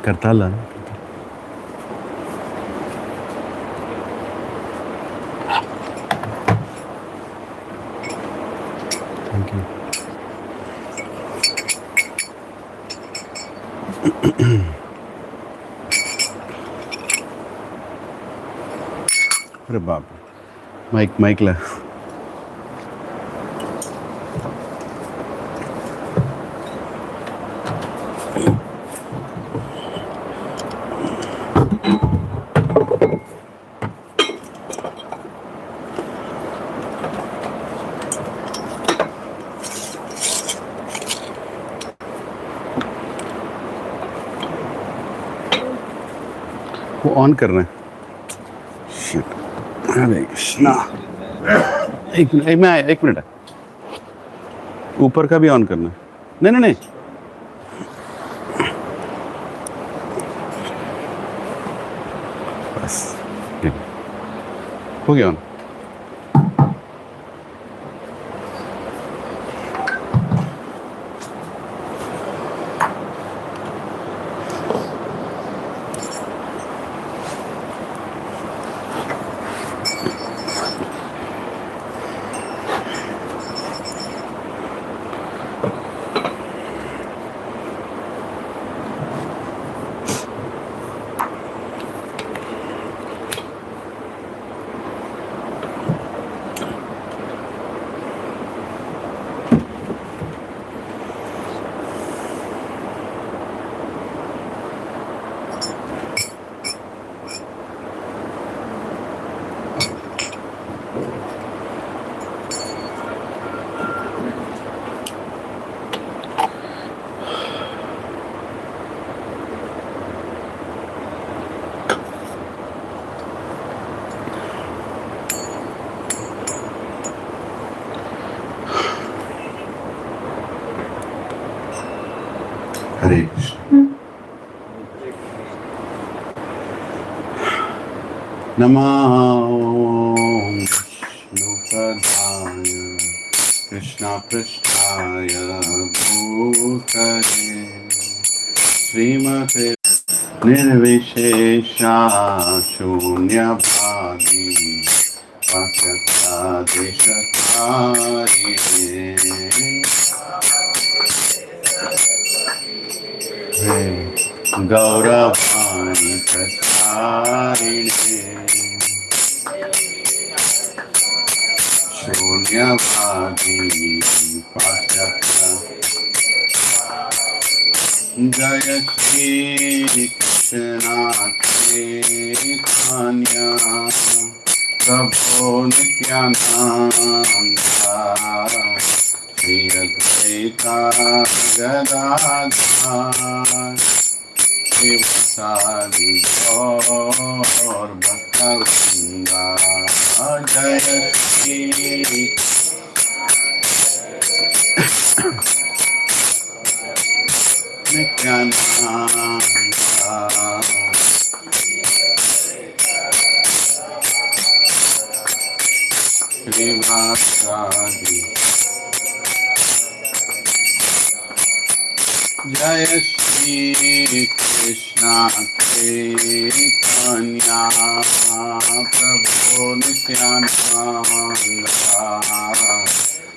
Kartala. Thank you. अरे बाप, माईकला वो ऑन करना है. शिट. हरे कृष्णा. एक मिनट है. ऊपर का भी ऑन करना है. नहीं. बस हो गया ऑन. हरे कृष्ण. नमः विष्णुपदाय कृष्णपृष्ठाय भूतले श्रीमते निर्विशेषा शून्यभागी पश्चादेशकारिणे गौरवाणी प्रचारिणे शून्यभागी पाश्चात्य. जय श्री कृष्ण चैतन्य प्रभो नित्यानंदा श्री अद्वैता गदाधर शिवसादि गौर भक्तवृंदा. जय श्री नित्यानंदा श्रीवासादि. जय श्री कृष्ण चैतन्य प्रभो नित्यानंदा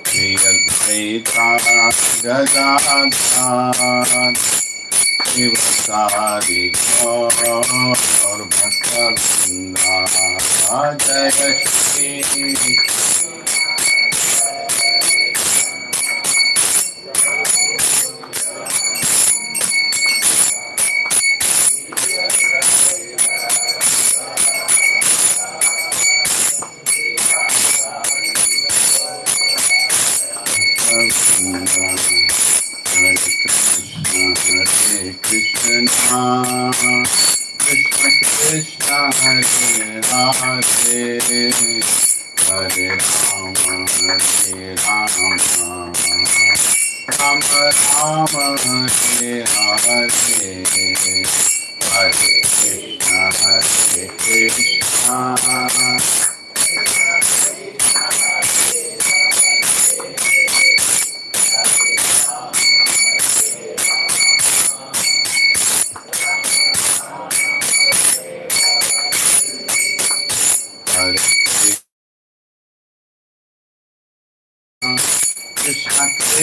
श्री अद्वैता गदाधर शिवसादि गौर भक्तवृंदा. जय Shri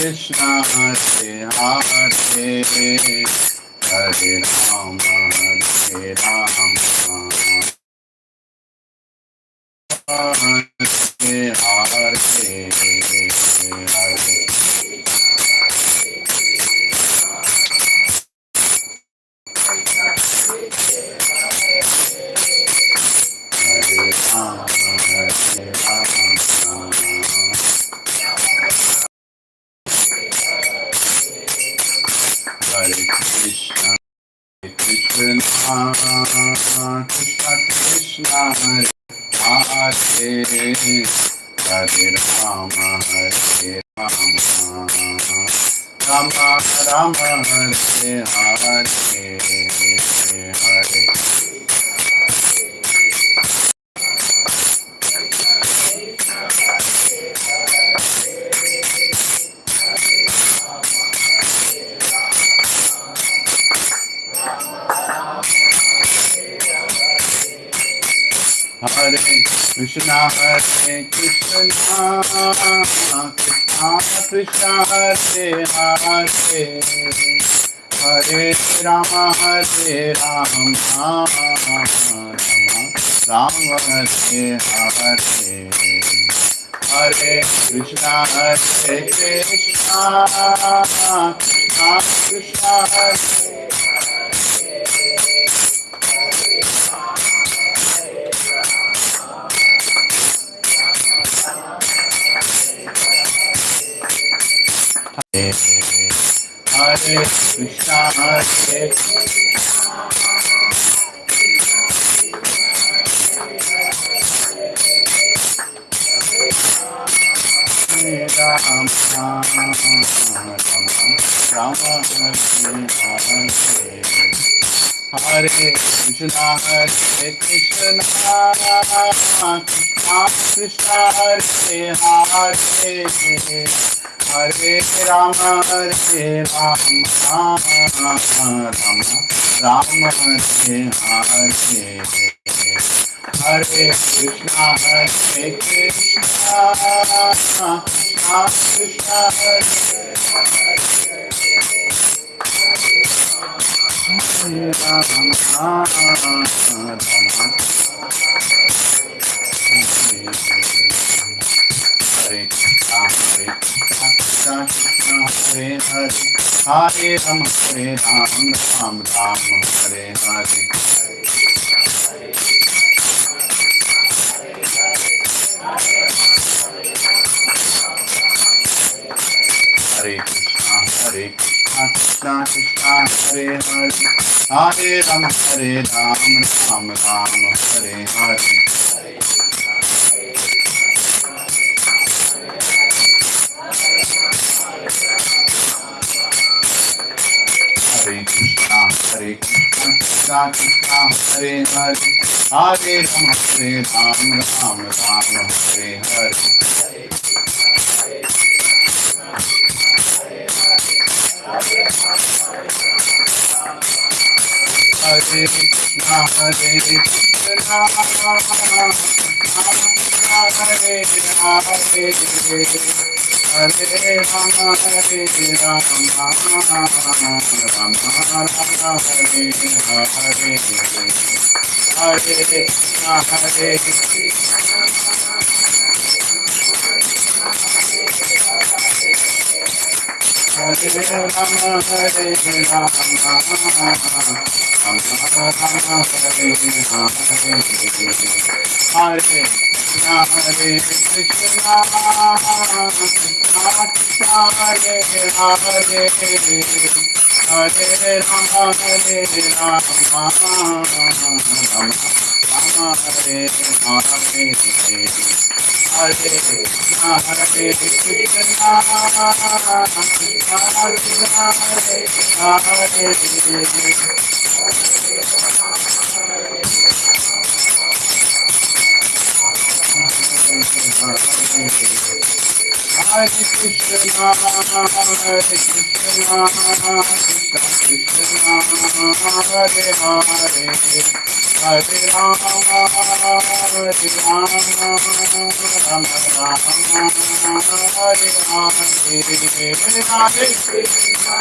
Krishna, Hare Hare, Hare Rama, Hare Rama, Hare Hare. Hare Krishna, Krishna Krishna Krishna, Hare Hare, Hare Rama, Hare Rama, Rama Rama, Hare Hare, Hare. Hare Krishna, Hare Krishna, Krishna Krishna, Hare Hare, Hare Rama, Hare Rama, Rama Rama, Hare Hare. Hare Krishna, Hare Krishna, Krishna Krishna, Hare Hare Krishna, Hare Rama, Rama Rama, Hare Krishna, Hare Krishna, Krishna Krishna, Hare Hare, Hare Rama, Hare Rama, Rama Rama, Hare Hare. Hare Krishna, Hare Krishna, Krishna Krishna, Hare Rama, Hare Krishna, Hare Krishna, Krishna Krishna, Hare Hare, Hare Rama, Hare Rama, Rama Rama, Hare Hare. Hare Krishna, Hare Krishna, Krishna Krishna, Hare Hare, Hare Rama, Hare Rama, Rama Rama, Hare Hare. Hare Krishna, Hare Krishna, Krishna Krishna, Hare Hare, Hare Rama, Hare Rama, Rama Rama, Hare Hare. Hare Krishna, Hare Krishna, Krishna Krishna, Hare Hare, Hare Rama, Hare Rama, Rama Rama, Hare Hare. Hare Krishna, Hare Hare Rama, Hare Rama, Rama Rama, Hare Hare. Hare Krishna, Hare Krishna, Krishna Krishna, Hare Hare, Hare Rama, Hare Rama, Rama Rama, Hare Hare. Hare Krishna, Hare Krishna, Krishna Krishna, Hare Hare. Hare Krishna, Hare Krishna, Krishna Krishna, Hare Hare, Hare Rama, Hare Rama, Rama Rama, Hare Hare, Hare Krishna.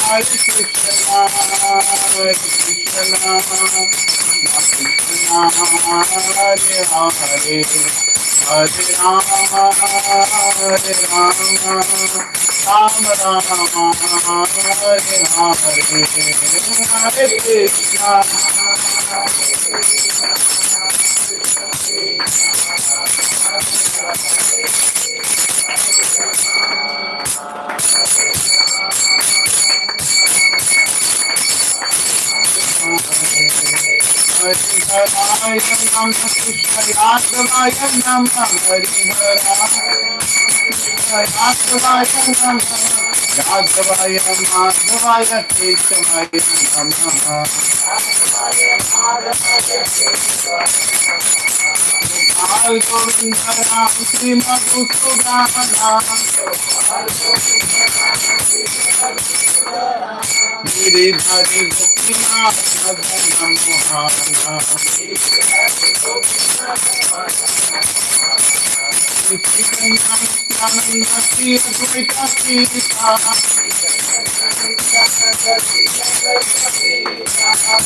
Hare Krishna, Hare Krishna, Krishna Krishna, Hare Hare, Hare Rama, Hare Rama, Rama Rama, Hare Hare, Hare Krishna. Hare Rama, Krishna Yadavaya Namah, Hare Yadavaya Namah, Yadavaya Madhavaya Keshavaya Namah. Gopal Govinda Ram Shri Madhusudana, Giridhari Gopinath Madana Mohana, Nityananda Shri Advaita Sita,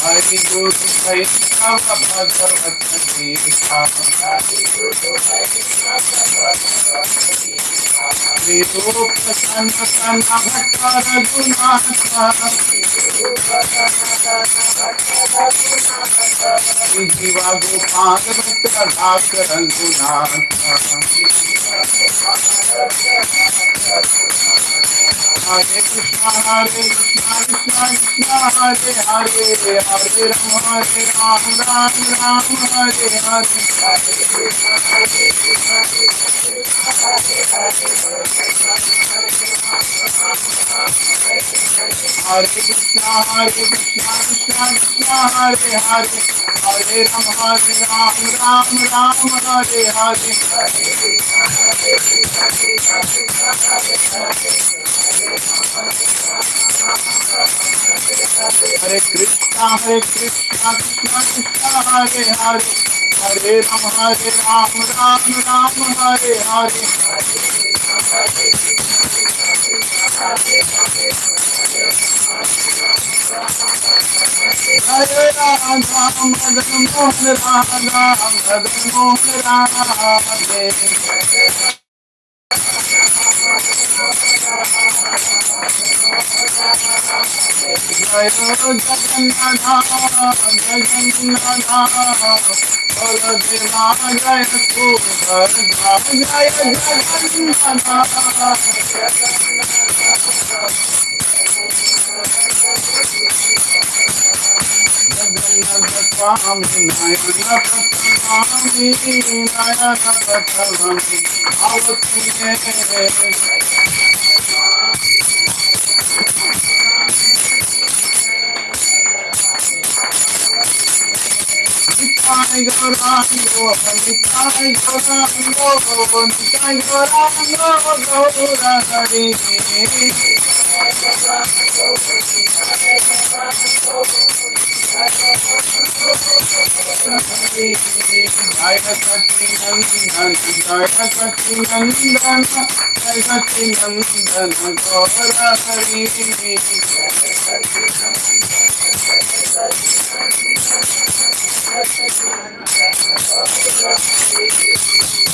Hari Guru Vaishnava Bhagavata Gita, Nirupa Sanatana Bhatta Raghunatha, Jiva Gopal Bhatta Dhaka Raghunatha, Hare Krishna, Hare Krishna, Krishna Krishna, Hare Hare, Hare Rama, Rama Rama, Hare Hare. Hare Krishna, Krishna Krishna, Hare Hare, Hare Rama, Rama Rama, Hare Hare. Hare Krishna, Krishna Krishna, Hare Hare, Hare Rama, Rama Rama, Hare Hare. Hare Radha Madan Mohan Radha Madan Mohan Radhe, Jaya Jagannatha Jagannatha, Baladeva Jaya Subhadra, Jaya Jagannatha. Jagannatha Swami Nayana Patavami, Nayana Patavami, Avasine. Nitai Gaurango, Nitai Gaurango, Nitai Gaurango, Gaurahari. Jaya Sati Nandan, Jaya Sati Nandan, Jaya Sati Nandan, Gaurahari.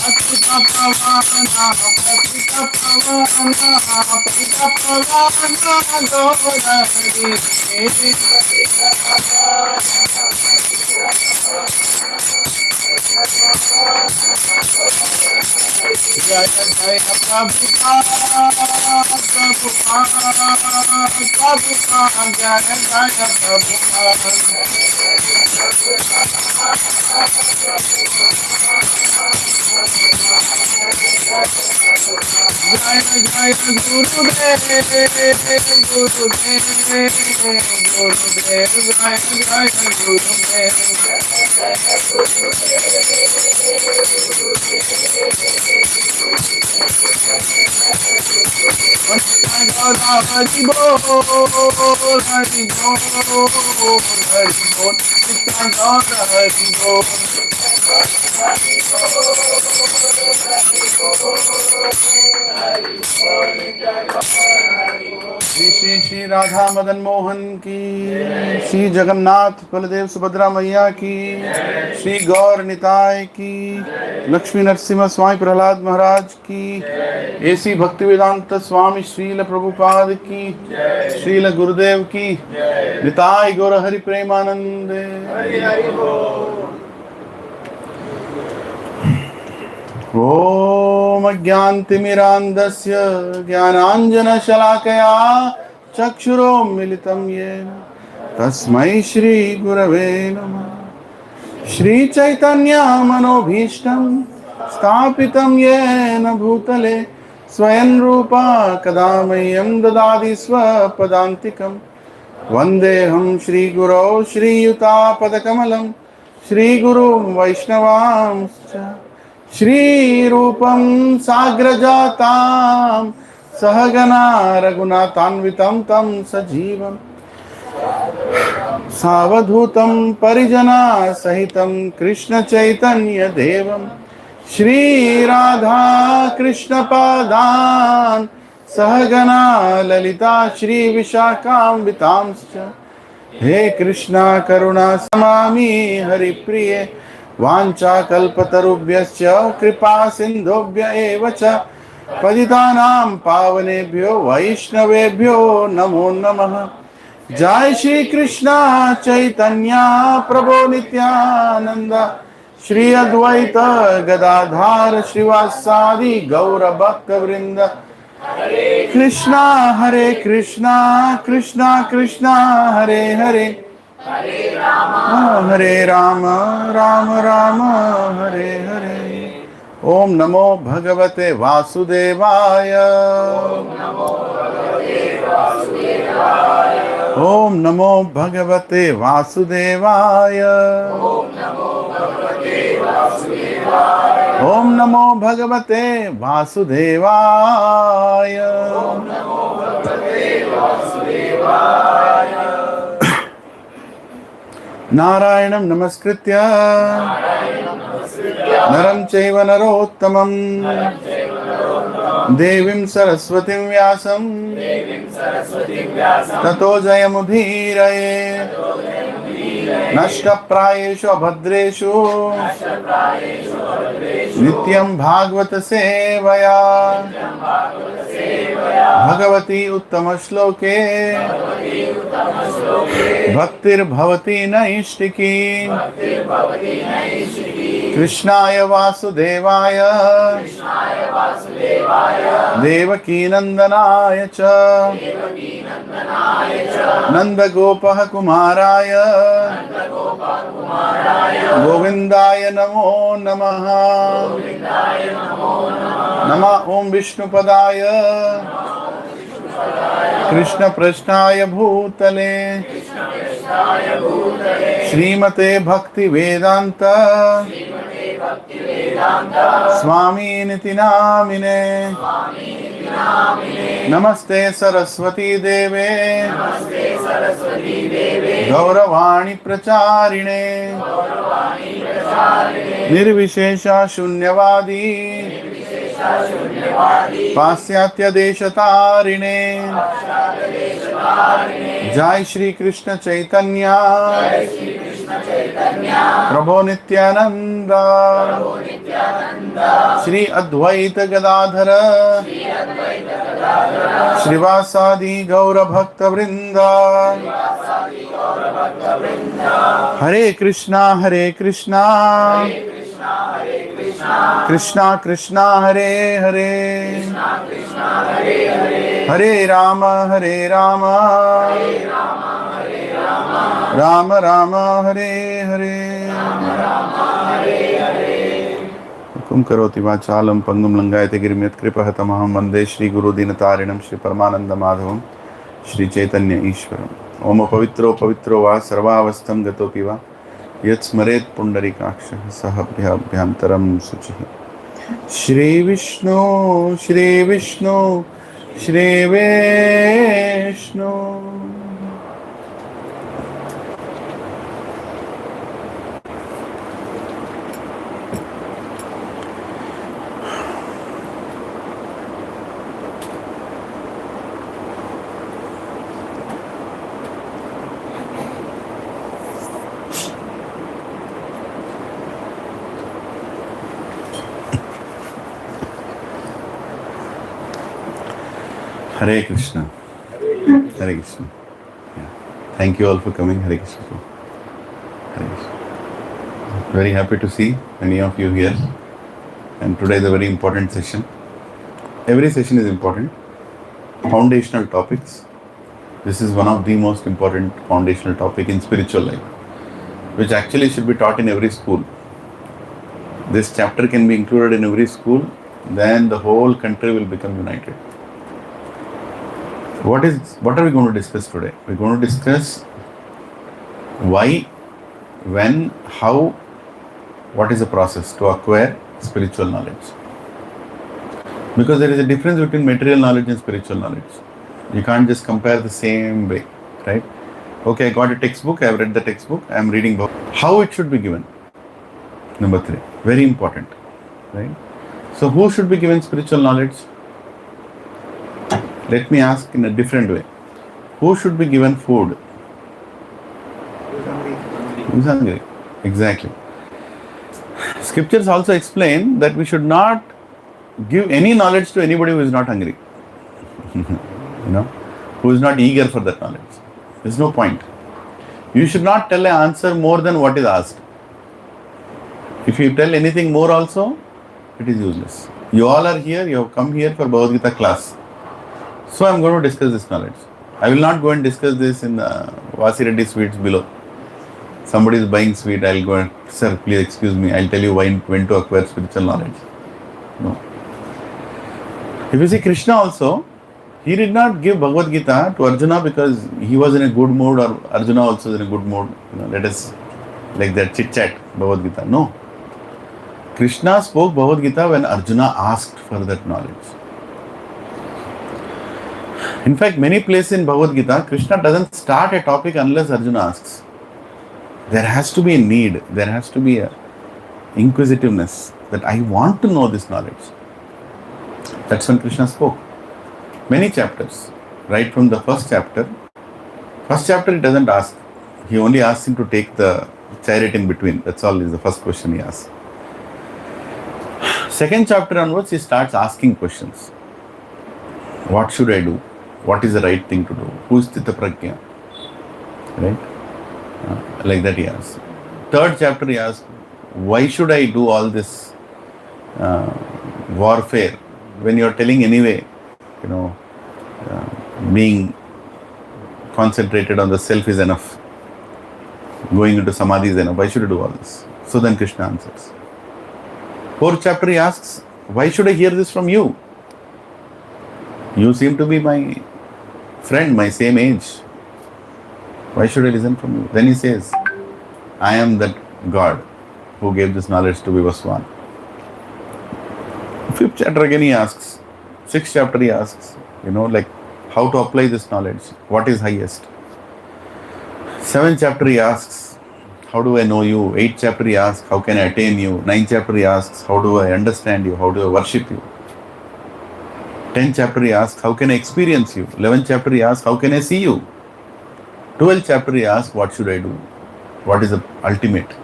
Patita Pavana, Patita Pavana, Patita Pavana, Gaurahari. Jaya Jaya Prabhupada, Prabhupada, Prabhupada, Jaya Jaya Prabhupada. जय जय गुरुदेव गुरुदेव गुरुदेव जय जय गुरुदेव हरि बोल हरि बोल हरि बोल हरि बोल श्री श्री श्री राधा मदन मोहन की, श्री जगन्नाथ बलदेव सुभद्रा मैया की, श्री गौर निताय की, लक्ष्मी नरसिम्हा स्वामी प्रहलाद महाराज की, ऐसी भक्ति वेदांत स्वामी श्रील प्रभुपाद की, श्रील गुरुदेव की, निताय गौर हरि प्रेमानंद। ओम अज्ञानतिमिरान्धस्य ज्ञानाञ्जनशलाकया चक्षुरोन्मिलितं येन तस्मै श्रीगुरवे नमः। श्रीचैतन्यमनोभीष्टं स्थापितं येन भूतले स्वयं रूपा कदा मह्यं ददाति स्वपदान्तिकं। वन्देऽहं श्रीगुरौ श्रीयुतापदकमलं श्रीगुरुं वैष्णवांश्च श्रीरूपं साग्रजातां सहगना रघुनाथान्वितं तं सजीवं सावधूतं परिजना सहितं कृष्ण चैतन्य देवं श्रीराधा कृष्ण पादान् सहगना ललिता श्री विशाखान्वितांश्च। हे कृष्णा करुणा समामि हरिप्रिये वाञ्छाकल्पतरुभ्यश्च कृपा सिन्धुभ्य एव च पतितानां पावनेभ्यो वैष्णवेभ्यो नमो नमः। जय श्री कृष्ण चैतन्य प्रभु नित्यानंद श्री अद्वैत गदाधार श्रीवासादि गौर भक्त वृंद। कृष्णा कृष्णा कृष्णा हरे हरे हरे राम राम राम हरे हरे। ओम नमो भगवते वासुदेवाय। ओम नमो भगवते वासुदेवाय। ओम नमो भगवते वासुदेवाय। नारायणं नमस्कृत्य नरं चैव नरोत्तमं देवीं सरस्वतीं व्यासं ततो जयमुदीरये। नष्टप्रायेषु अभद्रेषु नित्यं भागवत सेवया भगवती उत्तम श्लोके भक्तिर्भवति नैष्टिकी। कृष्णाय वासुदेवाय देवकी नंदनाय च नंदगोपः कुमाराय गोविंदाय नमो नमः। नमः ओम विष्णुपदाय कृष्ण पृष्ठाय भूतले श्रीमते भक्ति वेदांत स्वामी निति नामिने। नमस्ते सरस्वती देवे गौरवाणी प्रचारिणे निर्विशेषा शून्यवादी पाश्चात्य देशतारिणे। जय श्री कृष्ण चैतन्य प्रभो नित्यानंद श्री अद्वैत गदाधर श्रीवासादि गौर भक्त वृंद। हरे Krishna Krishna Krishna Hare Hare Hare Ram Ram Ram Hare Hare. Kum karoti vachalam pangum langayate girimyat kripahtamaham vande Shri Guru Dinatarinam Shri Paramananda Madhavam Shri Chaitanya Ishwaram. Om pavitro pavitro va sarvavastam gatopi va yat smaret pundarikaksha sahabhyabhyantaram suchihi. Shri Vishnu, Shri Vishnu, Shri Vishnu. Hare Krishna. Hare Krishna. Yeah. Thank you all for coming. Hare Krishna. Hare Krishna. Very happy to see many of you here. And today is a very important session. Every session is important. Foundational topics. This is one of the most important foundational topic in spiritual life, which actually should be taught in every school. This chapter can be included in every school, then the whole country will become united. What are we going to discuss today? We're going to discuss why, when, how, what is the process to acquire spiritual knowledge. Because there is a difference between material knowledge and spiritual knowledge. You can't just compare the same way, right? Okay, I got a textbook, I've read the textbook, I'm reading about how it should be given. Number 3, very important, right? So who should be given spiritual knowledge? Let me ask in a different way. Who should be given food? Who's hungry? Exactly. Scriptures also explain that we should not give any knowledge to anybody who is not hungry. Who is not eager for that knowledge. There's no point. You should not tell an answer more than what is asked. If you tell anything more also, it is useless. You all are here, you have come here for Bhagavad Gita class. So I am going to discuss this knowledge. I will not go and discuss this in Vasi Reddy sweets below. Somebody is buying sweet, I will go and, sir, please excuse me, I will tell you when to acquire spiritual knowledge. No. If you see Krishna also, he did not give Bhagavad Gita to Arjuna because he was in a good mood or Arjuna also is in a good mood. Let us, like that chit chat, Bhagavad Gita. No. Krishna spoke Bhagavad Gita when Arjuna asked for that knowledge. In fact, many places in Bhagavad Gita, Krishna doesn't start a topic unless Arjuna asks. There has to be a need, there has to be a inquisitiveness that I want to know this knowledge. That's when Krishna spoke. Many chapters, right from the first chapter he doesn't ask. He only asks him to take the chariot in between. That's all is the first question he asks. Second chapter onwards, he starts asking questions. What should I do? What is the right thing to do? Who is Stita Prajna? Right? Like that he asks. Third chapter he asks, why should I do all this warfare when you are telling anyway, being concentrated on the self is enough. Going into samadhi is enough. Why should I do all this? So then Krishna answers. Fourth chapter he asks, why should I hear this from you? You seem to be my friend, my same age. Why should I listen from you? Then he says, I am that God who gave this knowledge to Vivaswan. Fifth chapter again he asks. Sixth chapter he asks, how to apply this knowledge. What is highest? Seventh chapter he asks, how do I know you? Eighth chapter he asks, how can I attain you? Ninth chapter he asks, how do I understand you? How do I worship you? 10th chapter he asks, how can I experience you? 11th chapter he asks, how can I see you? 12th chapter he asks, what should I do? What is the ultimate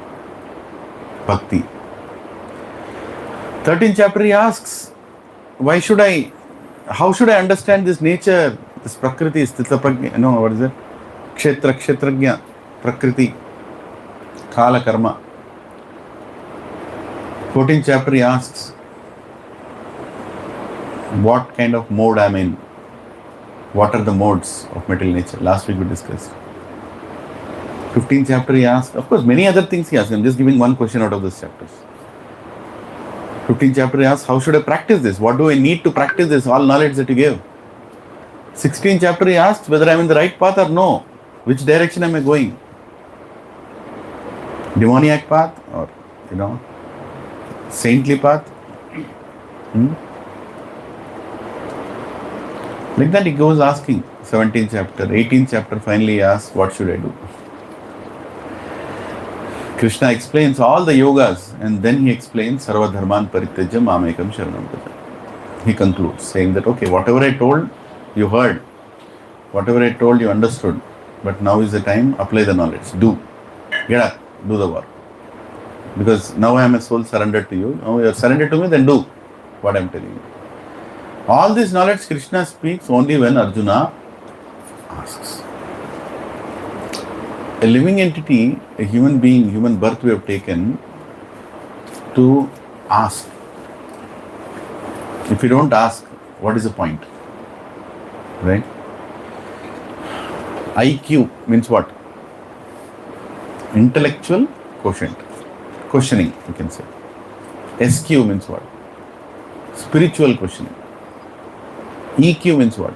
bhakti? 13th chapter he asks, how should I understand this nature, this prakriti, stita prajna, what is it? Kshetrajna, prakriti, kala karma. 14th chapter he asks, what kind of mode I am in? What are the modes of material nature? Last week we discussed. 15th chapter he asks, of course many other things he asks. I am just giving one question out of these chapters. 15th chapter he asks, how should I practice this? What do I need to practice this? All knowledge that you gave. 16th chapter he asks whether I am in the right path or no. Which direction am I going? Demoniac path or, saintly path? Like that he goes asking. 17th chapter, 18th chapter finally he asks, what should I do? Krishna explains all the yogas and then he explains Sarva Dharman Parityajya Mamekam Sharanam Vraja. He concludes saying that, okay, whatever I told, you heard. Whatever I told, you understood. But now is the time, apply the knowledge. Do. Get up. Do the work. Because now I am a soul surrendered to you. Now you are surrendered to me, then do what I am telling you. All this knowledge Krishna speaks only when Arjuna asks. A living entity, a human being, human birth we have taken to ask. If you don't ask, what is the point? Right? IQ means what? Intellectual quotient. Questioning, you can say. SQ means what? Spiritual questioning. EQ means what?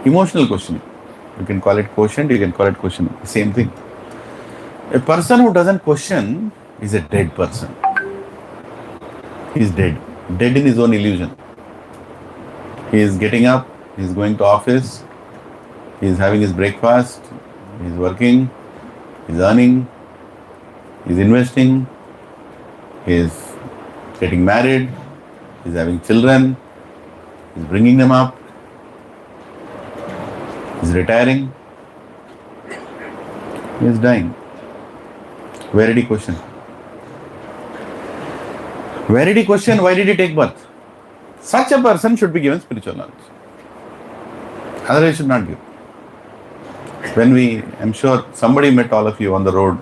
Emotional questioning. You can call it quotient, you can call it questioning. Same thing. A person who doesn't question is a dead person. He is dead. Dead in his own illusion. He is getting up, he is going to office, he is having his breakfast, he is working, he is earning, he is investing, he is getting married, he is having children, he is bringing them up, he is retiring, he is dying. Where did he question? Where did he question? Why did he take birth? Such a person should be given spiritual knowledge. Otherwise, should not give. I'm sure somebody met all of you on the road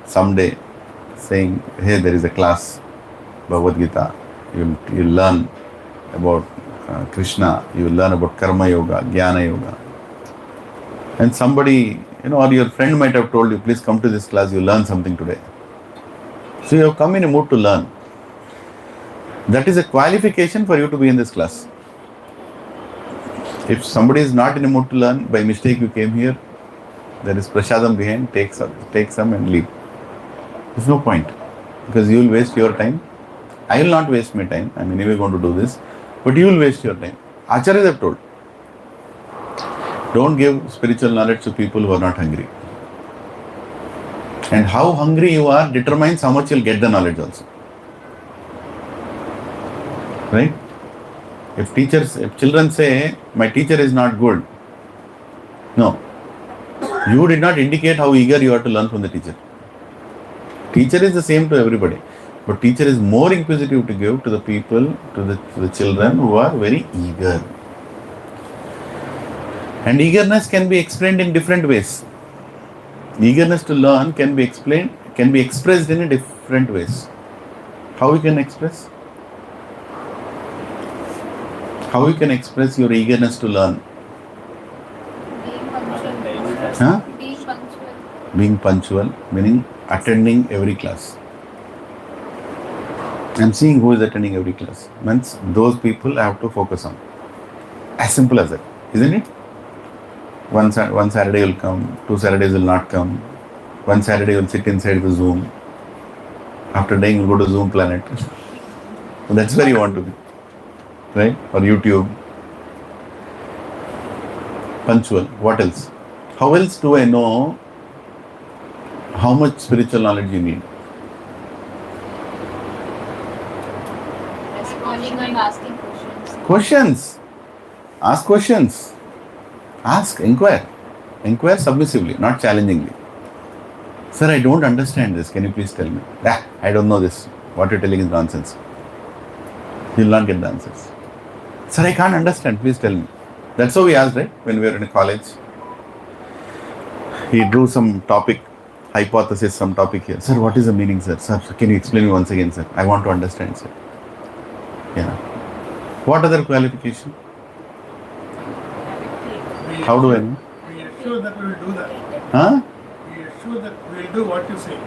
someday saying, hey, there is a class, Bhagavad Gita, you'll learn about Krishna, you will learn about Karma Yoga, Jnana Yoga. And somebody, or your friend might have told you, please come to this class, you'll learn something today. So you have come in a mood to learn. That is a qualification for you to be in this class. If somebody is not in a mood to learn, by mistake you came here, there is prasadam behind, take some and leave. There's no point, because you will waste your time. I will not waste my time. I'm anyway going to do this, but you will waste your time. Acharyas have told, don't give spiritual knowledge to people who are not hungry. And how hungry you are determines how much you'll get the knowledge also. Right? If children say, my teacher is not good, no. You did not indicate how eager you are to learn from the teacher. Teacher is the same to everybody. But teacher is more inquisitive to give to the people, to the children who are very eager. And eagerness can be explained in different ways. Eagerness to learn can be expressed in different ways. How we can express? How you can express your eagerness to learn? Being punctual. Huh? Being punctual. Being punctual, meaning attending every class. I'm seeing who is attending every class. Means those people I have to focus on. As simple as that, isn't it? One Saturday will come, 2 Saturdays will not come. One Saturday will sit inside the Zoom. After dying, will go to Zoom Planet. That's where you want to be. Right? Or YouTube. Punctual. What else? How else do I know how much spiritual knowledge you need? Responding and asking questions. Questions. Ask questions. Ask. Inquire. Inquire submissively, not challengingly. Sir, I don't understand this. Can you please tell me? I don't know this. What you're telling is nonsense. You will not get the answers. Sir, I can't understand. Please tell me. That's how we asked, right? When we were in a college. He drew some topic, hypothesis, some topic here. Sir, what is the meaning, sir? Sir, can you explain me once again, sir? I want to understand, sir. Yeah. What other qualification? How do I know? We assure that we will do that. Huh? We assure that we will do what you say.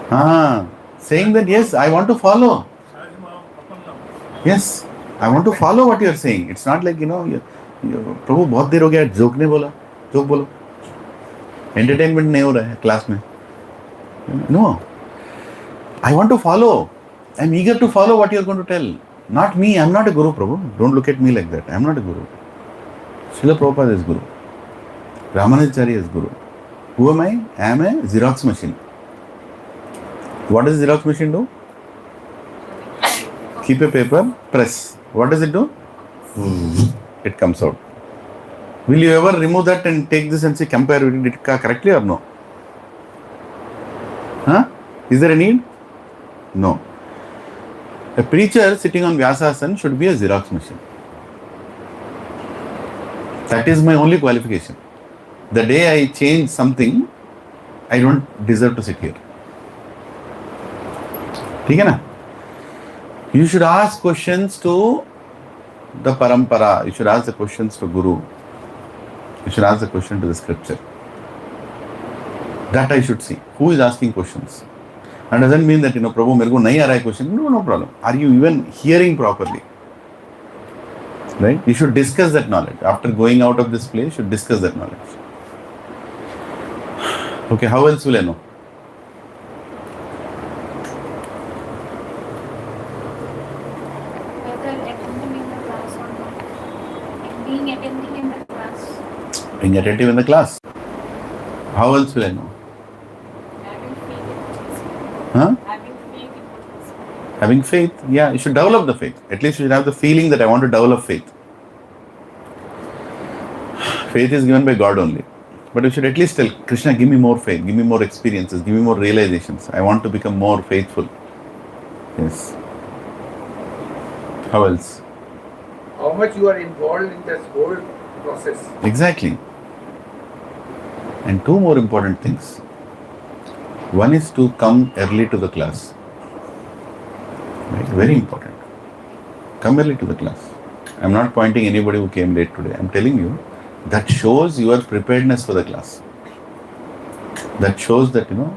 Saying that yes, I want to follow. Sajma, Papanam. Yes, I want to follow what you are saying. It's not like, प्रभु बहुत देर हो गया joke नहीं बोला, joke बोलो, entertainment नहीं हो रहा है क्लास में. No, I want to follow. I'm eager to follow what you're going to tell. Not me. I'm not a guru, Prabhu. Don't look at me like that. I'm not a guru. Srila Prabhupada is guru. Ramanujacharya is guru. Who am I? I am a Xerox machine. What does Xerox machine do? Keep a paper, press. What does it do? It comes out. Will you ever remove that and take this and say, compare it correctly or no? Huh? Is there a need? No. A preacher sitting on Vyasasana should be a Xerox machine. That is my only qualification. The day I change something, I don't deserve to sit here. ठीक है ना? You should ask questions to the parampara. You should ask the questions to Guru. You should ask the question to the scripture. That I should see. Who is asking questions? And doesn't mean that, Prabhu, मेरे को नहीं आ रहा है question. No problem. Are you even hearing properly? Right? You should discuss that knowledge. After going out of this place, you should discuss that knowledge. Okay, how else will I know? Whether attending in the class or not. Being attending in the class. Being attentive in the class. How else will I know? Having faith in Jesus. Huh? Having faith in Jesus. Having faith, yeah, you should develop the faith. At least you should have the feeling that I want to develop faith. Faith is given by God only. But you should at least tell, Krishna, give me more faith, give me more experiences, give me more realizations. I want to become more faithful. Yes. How else? How much you are involved in this whole process. Exactly. And two more important things. One is to come early to the class. Right? Very important. Come early to the class. I'm not pointing anybody who came late today. I'm telling you, that shows your preparedness for the class. That shows that, you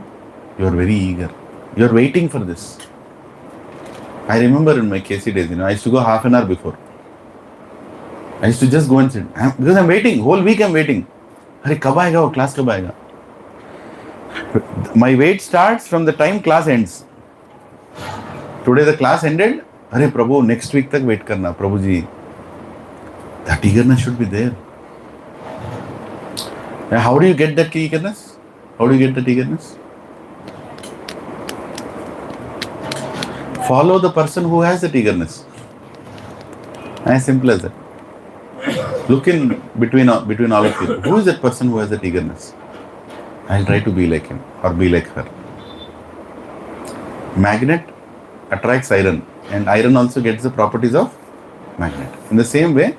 are very eager. You are waiting for this. I remember in my KC days, I used to go half an hour before. I used to just go and sit. Because I'm waiting. Whole week I'm waiting. Arey, kab aayega wo class kab aayega? My wait starts from the time class ends. Today the class ended. Arey Prabhu, next week tak wait karna. Prabhu ji. That eagerness should be there. And how do you get that eagerness? How do you get that eagerness? Follow the person who has that eagerness. As simple as that. Look in between all of you. Who is that person who has that eagerness? I'll try to be like him or be like her. Magnet attracts iron, and iron also gets the properties of magnet. In the same way,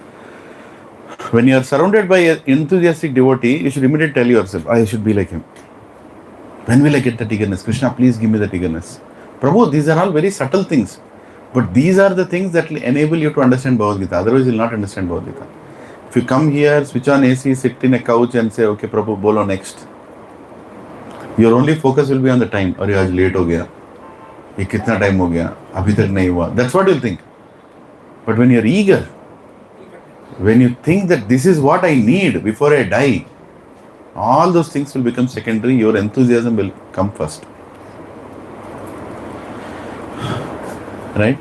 when you are surrounded by an enthusiastic devotee, you should immediately tell yourself, I should be like him. When will I get that eagerness? Krishna, please give me that eagerness. Prabhu, these are all very subtle things. But these are the things that will enable you to understand Bhagavad Gita. Otherwise, you will not understand Bhagavad Gita. If you come here, switch on AC, sit in a couch and say, okay, Prabhu, bolo next. Your only focus will be on the time. Arey, aaj late ho gaya. Ye kitna time ho gaya? Abhi tak nahi hua. That's what you'll think. But when you're eager, when you think that this is what I need before I die, all those things will become secondary. Your enthusiasm will come first. Right?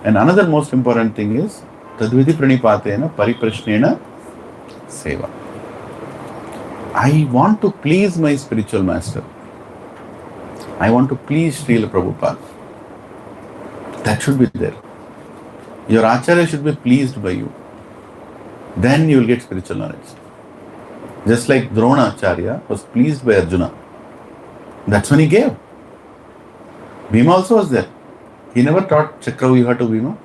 And another most important thing is Tadvidi pranipatena pariprashnena seva. I want to please my spiritual master. I want to please Srila Prabhupada. That should be there. Your Acharya should be pleased by you. Then you will get spiritual knowledge. Just like Drona Acharya was pleased by Arjuna. That's when he gave. Bhima also was there. He never taught Chakravyuha to Bhima.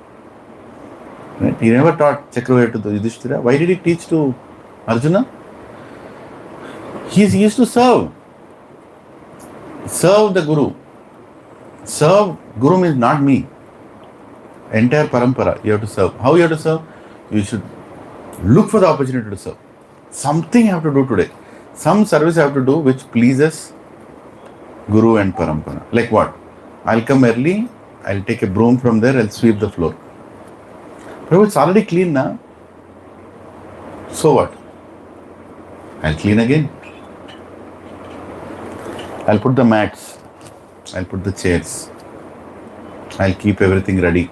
Right? He never taught Chakravyuha to Yudhishthira. Why did he teach to Arjuna? He used to serve. Serve the Guru. Serve. Guru means not me. Entire parampara. You have to serve. How you have to serve? You should look for the opportunity to serve. Something you have to do today. Some service you have to do which pleases Guru and parampara. Like what? I'll come early. I'll take a broom from there. I'll sweep the floor. Prabhu, it's already clean now. So what? I'll clean again. I'll put the mats. I'll put the chairs. I'll keep everything ready.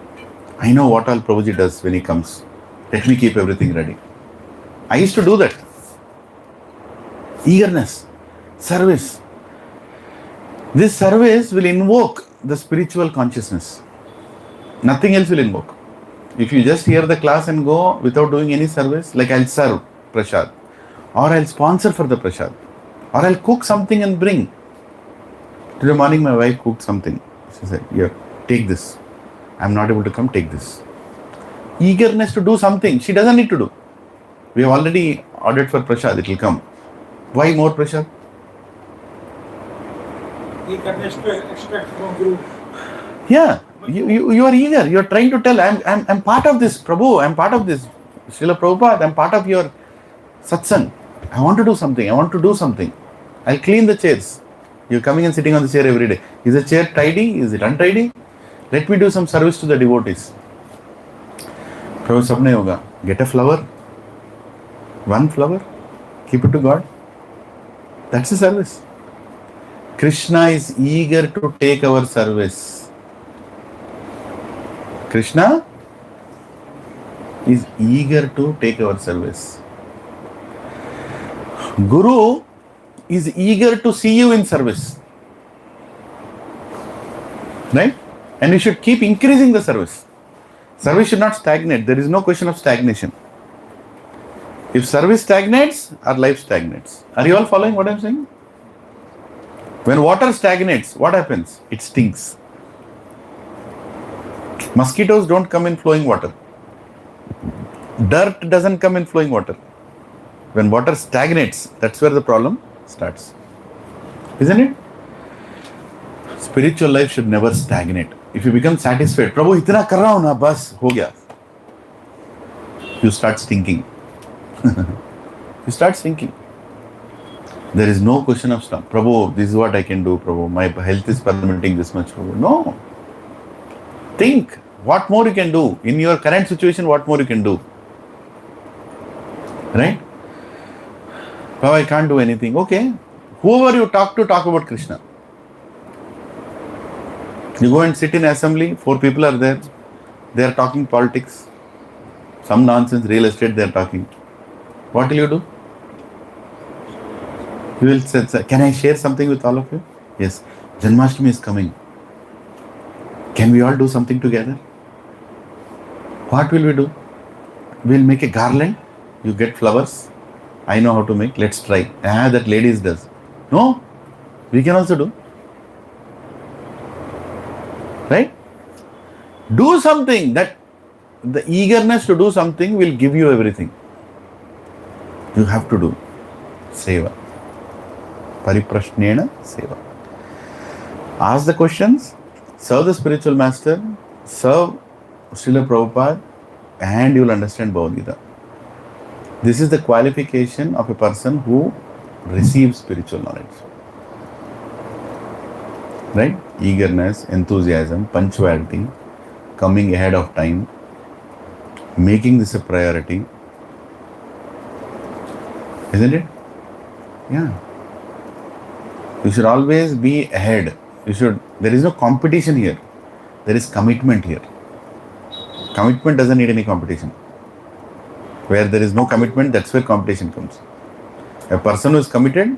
I know what all Prabhuji does when he comes. Let me keep everything ready. I used to do that. Eagerness, service. This service will invoke the spiritual consciousness. Nothing else will invoke. If you just hear the class and go without doing any service, like I'll serve prasad, or I'll sponsor for the prasad, or I'll cook something and bring. Today morning my wife cooked something. She said, here, take this. I'm not able to come, take this. Eagerness to do something. She doesn't need to do. We have already ordered for prasad, it will come. Why more prasad? Eagerness to extract from Guru. Yeah, you are eager. You are trying to tell, I'm part of this, Prabhu, I'm part of this. Srila Prabhupada, I'm part of your satsang. I want to do something. I want to do something. I'll clean the chairs. You're coming and sitting on the chair every day. Is the chair tidy? Is it untidy? Let me do some service to the devotees. Prabhu, sab nahi hoga. Get a flower. One flower. Keep it to God. That's the service. Krishna is eager to take our service. Krishna is eager to take our service. Guru is eager to see you in service. Right? And you should keep increasing the service. Service should not stagnate. There is no question of stagnation. If service stagnates, our life stagnates. Are you all following what I'm saying? When water stagnates, what happens? It stinks. Mosquitoes don't come in flowing water. Dirt doesn't come in flowing water. When water stagnates, that's where the problem starts. Isn't it? Spiritual life should never stagnate. If you become satisfied, Prabhu, itna kar raha hu na, bas, ho gaya. You start stinking. You start thinking. There is no question of stop. Prabhu, this is what I can do, Prabhu. My health is permitting this much, Prabhu. No. Think. What more you can do? In your current situation, what more you can do? Right? Prabhu, I can't do anything. Okay. Whoever you talk to, talk about Krishna. You go and sit in assembly, 4 people are there. They are talking politics. Some nonsense, real estate they are talking. What will you do? You will say, can I share something with all of you? Yes. Janmashtami is coming. Can we all do something together? What will we do? We'll make a garland. You get flowers. I know how to make. Let's try. That ladies does. No. We can also do. Right? Do something. That the eagerness to do something will give you everything. You have to do. Seva. Pariprashnena seva. Ask the questions, serve the spiritual master, serve Srila Prabhupada, and you will understand Bhagavad Gita. This is the qualification of a person who receives spiritual knowledge. Right? Eagerness, enthusiasm, punctuality, coming ahead of time, making this a priority. Isn't it? Yeah. You should always be ahead. There is no competition here. There is commitment here. Commitment doesn't need any competition. Where there is no commitment, that's where competition comes. A person who is committed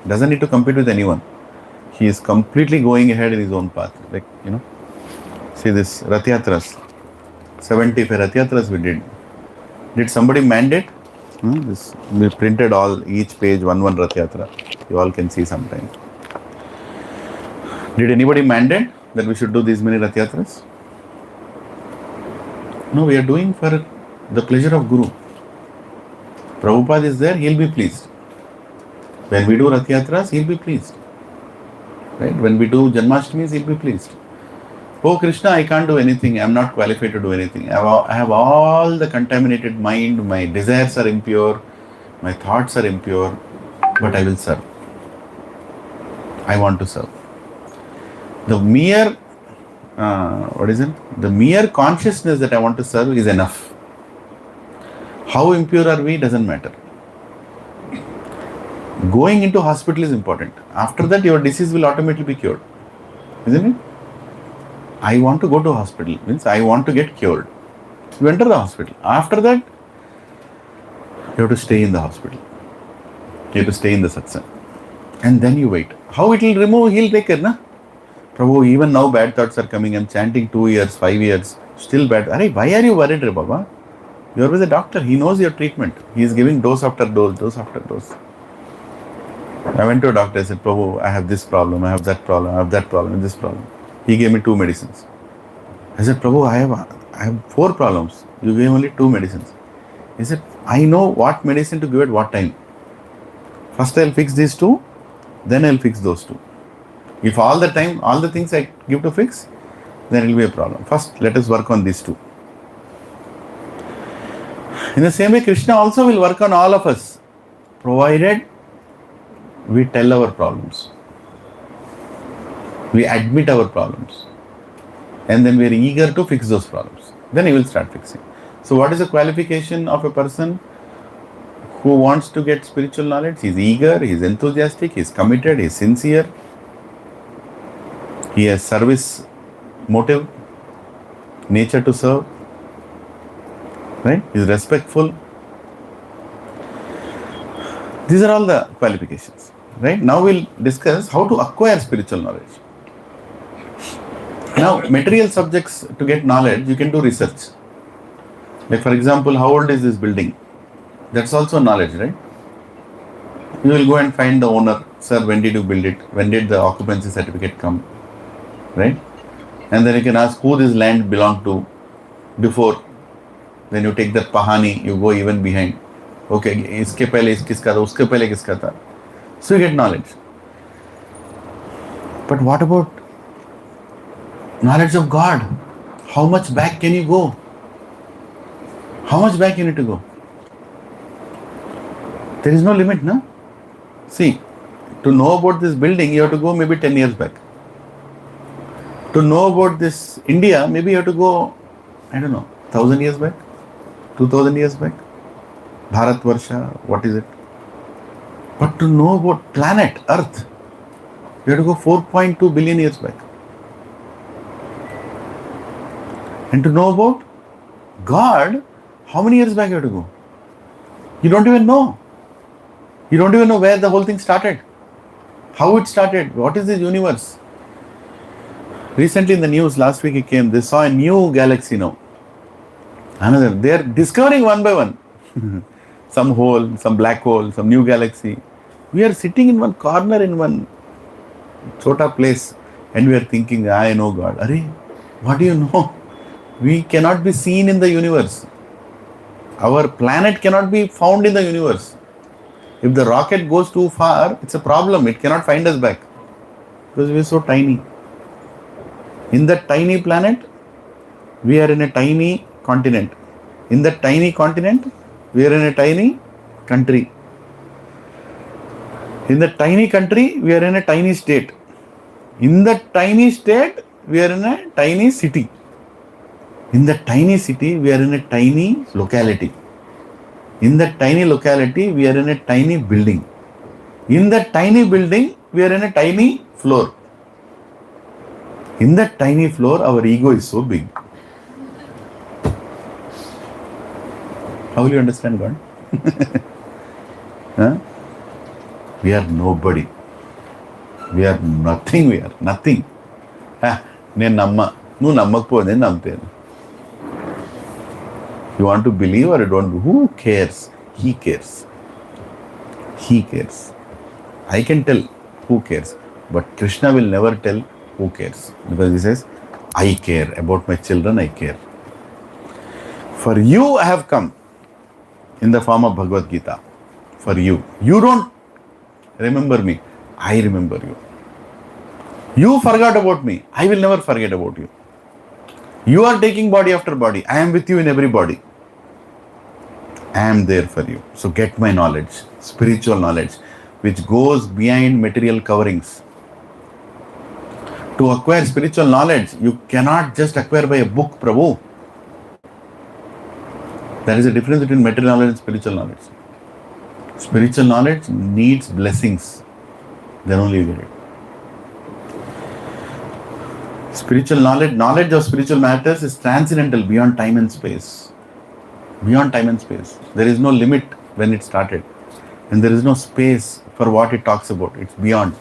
doesn't need to compete with anyone. He is completely going ahead in his own path. Like, see this Rath Yatras. 75 Rath Yatras we did. Did somebody mandate? We printed each page one Rath Yatra. You all can see sometime. Did anybody mandate that we should do these many Rath Yatras? No, we are doing for the pleasure of Guru. Prabhupada is there, he'll be pleased. When we do Rath Yatras, he'll be pleased. Right? When we do Janmashtamis, he'll be pleased. Oh Krishna, I can't do anything. I'm not qualified to do anything. I have all the contaminated mind. My desires are impure. My thoughts are impure. But I will serve. I want to serve. The mere, The mere consciousness that I want to serve is enough. How impure are we doesn't matter. Going into hospital is important. After that, your disease will automatically be cured. Isn't it? I want to go to hospital, means I want to get cured. You enter the hospital. After that, you have to stay in the hospital. You have to stay in the satsang. And then you wait. How it will remove, he'll take care, na? Prabhu, even now bad thoughts are coming. I'm chanting 2 years, 5 years, still bad. Arey, why are you worried, Re Baba? You are with the doctor. He knows your treatment. He is giving dose after dose, dose after dose. I went to a doctor. I said, Prabhu, I have this problem, I have that problem, I have that problem, this problem. He gave me 2 medicines. I said, Prabhu, I have 4 problems. You gave only 2 medicines. He said, I know what medicine to give at what time. First I'll fix these 2, then I'll fix those 2. If all the time, all the things I give to fix, then it will be a problem. First, let us work on these 2. In the same way, Krishna also will work on all of us, provided we tell our problems. We admit our problems. And then we are eager to fix those problems. Then he will start fixing. So what is the qualification of a person who wants to get spiritual knowledge? He is eager, he is enthusiastic, he is committed, he is sincere. He has service motive, nature to serve. Right? He is respectful. These are all the qualifications. Right? Now we'll discuss how to acquire spiritual knowledge. Now, material subjects to get knowledge, you can do research. Like for example, how old is this building? That's also knowledge, right? You will go and find the owner. Sir, when did you build it? When did the occupancy certificate come? Right? And then you can ask who this land belonged to before. Then you take that pahani, you go even behind. Okay, iske pehle is kiska tha, uske pehle kiska tha. So you get knowledge. But what about knowledge of God? How much back can you go? How much back you need to go? There is no limit, no? See, to know about this building, you have to go maybe 10 years back. To know about this India, maybe you have to go, I don't know, 1,000 years back, 2,000 years back. Bharat Varsha, what is it? But to know about planet Earth, you have to go 4.2 billion years back. And to know about God, how many years back you have to go? You don't even know. You don't even know where the whole thing started. How it started. What is this universe? Recently in the news, last week it came, they saw a new galaxy now. Another. They are discovering one by one. Some hole, some black hole, some new galaxy. We are sitting in one corner in one chota place and we are thinking, I know God. Arey, what do you know? We cannot be seen in the universe. Our planet cannot be found in the universe. If the rocket goes too far, it's a problem. It cannot find us back because we are so tiny. In that tiny planet, we are in a tiny continent. In that tiny continent, we are in a tiny country. In the tiny country, we are in a tiny state. In the tiny state, we are in a tiny city. In the tiny city, we are in a tiny locality. In that tiny locality, we are in a tiny building. In that tiny building, we are in a tiny floor. In that tiny floor, our ego is so big. How will you understand God? Huh? We are nobody. We are nothing. We are nothing. నేను నమ్మ నువ్వు నమ్మకపోతే నేను నమ్ముతాను. You want to believe or you don't? Who cares? He cares. He cares. I can tell who cares. But Krishna will never tell who cares. Because he says, I care. About my children, I care. For you, I have come in the form of Bhagavad Gita. For you. You don't remember me. I remember you. You forgot about me. I will never forget about you. You are taking body after body. I am with you in every body. I am there for you. So get my knowledge, spiritual knowledge, which goes behind material coverings. To acquire spiritual knowledge, you cannot just acquire by a book, Prabhu. There is a difference between material knowledge and spiritual knowledge. Spiritual knowledge needs blessings. Then only you get it. Spiritual knowledge of spiritual matters is transcendental, beyond time and space. Beyond time and space. There is no limit when it started. And there is no space for what it talks about. It's beyond.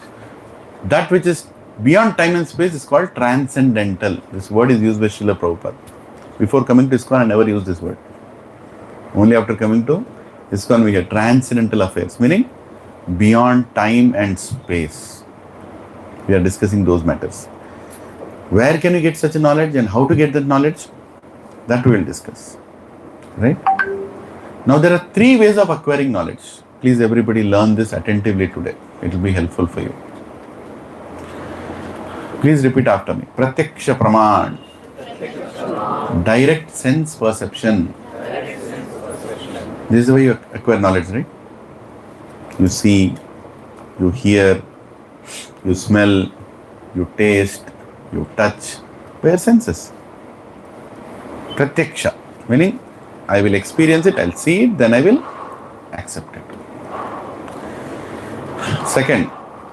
That which is beyond time and space is called transcendental. This word is used by Srila Prabhupada. Before coming to ISKCON, I never used this word. Only after coming to ISKCON, we get transcendental affairs, meaning beyond time and space. We are discussing those matters. Where can you get such a knowledge and how to get that knowledge? That we will discuss. Right? Now there are 3 ways of acquiring knowledge. Please everybody learn this attentively today. It will be helpful for you. Please repeat after me. Pratyaksha praman. Direct sense perception. This is the way you acquire knowledge, right? You see, you hear, you smell, you taste, you touch. Where senses? Pratyaksha, meaning I will experience it, I'll see it, then I will accept it. Second,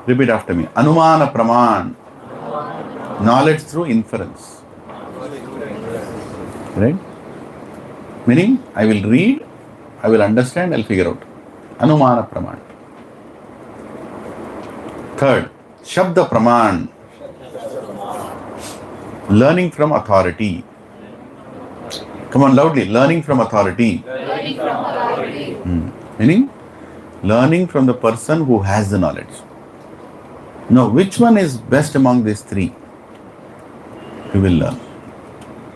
repeat after me. Anumana praman. Knowledge through inference. Right? Meaning, I will read, I will understand, I'll figure out. Anumana praman. Third, Shabda praman. Learning from authority. Come on, loudly. Learning from authority. Meaning, learning from the person who has the knowledge. Now, which one is best among these 3? You will learn.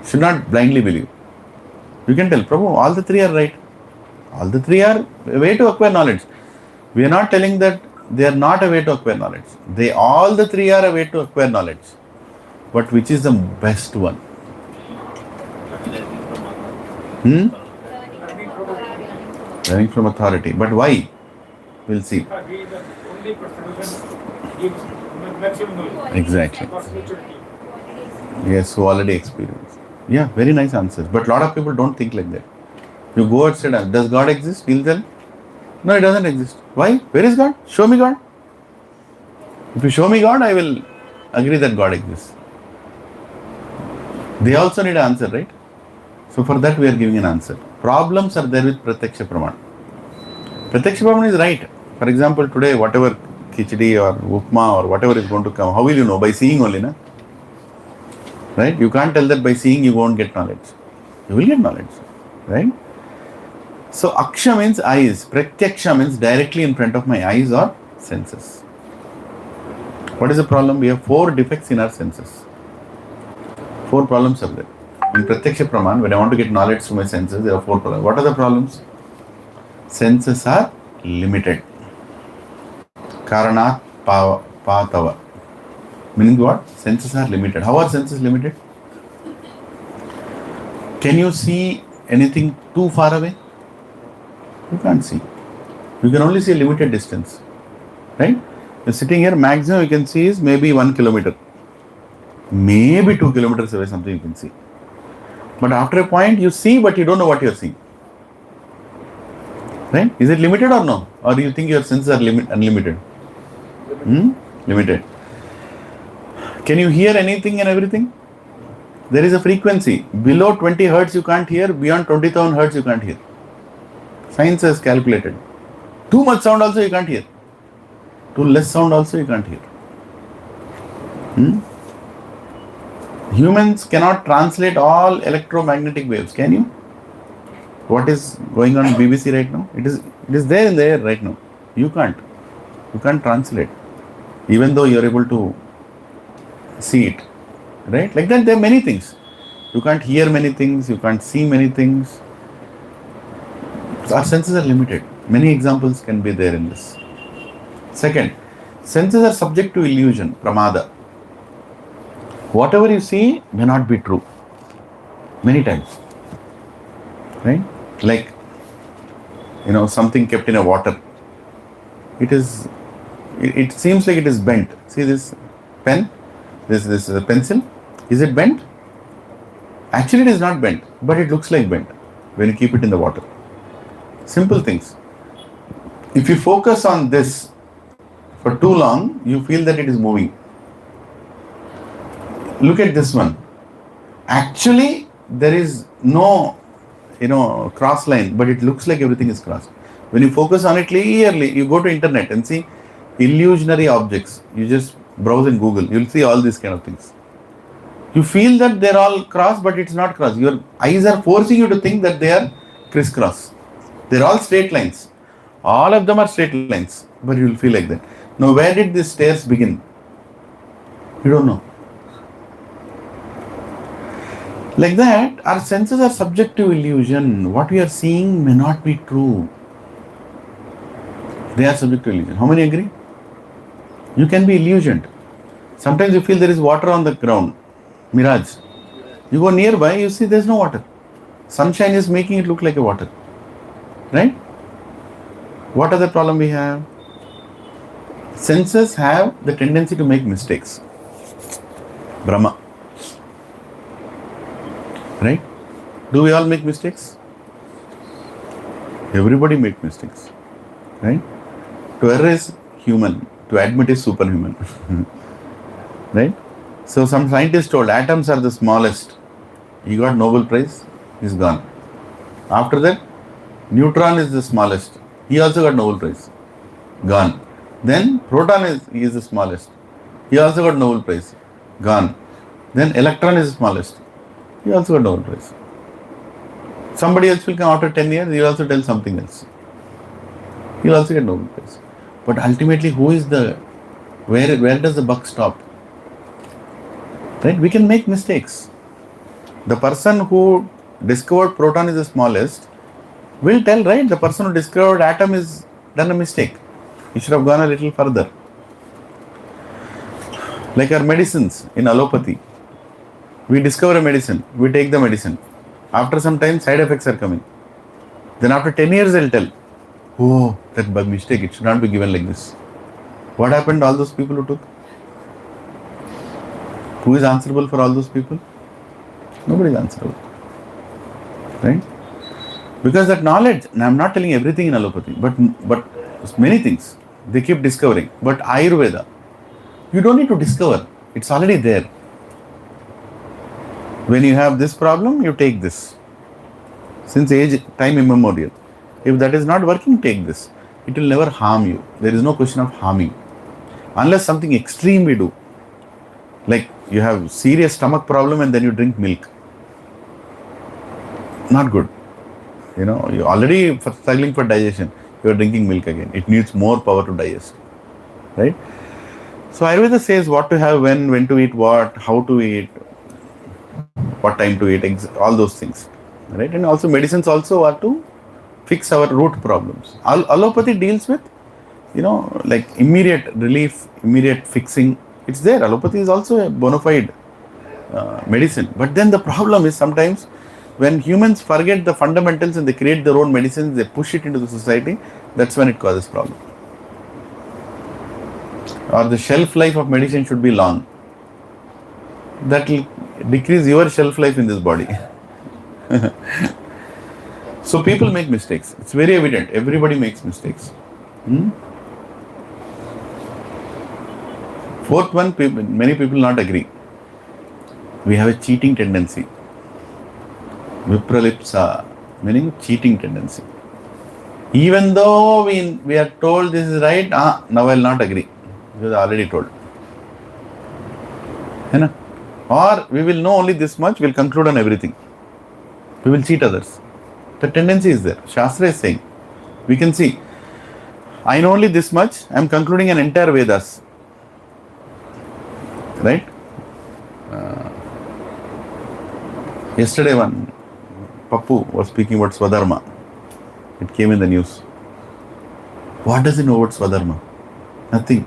Should not blindly believe. You can tell, Prabhu, all the 3 are right. All the 3 are a way to acquire knowledge. We are not telling that they are not a way to acquire knowledge. All the 3 are a way to acquire knowledge. But which is the best one? Learning from authority. But why? We'll see. Exactly. Yes, who already experienced. Yeah, very nice answers. But a lot of people don't think like that. You go outside and does God exist? He'll tell, no, it doesn't exist. Why? Where is God? Show me God. If you show me God, I will agree that God exists. They also need an answer, right? So for that we are giving an answer. Problems are there with Pratyaksha Praman. Pratyaksha Praman is right. For example, today whatever khichdi or upma or whatever is going to come, how will you know? By seeing only, na? Right? You can't tell that by seeing you won't get knowledge. You will get knowledge. Right? So Aksha means eyes. Pratyaksha means directly in front of my eyes or senses. What is the problem? We have 4 defects in our senses. 4 problems are there. In Pratyaksha Praman, when I want to get knowledge through my senses, there are 4 problems. What are the problems? Senses are limited. Karanat patava. Meaning what? Senses are limited. How are senses limited? Can you see anything too far away? You can't see. You can only see a limited distance. Right? You're sitting here, maximum you can see is maybe 1 kilometer. Maybe 2 kilometers away, something you can see. But after a point, you see, but you don't know what you're seeing. Right? Is it limited or no? Or do you think your senses are unlimited? Limited. Can you hear anything and everything? There is a frequency. Below 20 hertz you can't hear, beyond 20,000 hertz you can't hear. Science has calculated. Too much sound also you can't hear. Too less sound also you can't hear. Humans cannot translate all electromagnetic waves, can you? What is going on in BBC right now? It is there in the air right now. You can't. You can't translate. Even though you are able to see it. Right? Like that there are many things. You can't hear many things, you can't see many things. So our senses are limited. Many examples can be there in this. Second, senses are subject to illusion, pramada. Whatever you see may not be true. Many times. Right? Like, something kept in a water. It seems like it is bent. See this pen? This pencil? Is it bent? Actually it is not bent, but it looks like bent. when you keep it in the water. Simple things. If you focus on this for too long, you feel that it is moving. Look at this one. Actually, there is no, cross line, but it looks like everything is crossed. When you focus on it clearly, you go to internet and see illusionary objects. You just browse in Google. You'll see all these kind of things. You feel that they're all crossed, but it's not crossed. Your eyes are forcing you to think that they are crisscross. They're all straight lines. All of them are straight lines, but you'll feel like that. Now, where did these stairs begin? You don't know. Like that, our senses are subject to illusion. What we are seeing may not be true. They are subject to illusion. How many agree? You can be illusioned. Sometimes you feel there is water on the ground. Mirage. You go nearby, you see there is no water. Sunshine is making it look like a water. Right? What other problem we have? Senses have the tendency to make mistakes. Brahma. Right? Do we all make mistakes? Everybody makes mistakes. Right? To err is human. To admit is superhuman. Right? So some scientists told atoms are the smallest. He got Nobel Prize. He's gone. After that, neutron is the smallest. He also got Nobel Prize. Gone. Then proton is the smallest. He also got Nobel Prize. Gone. Then electron is the smallest. He also got Nobel Prize. Somebody else will come after 10 years, he will also tell something else. He will also get Nobel Prize. But ultimately, where does the buck stop? Right? We can make mistakes. The person who discovered proton is the smallest will tell, right, the person who discovered atom is done a mistake. He should have gone a little further. Like our medicines in allopathy. We discover a medicine, we take the medicine. After some time, side effects are coming. Then after 10 years, they'll tell, oh, that by mistake, it should not be given like this. What happened to all those people who took? Who is answerable for all those people? Nobody is answerable. Right? Because that knowledge, and I'm not telling everything in allopathy, but many things, they keep discovering. But Ayurveda, you don't need to discover. It's already there. When you have this problem, you take this. Since time immemorial. If that is not working, take this. It will never harm you. There is no question of harming. Unless something extreme we do. Like you have serious stomach problem and then you drink milk. Not good. You're already struggling for digestion. You're drinking milk again. It needs more power to digest. Right? So Ayurveda says what to have, when to eat what, how to eat, what time to eat, all those things. Right? And also medicines also are to fix our root problems. Allopathy deals with, like immediate relief, immediate fixing. It's there. Allopathy is also a bona fide medicine. But then the problem is sometimes when humans forget the fundamentals and they create their own medicines, they push it into the society, that's when it causes problem. Or the shelf life of medicine should be long. That will decrease your shelf life in this body. So people make mistakes. It's very evident. Everybody makes mistakes. Fourth one, many people not agree. We have a cheating tendency. Vipralipsa, meaning cheating tendency. Even though we are told this is right, now I will not agree. Because I already told. Or we will know only this much, we will conclude on everything. We will cheat others. The tendency is there. Shastra is saying, we can see, I know only this much, I am concluding an entire Vedas. Right? Yesterday one Pappu was speaking about Swadharma. It came in the news. What does he know about Swadharma? Nothing.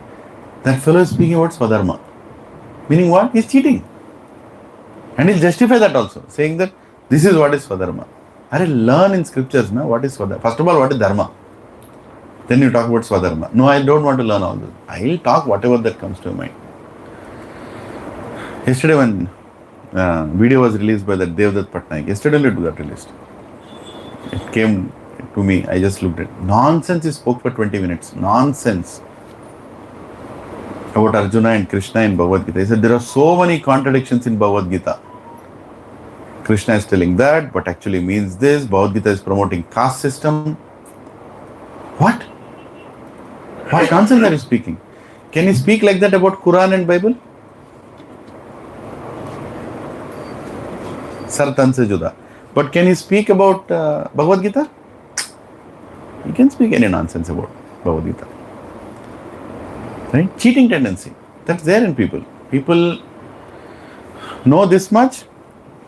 That fellow is speaking about Swadharma. Meaning what? He is cheating. And he'll justify that also, saying that this is what is Swadharma. Learn in scriptures, what is Swadharma? First of all, what is Dharma? Then you talk about Swadharma. No, I don't want to learn all this. I'll talk whatever that comes to mind. Yesterday when video was released by the Devdutt Patnaik, yesterday it got released. It came to me, I just looked at nonsense. He spoke for 20 minutes. Nonsense. About Arjuna and Krishna in Bhagavad Gita. He said there are so many contradictions in Bhagavad Gita. Krishna is telling that, but actually means this. Bhagavad Gita is promoting caste system. What? What nonsense are you speaking? Can you speak like that about Quran and Bible? Sartan se juda. But can you speak about Bhagavad Gita? You can speak any nonsense about Bhagavad Gita. Right? Cheating tendency. That's there in people. People know this much,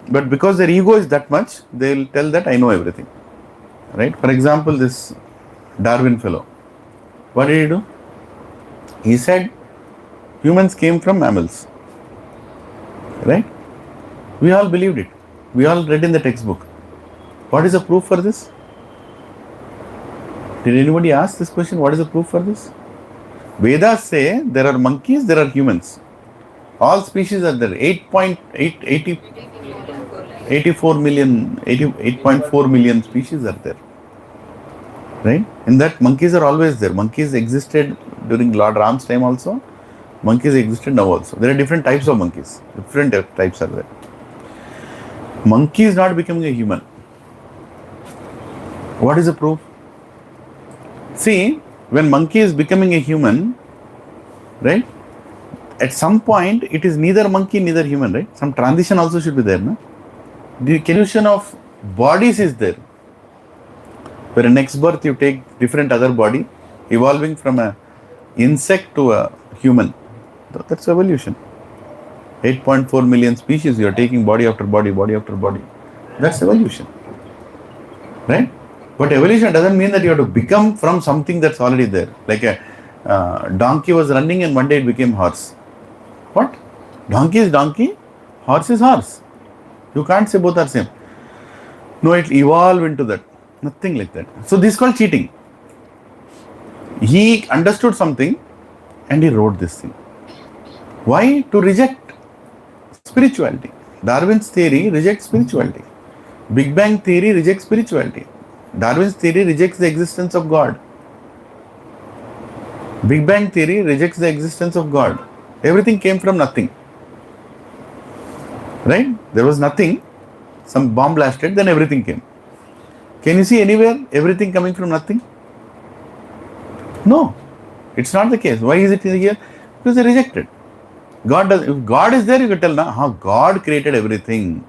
but because their ego is that much, they'll tell that I know everything. Right? For example, this Darwin fellow. What did he do? He said humans came from mammals. Right? We all believed it. We all read in the textbook. What is the proof for this? Did anybody ask this question? What is the proof for this? Vedas say there are monkeys, there are humans. All species are there. 8.4 million species are there. Right? In that, monkeys are always there. Monkeys existed during Lord Ram's time also. Monkeys existed now also. There are different types of monkeys. Different types are there. Monkey is not becoming a human. What is the proof? See, when monkey is becoming a human, right? At some point, it is neither monkey, neither human, right? Some transition also should be there, no? The evolution of bodies is there. Where next birth you take different other body, evolving from a insect to a human. That's evolution. 8.4 million species, you are taking body after body, body after body. That's evolution. Right? But evolution doesn't mean that you have to become from something that's already there. Like a donkey was running and one day it became horse. What? Donkey is donkey, horse is horse. You can't say both are same. No, it evolved into that. Nothing like that. So this is called cheating. He understood something and he wrote this thing. Why? To reject spirituality. Darwin's theory rejects spirituality. Big Bang theory rejects spirituality. Darwin's theory rejects the existence of God. Big Bang theory rejects the existence of God. Everything came from nothing. Right? There was nothing. Some bomb blasted, then everything came. Can you see anywhere everything coming from nothing? No. It's not the case. Why is it here? Because they rejected. God does. If God is there, you can tell now how God created everything.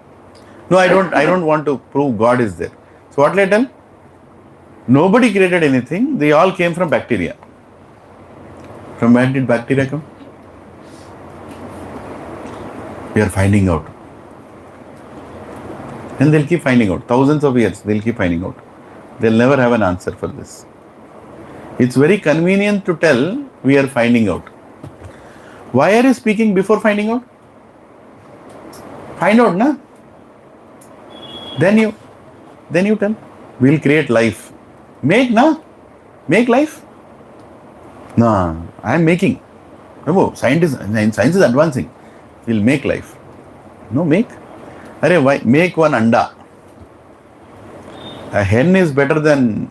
No, I don't want to prove God is there. So what will I tell? Nobody created anything. They all came from bacteria. From where did bacteria come? We are finding out. And they'll keep finding out. Thousands of years, they'll keep finding out. They'll never have an answer for this. It's very convenient to tell we are finding out. Why are you speaking before finding out? Find out, na? Then you tell. We'll create life. Make, na? Make life. No, I am making. No, science is advancing. We'll make life. No, make. Arey, why? Make one anda. A hen is better than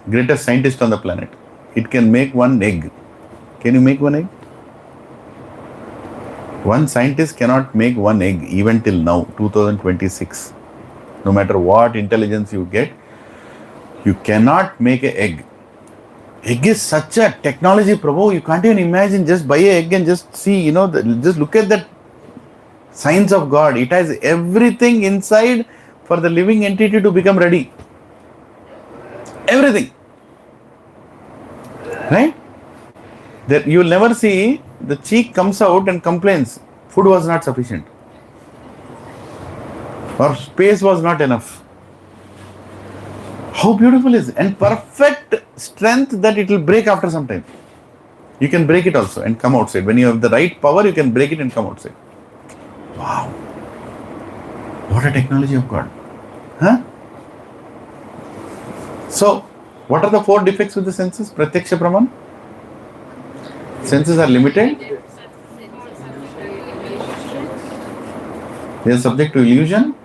greatest scientist on the planet. It can make one egg. Can you make one egg? One scientist cannot make one egg even till now, 2026. No matter what intelligence you get, you cannot make an egg. Egg is such a technology, Prabhu. You can't even imagine. Just buy an egg and just see, just look at that science of God. It has everything inside for the living entity to become ready. Everything. Right? That you will never see the cheek comes out and complains, food was not sufficient. Or space was not enough. How beautiful is it? And perfect strength that it will break after some time. You can break it also and come outside. When you have the right power, you can break it and come outside. Wow. What a technology of God. Huh? So, what are the 4 defects with the senses? Pratyaksha Praman? Senses are limited. They are subject to illusion.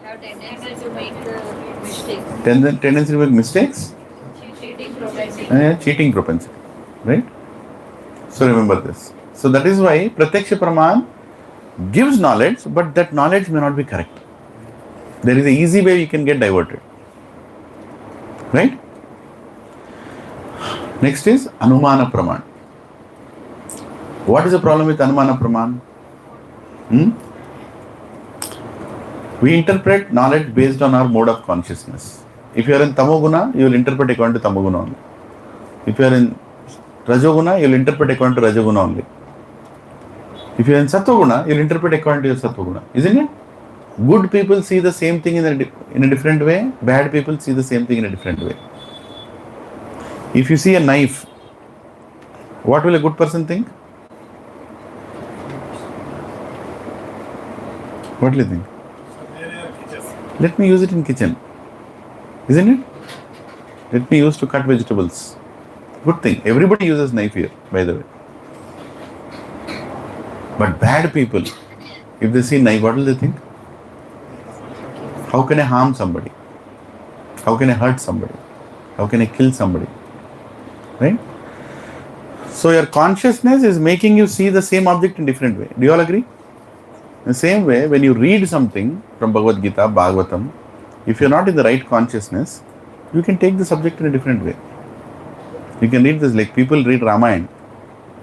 Have tendency to make Tendency to make mistakes, cheating propensity. cheating propensity, right? So remember this. So that is why Pratyaksha Praman gives knowledge, but that knowledge may not be correct. There is an easy way you can get diverted, right? Next is Anumana Praman. What is the problem with Anumana Praman? We interpret knowledge based on our mode of consciousness. If you are in Tamoguna, you will interpret according to Tamoguna only. If you are in Rajoguna, you will interpret according to Rajoguna only. If you are in Sattva-guna, you will interpret according to your Sattva-guna. Isn't it? Good people see the same thing in a different way. Bad people see the same thing in a different way. If you see a knife, what will a good person think? What will you think? Let me use it in kitchen. Isn't it? Let me use to cut vegetables. Good thing. Everybody uses knife here, by the way. But bad people, if they see knife, what will they think? How can I harm somebody? How can I hurt somebody? How can I kill somebody? Right? So your consciousness is making you see the same object in different way. Do you all agree? In the same way, when you read something from Bhagavad Gita, Bhagavatam, if you're not in the right consciousness, you can take the subject in a different way. You can read this like people read Ramayana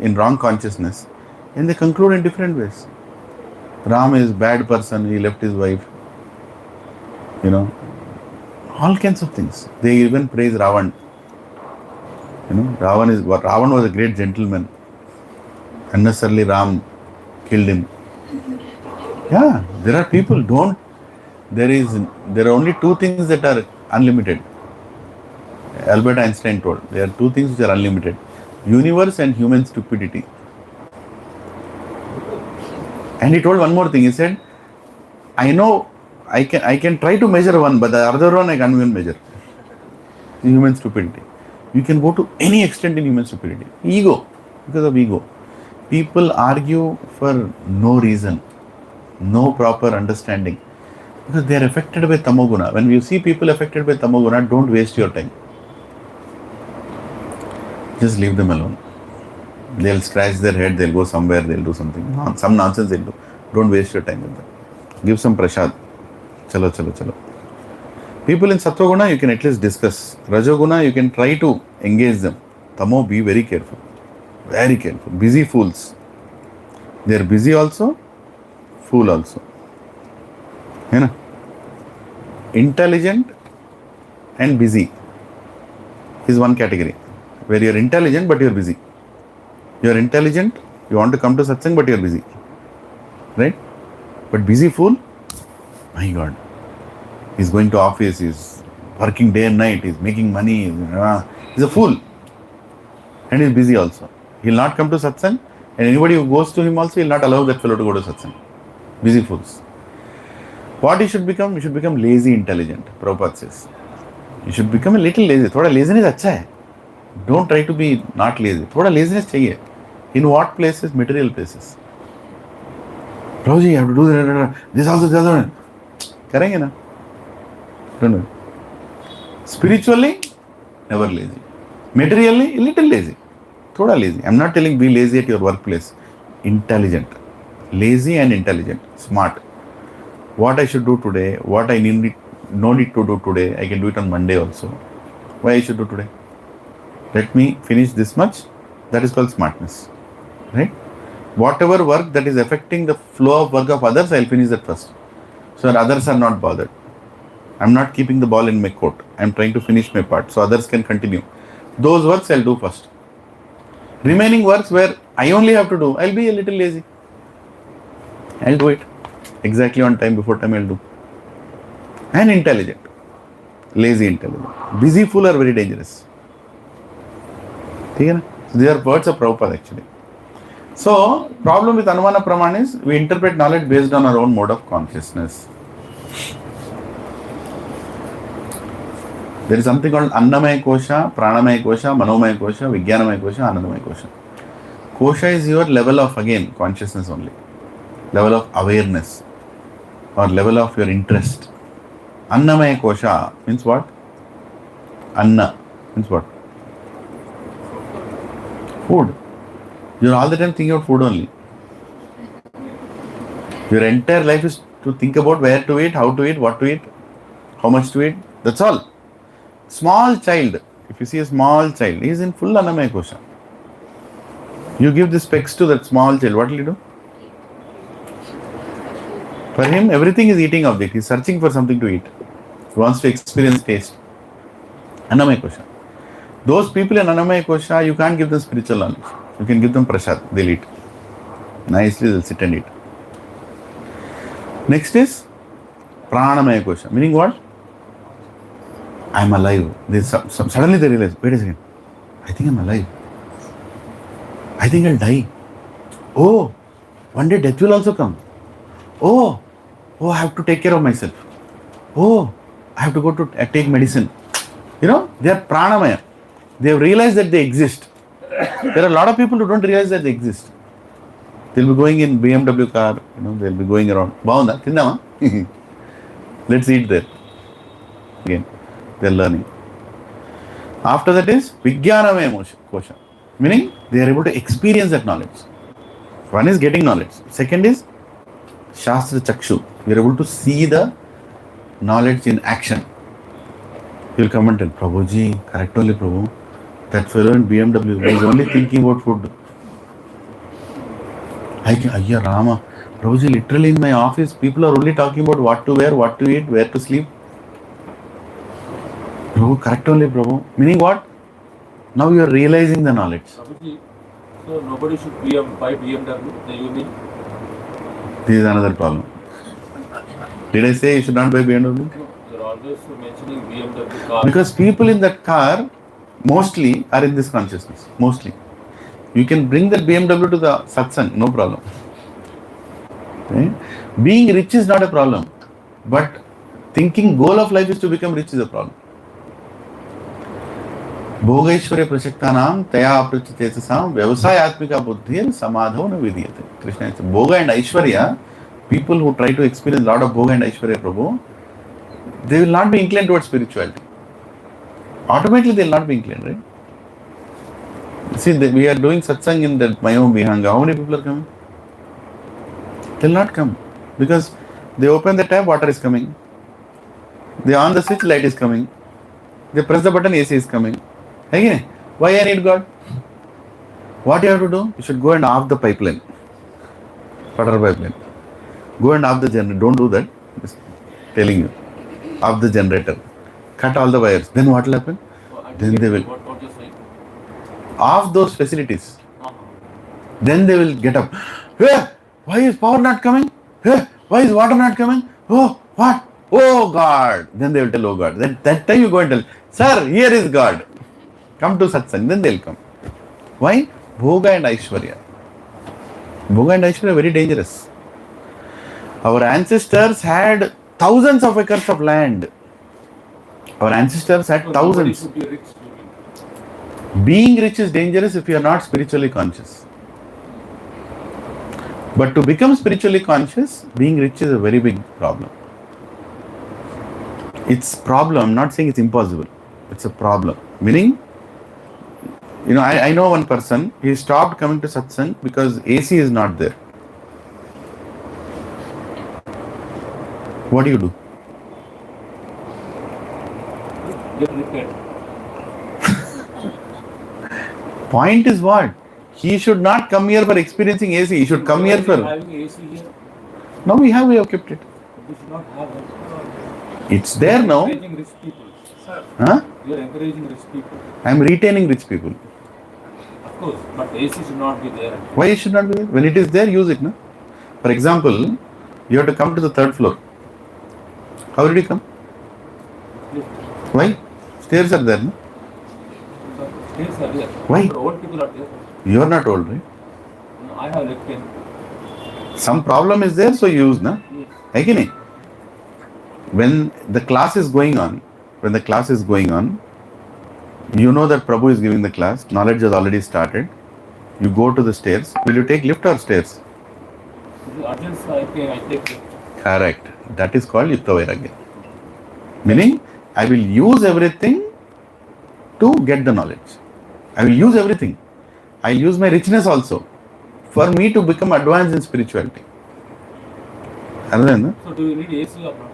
in wrong consciousness and they conclude in different ways. Ram is bad person, he left his wife. You know, all kinds of things. They even praise Ravan. You know, Ravan was a great gentleman. Unnecessarily Ram killed him. Yeah, there are people there are only two things that are unlimited. Albert Einstein told, there are two things which are unlimited. Universe and human stupidity. And he told one more thing. He said, I know I can try to measure one, but the other one I can't even measure. Human stupidity. You can go to any extent in human stupidity. Ego. Because of ego. People argue for no reason. No proper understanding. Because they are affected by Tamoguna. When you see people affected by Tamoguna, don't waste your time. Just leave them alone. They'll scratch their head, they'll go somewhere, they'll do something. Some nonsense they'll do. Don't waste your time with them. Give some prasad. Chalo. People in Sattva-guna, you can at least discuss. Rajoguna, you can try to engage them. Tamo, be very careful. Very careful. Busy fools. They are busy also, fool also. You know? Intelligent and busy is one category. Where you are intelligent but you are busy. You are intelligent, you want to come to satsang but you are busy. Right? But busy fool, my God, he's going to office, he's working day and night, he's making money, he's a fool. And he's busy also. He'll not come to satsang, and anybody who goes to him also, he'll not allow that fellow to go to satsang. Busy fools. What he should become? He should become lazy intelligent, Prabhupada says. You should become a little lazy. Thoda laziness अच्छा है. Don't try to be not lazy. Thoda laziness चाहिए. In what places? Material places. Prabhuji, you have to do this also, the other one. करेंगे ना? Don't know. Spiritually, never lazy. Materially, a little lazy. Thoda lazy. I'm not telling be lazy at your workplace. Intelligent. Lazy and intelligent. Smart. What I should do today, what I no need to do today, I can do it on Monday also. Why I should do today? Let me finish this much. That is called smartness. Right? Whatever work that is affecting the flow of work of others, I'll finish that first. So that others are not bothered. I'm not keeping the ball in my court. I'm trying to finish my part so others can continue. Those works I'll do first. Remaining works where I only have to do, I'll be a little lazy. I'll do it. Exactly on time, before time I'll do. And intelligent. Lazy intelligent. Busy fool are very dangerous. So they are words of Prabhupada actually. So, problem with Anumana Praman is we interpret knowledge based on our own mode of consciousness. There is something called Annamaya Kosha, Pranamaya Kosha, Manomaya Kosha, Vijnanamaya Kosha, Anandamaya Kosha. Kosha is your level of, again, consciousness only. Level of awareness. Or level of your interest. Annamaya kosha means what? Anna means what? Food. You're all the time thinking of food only. Your entire life is to think about where to eat, how to eat, what to eat, how much to eat. That's all. Small child, if you see a small child, he is in full Annamaya kosha. You give the specs to that small child, what will you do? For him, everything is eating object. He's searching for something to eat. He wants to experience taste. Annamaya kosha. Those people in Annamaya kosha, you can't give them spiritual knowledge. You can give them prasad. They'll eat. Nicely, they'll sit and eat. Next is Pranamaya kosha. Meaning what? I'm alive. Suddenly they realize, wait a second. I think I'm alive. I think I'll die. Oh, one day death will also come. Oh, I have to take care of myself. Oh, I have to go to take medicine. You know, they are pranamaya. They have realized that they exist. There are a lot of people who don't realize that they exist. They'll be going in BMW car, they'll be going around. Baunda, tindama? Let's eat there. Again, they're learning. After that is Vijnanamaya kosha. Meaning, they are able to experience that knowledge. One is getting knowledge. Second is Shastra Chakshu. We are able to see the knowledge in action. He will come and tell, Prabhuji, correct only Prabhu. That fellow in BMW is only thinking about food. Ayya Rama. Prabhuji, literally in my office, people are only talking about what to wear, what to eat, where to sleep. Prabhu, correct only Prabhu. Meaning what? Now you are realizing the knowledge. Prabhuji, so nobody should buy BMW, then you mean? This is another problem. Did I say you should not buy BMW? You're always mentioning BMW car. Because people in that car mostly are in this consciousness. Mostly. You can bring that BMW to the satsang, no problem. Okay? Being rich is not a problem. But thinking goal of life is to become rich is a problem. Bhogaishwarya prashaktanam taya aprachitesasam vyavasayatmika buddhir samadho na vidiyate. Krishna says, Bhoga and Aishwarya, people who try to experience a lot of Bhoga and Aishwarya Prabhu, they will not be inclined towards spirituality. Automatically they will not be inclined, right? See, we are doing satsang in that Mayom Vihanga. How many people are coming? They will not come. Because they open the tap, water is coming. They on the switch, light is coming. They press the button, AC is coming. Again, why I need God? What you have to do? You should go and off the pipeline. Water pipeline. Go and off the generator. Don't do that. Just telling you. Off the generator. Cut all the wires. Then what will happen? Then they will. What you're saying? Off those facilities. Then they will get up. Hey, why is power not coming? Hey, why is water not coming? Oh, what? Oh God. Then they will tell, oh God. Then that time you go and tell, sir, here is God. Come to satsang. Then they will come. Why? Bhoga and Aishwarya. Bhoga and Aishwarya are very dangerous. Our ancestors had thousands of acres of land. Our ancestors had thousands. Nobody should be rich. Being rich is dangerous if you are not spiritually conscious. But to become spiritually conscious, being rich is a very big problem. It's problem. I'm not saying it's impossible. It's a problem. Meaning, I know one person, he stopped coming to satsang because AC is not there. What do you do? Get repaired. Point is what? He should not come here for experiencing AC. He should come here for... Having AC here, No, we have kept it. we should not have that. It's there now. You're encouraging rich people. Sir, Huh? you're encouraging rich people. I'm retaining rich people. Of course, but AC should not be there. Why it should not be there? When it is there, use it. No? For example, you have to come to the third floor. How did you come? Lift. Why? Stairs are there. No? The stairs are there. Why? But old people are there. You are not old, right? No, I have leg pain. Some problem is there, so you use. No? Yes. Again, when the class is going on, you know that Prabhu is giving the class, knowledge has already started. You go to the stairs. Will you take lift or stairs? If it's urgent, I take lift. Correct. That is called Yukta Vairagya. Meaning, I will use everything to get the knowledge. I will use everything. I will use my richness also for me to become advanced in spirituality. Understand? So do you need AC or not?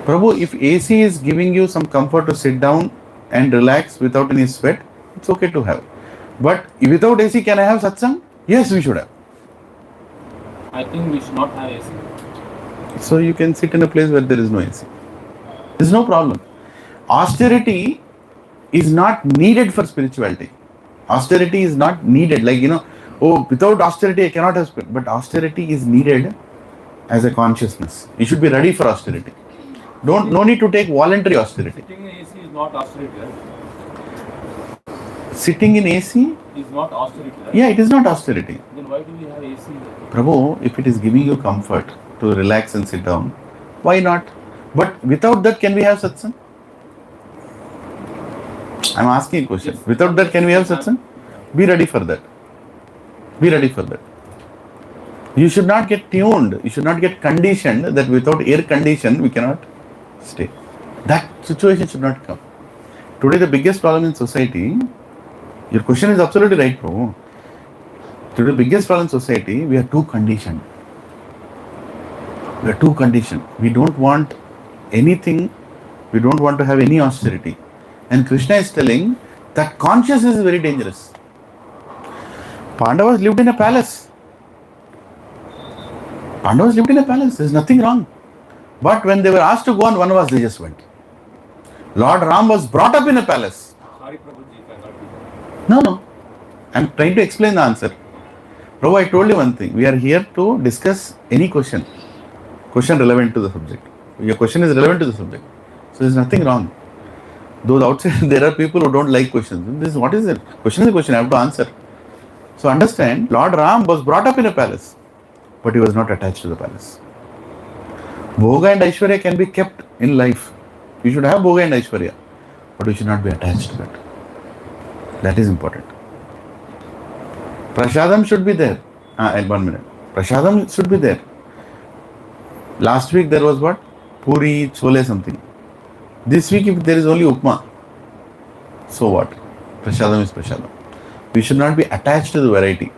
Prabhu, if AC is giving you some comfort to sit down and relax without any sweat, it's okay to have. But without AC, can I have satsang? Yes, we should have. I think we should not have AC. So you can sit in a place where there is no AC. There's no problem. Austerity is not needed for spirituality. Austerity is not needed. Like, oh, without austerity, I cannot have spirit. But austerity is needed as a consciousness. You should be ready for austerity. No need to take voluntary austerity. Sitting in AC is not austerity, right? Sitting in AC? Is not austerity, right? Yeah, it is not austerity. Then why do we have AC? Prabhu, if it is giving you comfort to relax and sit down, why not? But without that, can we have satsang? I'm asking a question. Yes. Without that, can we have satsang? Be ready for that. Be ready for that. You should not get tuned. You should not get conditioned that without air condition, we cannot stay. That situation should not come. Today, the biggest problem in society, your question is absolutely right, Prabhu. Today, the biggest problem in society, we are too conditioned. We are too conditioned. We don't want anything. We don't want to have any austerity. And Krishna is telling that consciousness is very dangerous. Pandavas lived in a palace. Pandavas lived in a palace. There is nothing wrong. But when they were asked to go on Vanvas, they just went. Lord Ram was brought up in a palace. Sorry, Prabhuji, if I got you. No. I'm trying to explain the answer. Prabhu, I told you one thing. We are here to discuss any question. Question relevant to the subject. Your question is relevant to the subject. So there's nothing wrong. Though outside there are people who don't like questions. What is it? Question is a question. I have to answer. So understand, Lord Ram was brought up in a palace, but he was not attached to the palace. Bhoga and Aishwarya can be kept in life. You should have Bhoga and Aishwarya, but you should not be attached to that. That is important. Prashadam should be there. 1 minute. Prashadam should be there. Last week there was what? Puri, chole, something. This week if there is only upma, so what? Prashadam is prashadam. We should not be attached to the variety.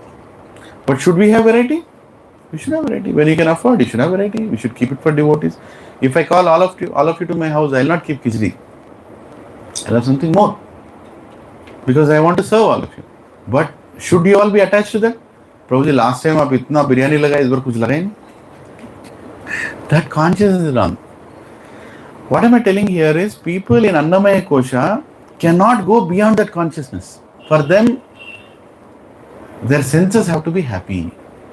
But should we have variety? We should have variety. When you can afford, you should have variety. We should keep it for devotees. If I call all of you to my house, I will not keep khichdi. I'll have something more. Because I want to serve all of you. But should you all be attached to that? Prabhuji, last time aap itna biryani laga, is bar kuch laga nahi. That consciousness is wrong. What am I telling here is people in Annamaya Kosha cannot go beyond that consciousness. For them, their senses have to be happy.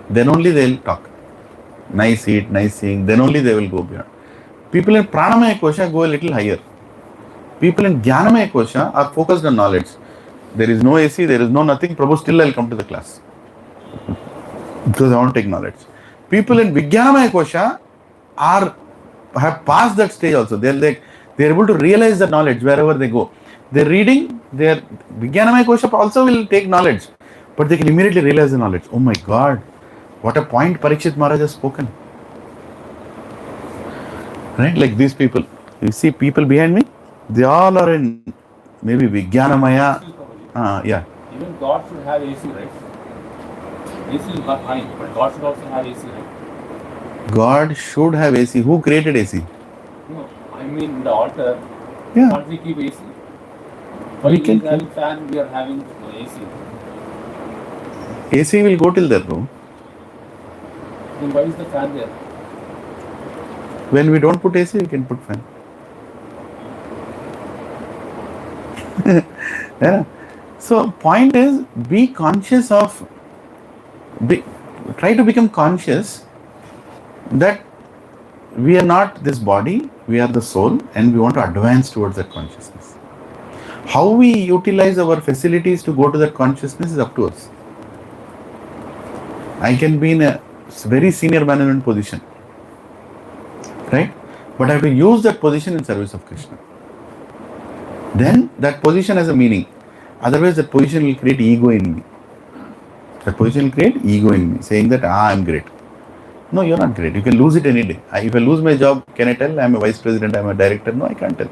Then only they will talk. Nice eat, nice seeing. Then only they will go beyond. People in Pranamaya Kosha go a little higher. People in Jnanamaya Kosha are focused on knowledge. There is no AC, there is no nothing. Prabhu, still I will come to the class. Because I want to take knowledge. People in Vijnanamaya Kosha have passed that stage also. They are able to realize the knowledge wherever they go. They are reading, their Vijnanamaya Kosha also will take knowledge. But they can immediately realize the knowledge. Oh my God, what a point Parikshit Maharaj has spoken. Right? Like these people. You see people behind me? They all are in maybe Vijnanamaya. Yeah. Even God should have AC, right? AC is not fine, but God should also have AC, right? God should have AC. Who created AC? No, I mean the altar. Yeah. Can't we keep AC? Why We he can is having fan, we are having AC. AC will go till there, bro. Then why is the fan there? When we don't put AC, we can put fan. Yeah. So point is, be conscious of, try to become conscious that we are not this body, we are the soul, and we want to advance towards that consciousness. How we utilize our facilities to go to that consciousness is up to us. I can be in a very senior management position, right? But I have to use that position in service of Krishna. Then that position has a meaning. Otherwise, that position will create ego in me. That position will create ego in me, saying that I am great. No, you're not great. You can lose it any day. If I lose my job, can I tell I'm a vice president, I'm a director? No, I can't tell.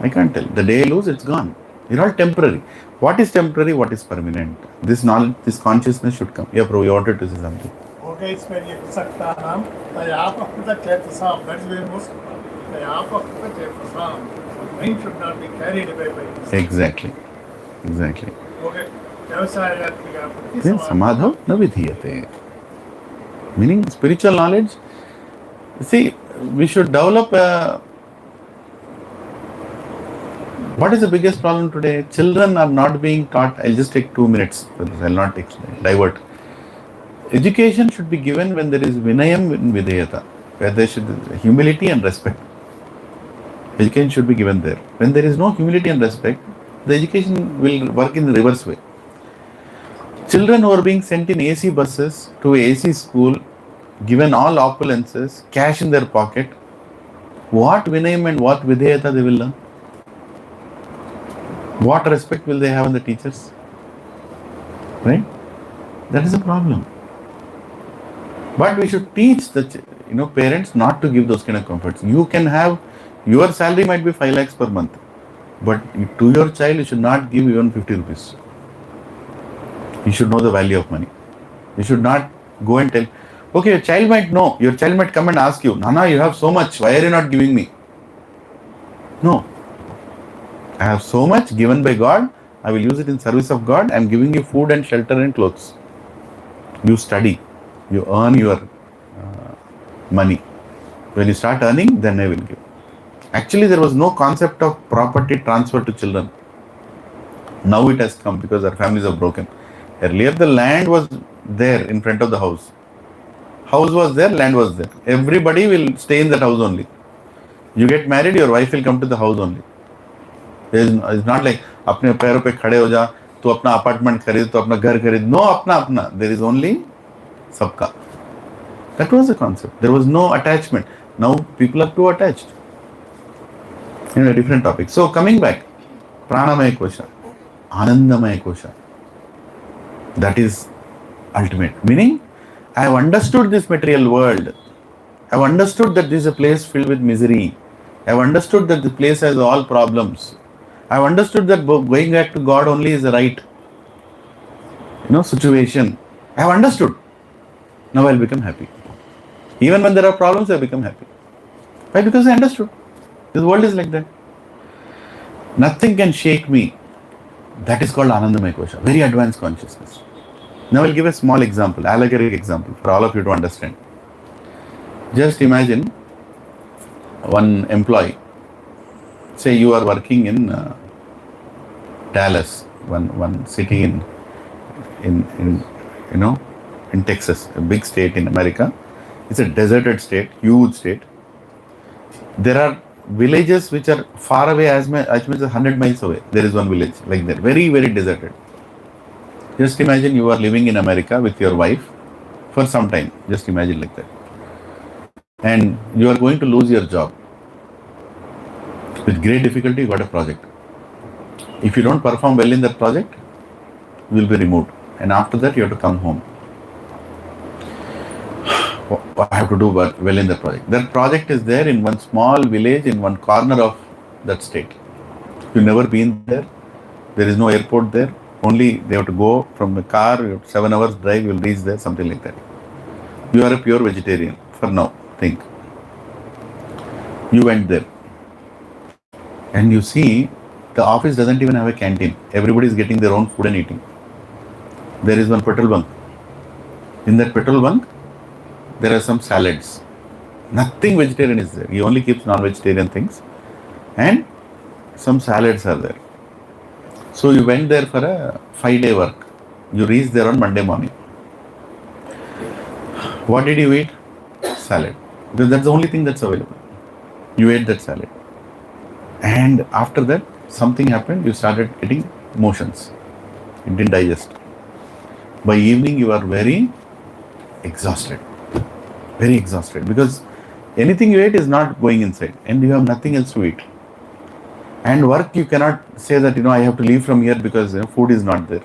I can't tell. The day I lose, it's gone. They're all temporary. What is temporary? What is permanent? This knowledge, this consciousness should come. Yeah, bro, you wanted to say something. Okay, it's very Saktanam, Tayapakta. That's very most Tayapakta. Mind should not be carried away by this. Exactly. Okay. Then samadha na vidhiyate. Meaning spiritual knowledge. See, we should develop a. What is the biggest problem today? Children are not being taught. I'll just take 2 minutes. I'll not explain. Divert. Education should be given when there is vinayam and videyata, where there should be humility and respect. Education should be given there. When there is no humility and respect, the education will work in the reverse way. Children who are being sent in AC buses to AC school, given all opulences, cash in their pocket, what vinayam and what videyata they will learn? What respect will they have in the teachers? Right? That is a problem. But we should teach the parents not to give those kind of comforts. You can have, your salary might be 5 lakhs per month, but to your child you should not give even 50 rupees. You should know the value of money. You should not go and tell, okay, your child might know, your child might come and ask you, Nana, you have so much, why are you not giving me? No. I have so much given by God, I will use it in service of God. I am giving you food and shelter and clothes. You study, you earn your money. When you start earning, then I will give. Actually, there was no concept of property transfer to children. Now it has come because our families are broken. Earlier, the land was there in front of the house. House was there, land was there. Everybody will stay in that house only. You get married, your wife will come to the house only. It's not like अपने पैरों पे खड़े हो जा, तू अपना apartment खरीद, तू अपना घर खरीद. No, अपना. There is only सबका. That was the concept. There was no attachment. Now people are too attached. In a different topic. So coming back, pranamaya kosha, anandamaya kosha. That is ultimate. Meaning, I have understood this material world. I have understood that this is a place filled with misery. I have understood that the place has all problems. I have understood that going back to God only is the right, situation. I have understood. Now I will become happy. Even when there are problems, I become happy. Why? Because I understood. This world is like that. Nothing can shake me. That is called Anandamaya Kosha, very advanced consciousness. Now I'll give a small example, allegoric example for all of you to understand. Just imagine one employee. Say you are working in Dallas, one city in Texas, a big state in America. It's a deserted state, huge state. There are villages which are far away as much as 100 miles away. There is one village like that, very, very deserted. Just imagine you are living in America with your wife for some time. Just imagine like that. And you are going to lose your job. With great difficulty, you got a project. If you don't perform well in that project, you will be removed. And after that, you have to come home. I have to do well in that project. That project is there in one small village in one corner of that state. You've never been there. There is no airport there. Only they have to go from the car, 7 hours drive, you will reach there, something like that. You are a pure vegetarian for now, think. You went there. And you see, the office doesn't even have a canteen. Everybody is getting their own food and eating. There is one petrol bunk. In that petrol bunk, there are some salads. Nothing vegetarian is there. He only keeps non-vegetarian things. And some salads are there. So you went there for a 5-day work. You reached there on Monday morning. What did you eat? Salad. Because that's the only thing that's available. You ate that salad. And after that, something happened. You started getting motions. It didn't digest. By evening, you are very exhausted. Very exhausted. Because anything you ate is not going inside. And you have nothing else to eat. And work, you cannot say that, I have to leave from here because food is not there.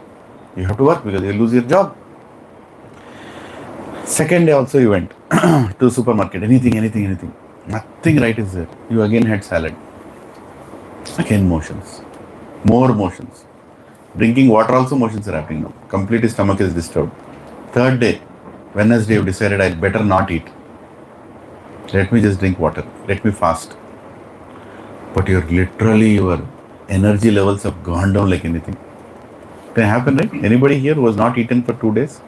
You have to work because you lose your job. Second day also you went to supermarket. Anything. Nothing right is there. You again had salad. Again motions. More motions. Drinking water also motions are happening now. Completely stomach is disturbed. Third day, Wednesday, you decided I better not eat. Let me just drink water. Let me fast. But your energy levels have gone down like anything. Can happen, right? Anybody here who has not eaten for 2 days?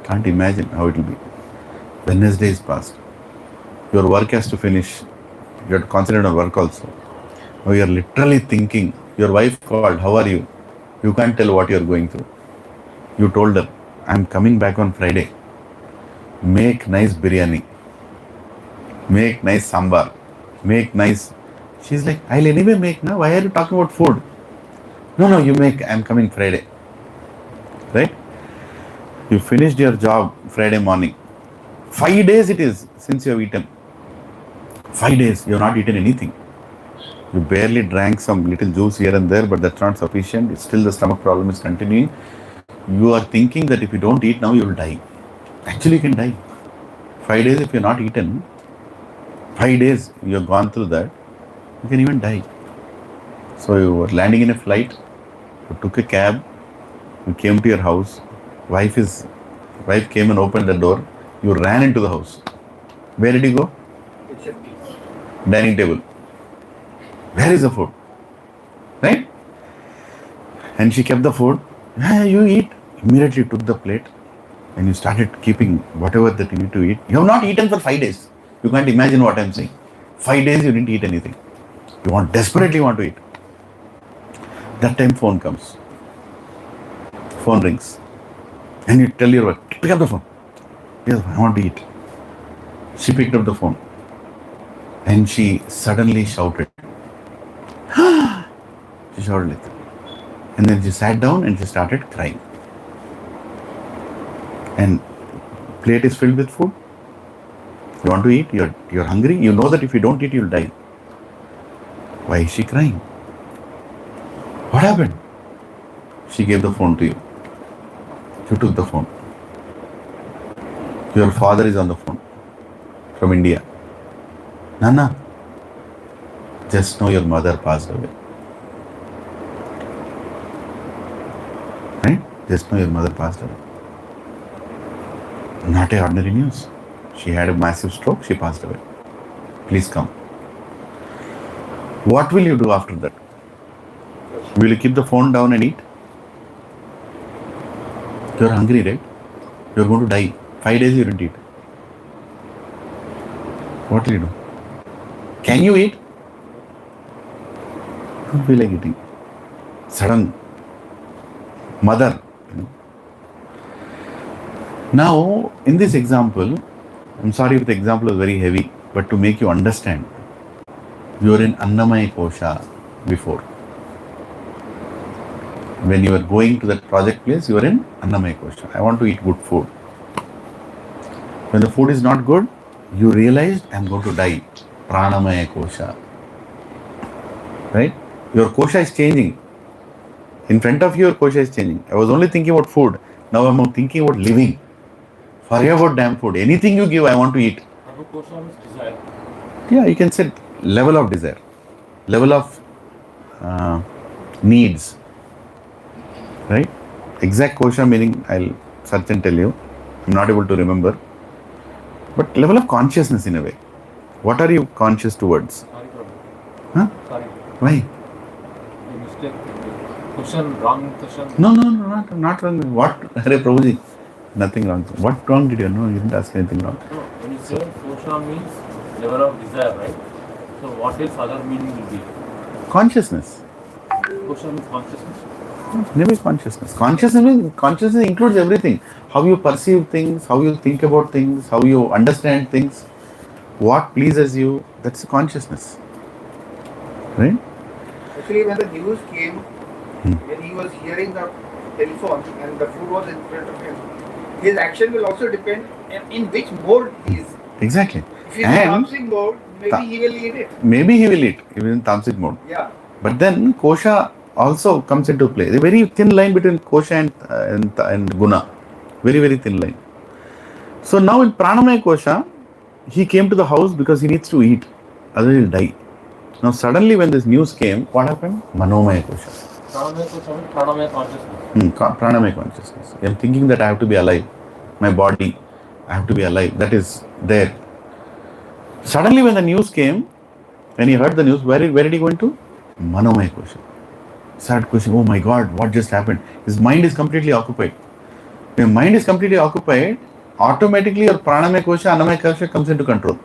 Can't imagine how it will be. Wednesday is past. Your work has to finish. You have to concentrate on work also. Now you are literally thinking. Your wife called, how are you? You can't tell what you are going through. You told her, I'm coming back on Friday. Make nice biryani. Make nice sambar. Make nice. She's like, I'll anyway make now. Why are you talking about food? No, you make. I'm coming Friday. Right? You finished your job Friday morning. 5 days it is since you have eaten. 5 days. You have not eaten anything. You barely drank some little juice here and there, but that's not sufficient. Still the stomach problem is continuing. You are thinking that if you don't eat now, you will die. Actually, you can die. 5 days if you're not eaten, 5 days you have gone through that, you can even die. So you were landing in a flight, you took a cab, you came to your house, wife came and opened the door, you ran into the house. Where did you go? Kitchen. Dining table. Where is the food? Right? And she kept the food. You eat. Immediately took the plate and you started keeping whatever that you need to eat. You have not eaten for 5 days. You can't imagine what I'm saying. 5 days you didn't eat anything. You desperately want to eat. That time phone comes. Phone rings. And you tell your wife, pick up the phone. Yes, I want to eat. She picked up the phone. And she suddenly shouted. She shouted like that. And then she sat down and she started crying. And plate is filled with food. You want to eat, you're hungry, you know that if you don't eat, you'll die. Why is she crying? What happened? She gave the phone to you. You took the phone. Your father is on the phone from India. Nana, just know your mother passed away. Right? Just know your mother passed away. Not a ordinary news. She had a massive stroke, she passed away. Please come. What will you do after that? Will you keep the phone down and eat? You're hungry, right? You're going to die. 5 days you didn't eat. What will you do? Can you eat? Don't feel like eating. Sudden mother. Now, in this example, I'm sorry if the example is very heavy, but to make you understand, you are in Annamaya Kosha before. When you are going to that project place, you are in Annamaya Kosha. I want to eat good food. When the food is not good, you realize I'm going to die. Pranamaya Kosha. Right? Your Kosha is changing. In front of you, your Kosha is changing. I was only thinking about food. Now I'm thinking about living. Forget about damn food. Anything you give, I want to eat. Kosha means desire. Yeah, you can say level of desire, level of needs, right? Exact kosha meaning I'll search and tell you. I'm not able to remember. But level of consciousness in a way. What are you conscious towards? Sorry, Prabhu. Huh? Sorry. Why? A mistake. Question, wrong question. No, not wrong. What? Hare Prabhuji, nothing wrong. What wrong did you? No, you didn't ask anything wrong. No, when you say kosha means level of desire, right? So what else other meaning will be? Consciousness. Kosha means consciousness. Maybe consciousness. Consciousness includes everything. How you perceive things, how you think about things, how you understand things, what pleases you. That's consciousness. Right? Actually, when the news came, when he was hearing the telephone and the food was in front of him, his action will also depend in which mode he is. Exactly. If he's in tamasic mode, maybe he will eat it. Maybe he will eat, even in tamasic mode. Yeah. But then kosha also comes into play. The very thin line between kosha and guna. Very, very thin line. So now in Pranamaya Kosha, he came to the house because he needs to eat, otherwise he'll die. Now suddenly when this news came, what happened? Manomaya Kosha. Pranamaya Kosha means Pranamaya consciousness. Pranamaya consciousness. I'm thinking that I have to be alive. My body, I have to be alive. That is there. Suddenly when the news came, when he heard the news, where did he go into? Manomaya Kosha. Started questioning, oh my God, what just happened? His mind is completely occupied. When your mind is completely occupied, automatically your Pranamaya Kosha, Annamaya Kosha comes into control.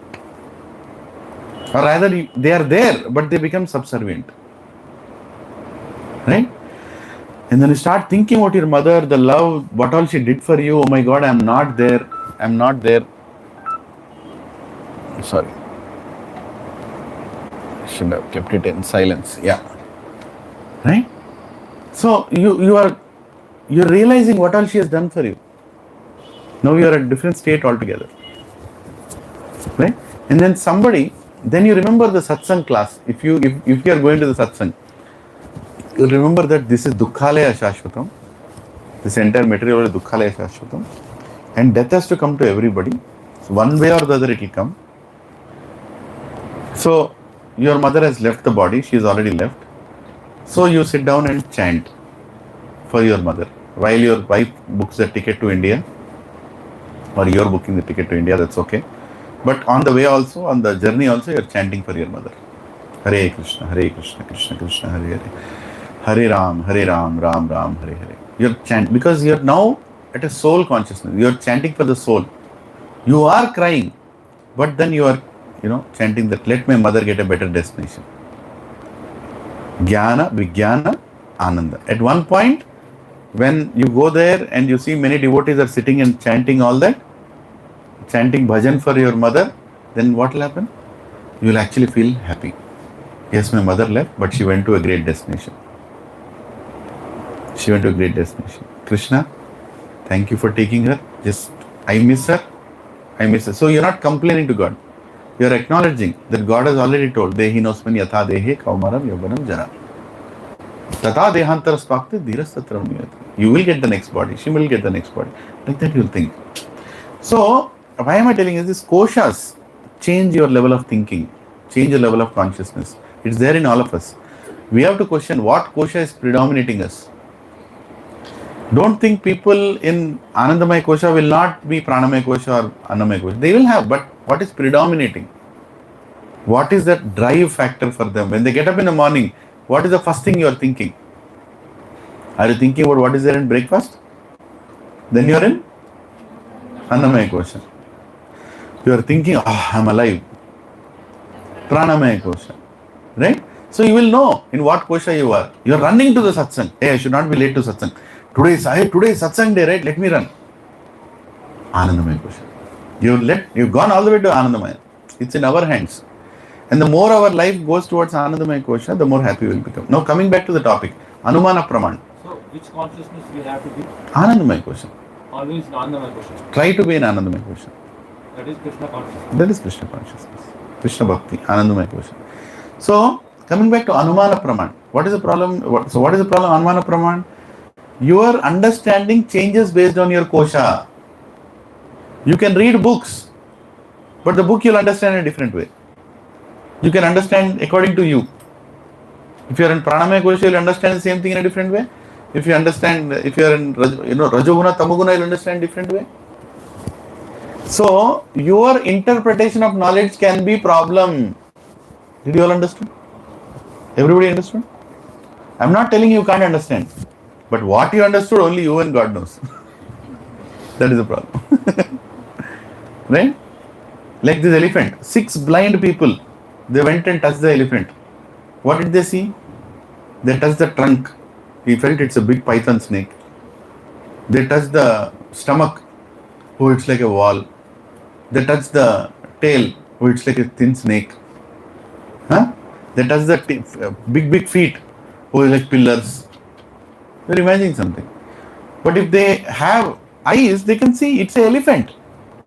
Or rather, they are there, but they become subservient. Right? And then you start thinking about your mother, the love, what all she did for you. Oh my God, I'm not there. I'm not there. Sorry. Should have kept it in silence. Yeah. Right? So you're realizing what all she has done for you. Now you are at a different state altogether. Right? And then you remember the satsang class. If you are going to the satsang, you'll remember that this is Dukkhalaya Shashvatam. This entire material is Dukkhalaya Shashvatam. And death has to come to everybody. So one way or the other it will come. So your mother has left the body, she is already left. So you sit down and chant for your mother. While your wife books the ticket to India, or you're booking the ticket to India, that's okay. But on the way also, on the journey also, you're chanting for your mother. Hare Krishna, Krishna Krishna, Hare Hare. Hare Ram, Ram Ram, Hare Hare. You're chanting, because you're now at a soul consciousness. You're chanting for the soul. You are crying, but then you are, chanting that, let my mother get a better destination. Jnana, Vijnana, Ananda. At one point, when you go there and you see many devotees are sitting and chanting all that, chanting bhajan for your mother, then what will happen? You will actually feel happy. Yes, my mother left, but she went to a great destination. She went to a great destination. Krishna, thank you for taking her. I miss her. So you're not complaining to God. You're acknowledging that God has already told, Dehi nosman yatha dehe kaumaram yovanam jara. Tata dehantaras pakti dhiras tatram niyat. You will get the next body. She will get the next body. Like that you'll think. So, why am I telling you this? Koshas change your level of thinking, change your level of consciousness. It's there in all of us. We have to question what kosha is predominating us. Don't think people in Anandamaya Kosha will not be Pranamaya Kosha or Annamaya Kosha. They will have, but what is predominating? What is that drive factor for them? When they get up in the morning, what is the first thing you are thinking? Are you thinking about what is there in breakfast? Then you are in Annamaya Kosha. You are thinking, I'm alive. Pranamaya Kosha. Right? So you will know in what kosha you are. You are running to the satsang. Hey, I should not be late to satsang. Today is satsang day, right? Let me run. Anandamaya kosha. You've gone all the way to Anandamaya. It's in our hands. And the more our life goes towards Anandamaya kosha, the more happy we will become. Now coming back to the topic, Anumana Praman. So which consciousness we have to be? Anandamaya kosha. Always in Anandamaya kosha. Try to be in Anandamaya kosha. That is Krishna consciousness. That is Krishna consciousness. Krishna Bhakti, Anandamaya kosha. So, coming back to Anumana Praman. What is the problem? What is the problem, Anumana Praman? Your understanding changes based on your kosha. You can read books, but the book you'll understand in a different way. You can understand according to you. If you are in Pranamaya Kosha, you'll understand the same thing in a different way. If you are in Rajoguna, Tamoguna, you'll understand different way. So, your interpretation of knowledge can be problem. Did you all understand? Everybody understood? I'm not telling you can't understand. But what you understood, only you and God knows. That is the problem. Right? Like this elephant. 6 blind people, they went and touched the elephant. What did they see? They touched the trunk. He felt it's a big python snake. They touched the stomach. Oh, it's like a wall. They touched the tail. Oh, it's like a thin snake. Huh? They touch the big feet, who is like pillars. They're imagining something. But if they have eyes, they can see it's an elephant.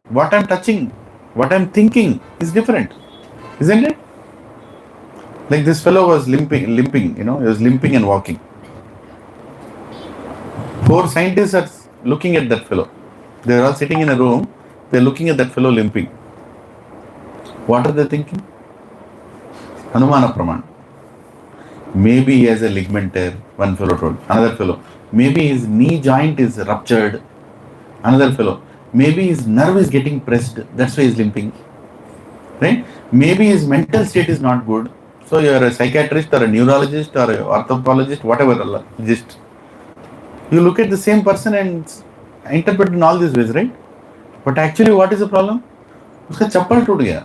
What I'm touching, what I'm thinking is different. Isn't it? Like this fellow was limping, he was limping and walking. 4 scientists are looking at that fellow. They are all sitting in a room. They're looking at that fellow limping. What are they thinking? Anumana Praman. Maybe he has a ligament tear, one fellow told. Another fellow, maybe his knee joint is ruptured. Another fellow, maybe his nerve is getting pressed, that's why he's limping. Right? Maybe his mental state is not good. So you are a psychiatrist or a neurologist or an orthopologist, whatever, just you look at the same person and interpret in all these ways, right? But actually, what is the problem? उसका चप्पल टूट गया.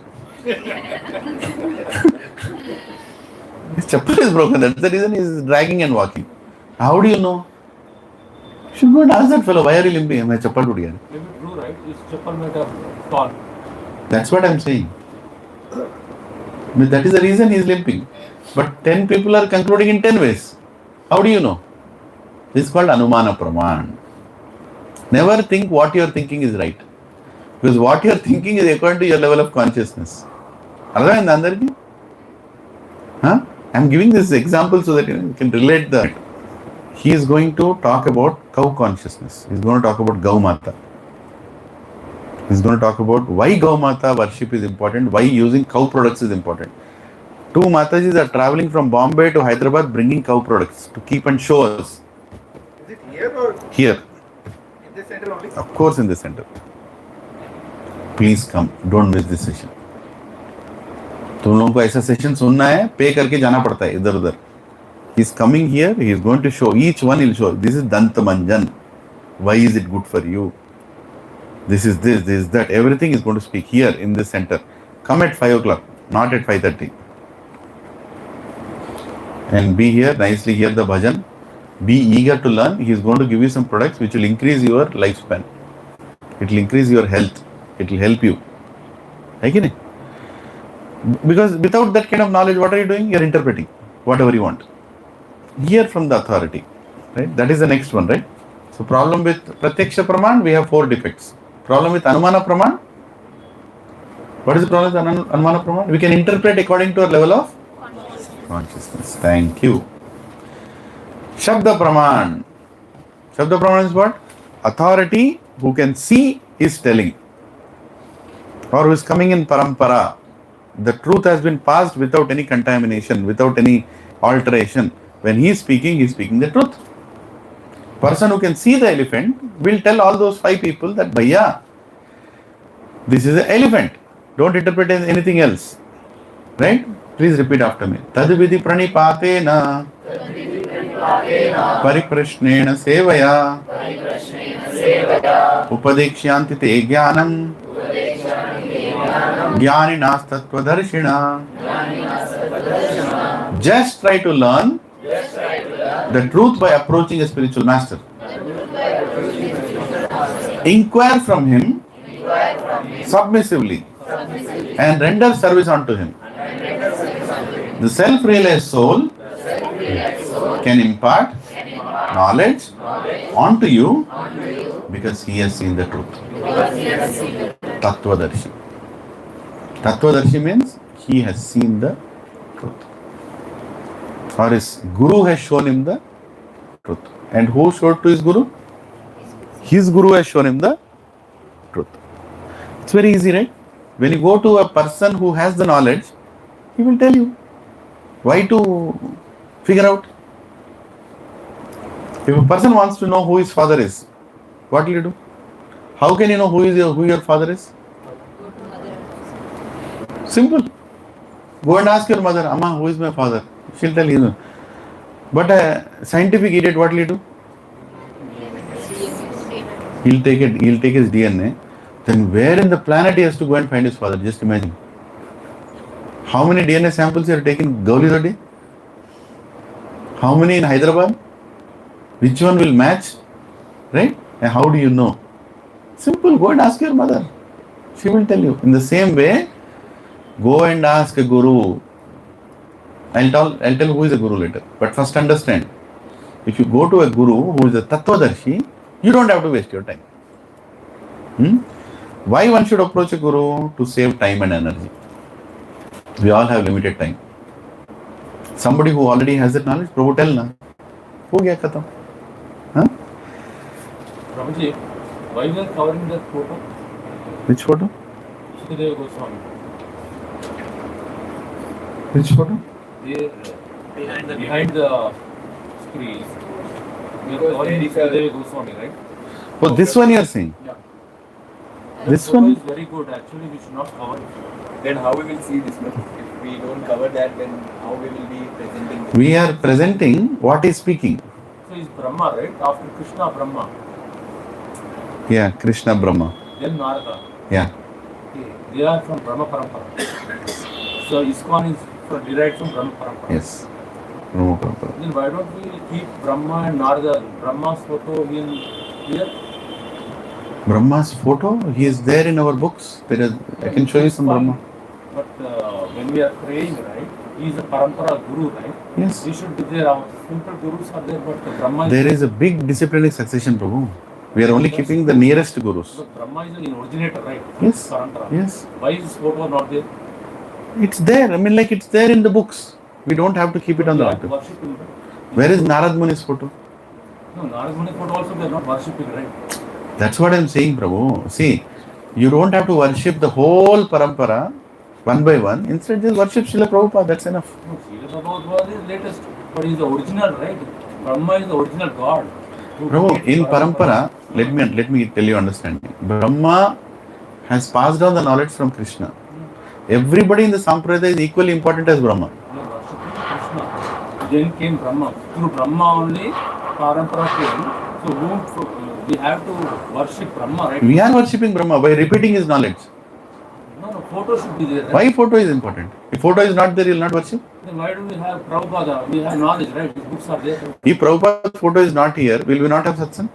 His chappal is broken. That's the reason he is dragging and walking. How do you know? You should go and ask that fellow, why are you limping? My chappal toot gaya. Maybe true, right? His chappal might have torn. That's what I'm saying. But that is the reason he is limping. But 10 people are concluding in 10 ways. How do you know? This is called Anumana Praman. Never think what you are thinking is right. Because what you are thinking is according to your level of consciousness. Arthamainda andariki? Huh? I'm giving this example so that you can relate that. He is going to talk about cow consciousness. He is going to talk about Gau Mata. He is going to talk about why Gau Mata worship is important, why using cow products is important. Two Matajis are traveling from Bombay to Hyderabad bringing cow products to keep and show us. Is it here or Here. in this center only? Of course in the center. Please come. Don't miss this session. तुम लोगों को ऐसा session सुनना है, पे करके जाना पड़ता है इधर उधर. He is coming here, he is going to show, each one will show, this is Dantamanjan. Why is it good for you? This is this is that. Everything is going to speak here in this center. Come at 5 o'clock, not at 5:30. And be here, nicely hear the bhajan. Be eager to learn. He is going to give you some products which will increase your lifespan. It will increase your health. It will help you. Right? Because without that kind of knowledge, what are you doing? You are interpreting whatever you want. Hear from the authority. Right? That is the next one, right? So problem with Pratyaksha Praman, we have 4 defects. Problem with Anumana Praman. What is the problem with Anumana Praman? We can interpret according to our level of consciousness. Thank you. Shabda Praman. Shabda Praman is what? Authority who can see is telling. Or who is coming in parampara. The truth has been passed without any contamination, without any alteration. When he is speaking the truth. Person who can see the elephant will tell all those 5 people that, Bhaiya, this is an elephant. Don't interpret anything else. Right? Please repeat after me. Tadvidhi pranipatena pariprashnena sevaya upadekshyanti te jnanam jnaninas tattvadarshina. Just try to learn the truth by approaching a spiritual master. Inquire from him submissively and render service unto him. The self-realized soul can impart knowledge onto you because he has seen the truth. Tattvadarshi. Tattvadarshi means he has seen the truth. Or his guru has shown him the truth. And who showed to his guru? His guru has shown him the truth. It's very easy, right? When you go to a person who has the knowledge, he will tell you. Why to figure out? If a person wants to know who his father is, what will you do? How can you know who your father is? Simple. Go and ask your mother, Amma, who is my father? She'll tell you. But a scientific idiot, what will he do? He'll take his DNA. Then where in the planet he has to go and find his father? Just imagine. How many DNA samples you are taking Gauli Reddy? How many in Hyderabad? Which one will match? Right? And how do you know? Simple. Go and ask your mother. She will tell you. In the same way, go and ask a guru. I'll tell who is a guru later. But first understand. If you go to a guru who is a Tattvadarshi, you don't have to waste your time. Why one should approach a guru? To save time and energy. We all have limited time. Somebody who already has that knowledge, Prabhu tell na. Ho gaya khatam. Prabhuji, why you are covering the photo? Which photo? Sridhar Goswami. Which photo? There, behind the screen. You're Because calling there is a- Sridhar Goswami, right? Oh, this one you are saying? Yeah. This That photo one? is very good. Actually, we should not cover it. Then how we will see this one? If we don't cover that, then how we will be presenting this? We are presenting what is speaking. So it's Brahma, right? After Krishna, Brahma. Yeah, Krishna Brahma. Then Narada. Yeah. Okay. They are from Brahma Parampara. So ISKCON is derived from Brahma Parampara. Yes. Brahma Parampara. Then why don't we keep Brahma and Narada, Brahma's photo in here? Brahma's photo, he is there in our books. There is, I can show you some Fine. Brahma. But when we are praying, right, he is a Parampara Guru, right? Yes. We should be there. Our simple Gurus are there, but Brahma There is a big disciplinary succession, Prabhu. We are only keeping the nearest Gurus. But Brahma is an originator, right? Yes. Parampara. Yes. Why is this photo not there? It's there. I mean, like it's there in the books. We don't have to keep it on the We have to altar. worship him, right? Where is Narad Muni's photo? No, Narada Muni photo also they are not worshipping, right? That's what I'm saying, Prabhu. See, you don't have to worship the whole parampara one by one. Instead, just worship Srila Prabhupada. That's enough. No, Srila Prabhupada is latest, but he is the original, right? Brahma is the original God. Who Prabhu, created in parampara, let me tell you understanding. Brahma has passed down the knowledge from Krishna. Everybody in the Sampradaya is equally important as Brahma. We are worshipping Krishna. Then came Brahma. Through Brahma only, Parampara came. So we have to worship Brahma, right? We are worshipping Brahma by repeating his knowledge. No, photo should be there, right? Why photo is important? If photo is not there, you will not worship. Then why do we have Prabhupada? We have knowledge, right? His books are there. If Prabhupada's photo is not here, will we not have satsang?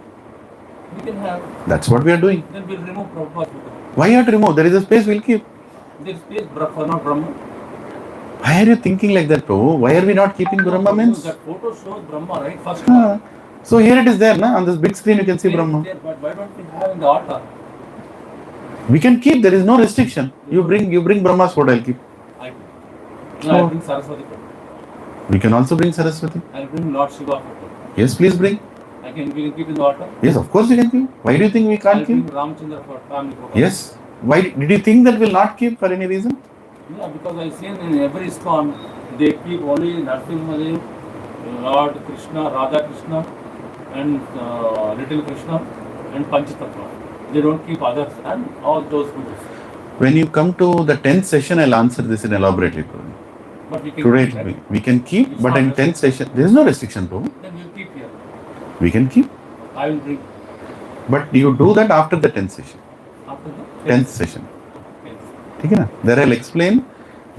We can have. That's what we are doing. Then we'll remove Prabhupada photo. Why you have to remove? There is a space, we'll keep. There is space for not Brahma. Why are you thinking like that, Prabhu? Why are we not keeping Brahma means? That photo shows Brahma, right? First Ah, one. so here it is there, na? On this big screen you can see There, Brahma. but why don't we have in the altar? We can keep, there is no restriction. You bring Brahma's photo, I'll keep. I do. No, I bring Saraswati photo. We can also bring Saraswati. I bring Lord Shiva photo. Yes, please bring. We can keep in the altar. Yes, of course we can keep. Why do you think we I'll can't bring keep? Ramchandra for family photo. Yes. Why did you think that we'll not keep for any reason? Yeah, because I seen in every ISKCON, they keep only Narasimhadev, Lord Krishna, Radha Krishna, and Little Krishna, and Panchatattva. They don't keep others and all those photos. When you come to the 10th session, I'll answer this in elaborately. Prabhu. But we can Today keep, right? we can keep, It's but not in 10th session, there is no restriction, Prabhu. Then we'll keep here. We can keep. I will bring But you do that after the 10th session. after the 10th session. tenth. ठीक है ना? There I'll explain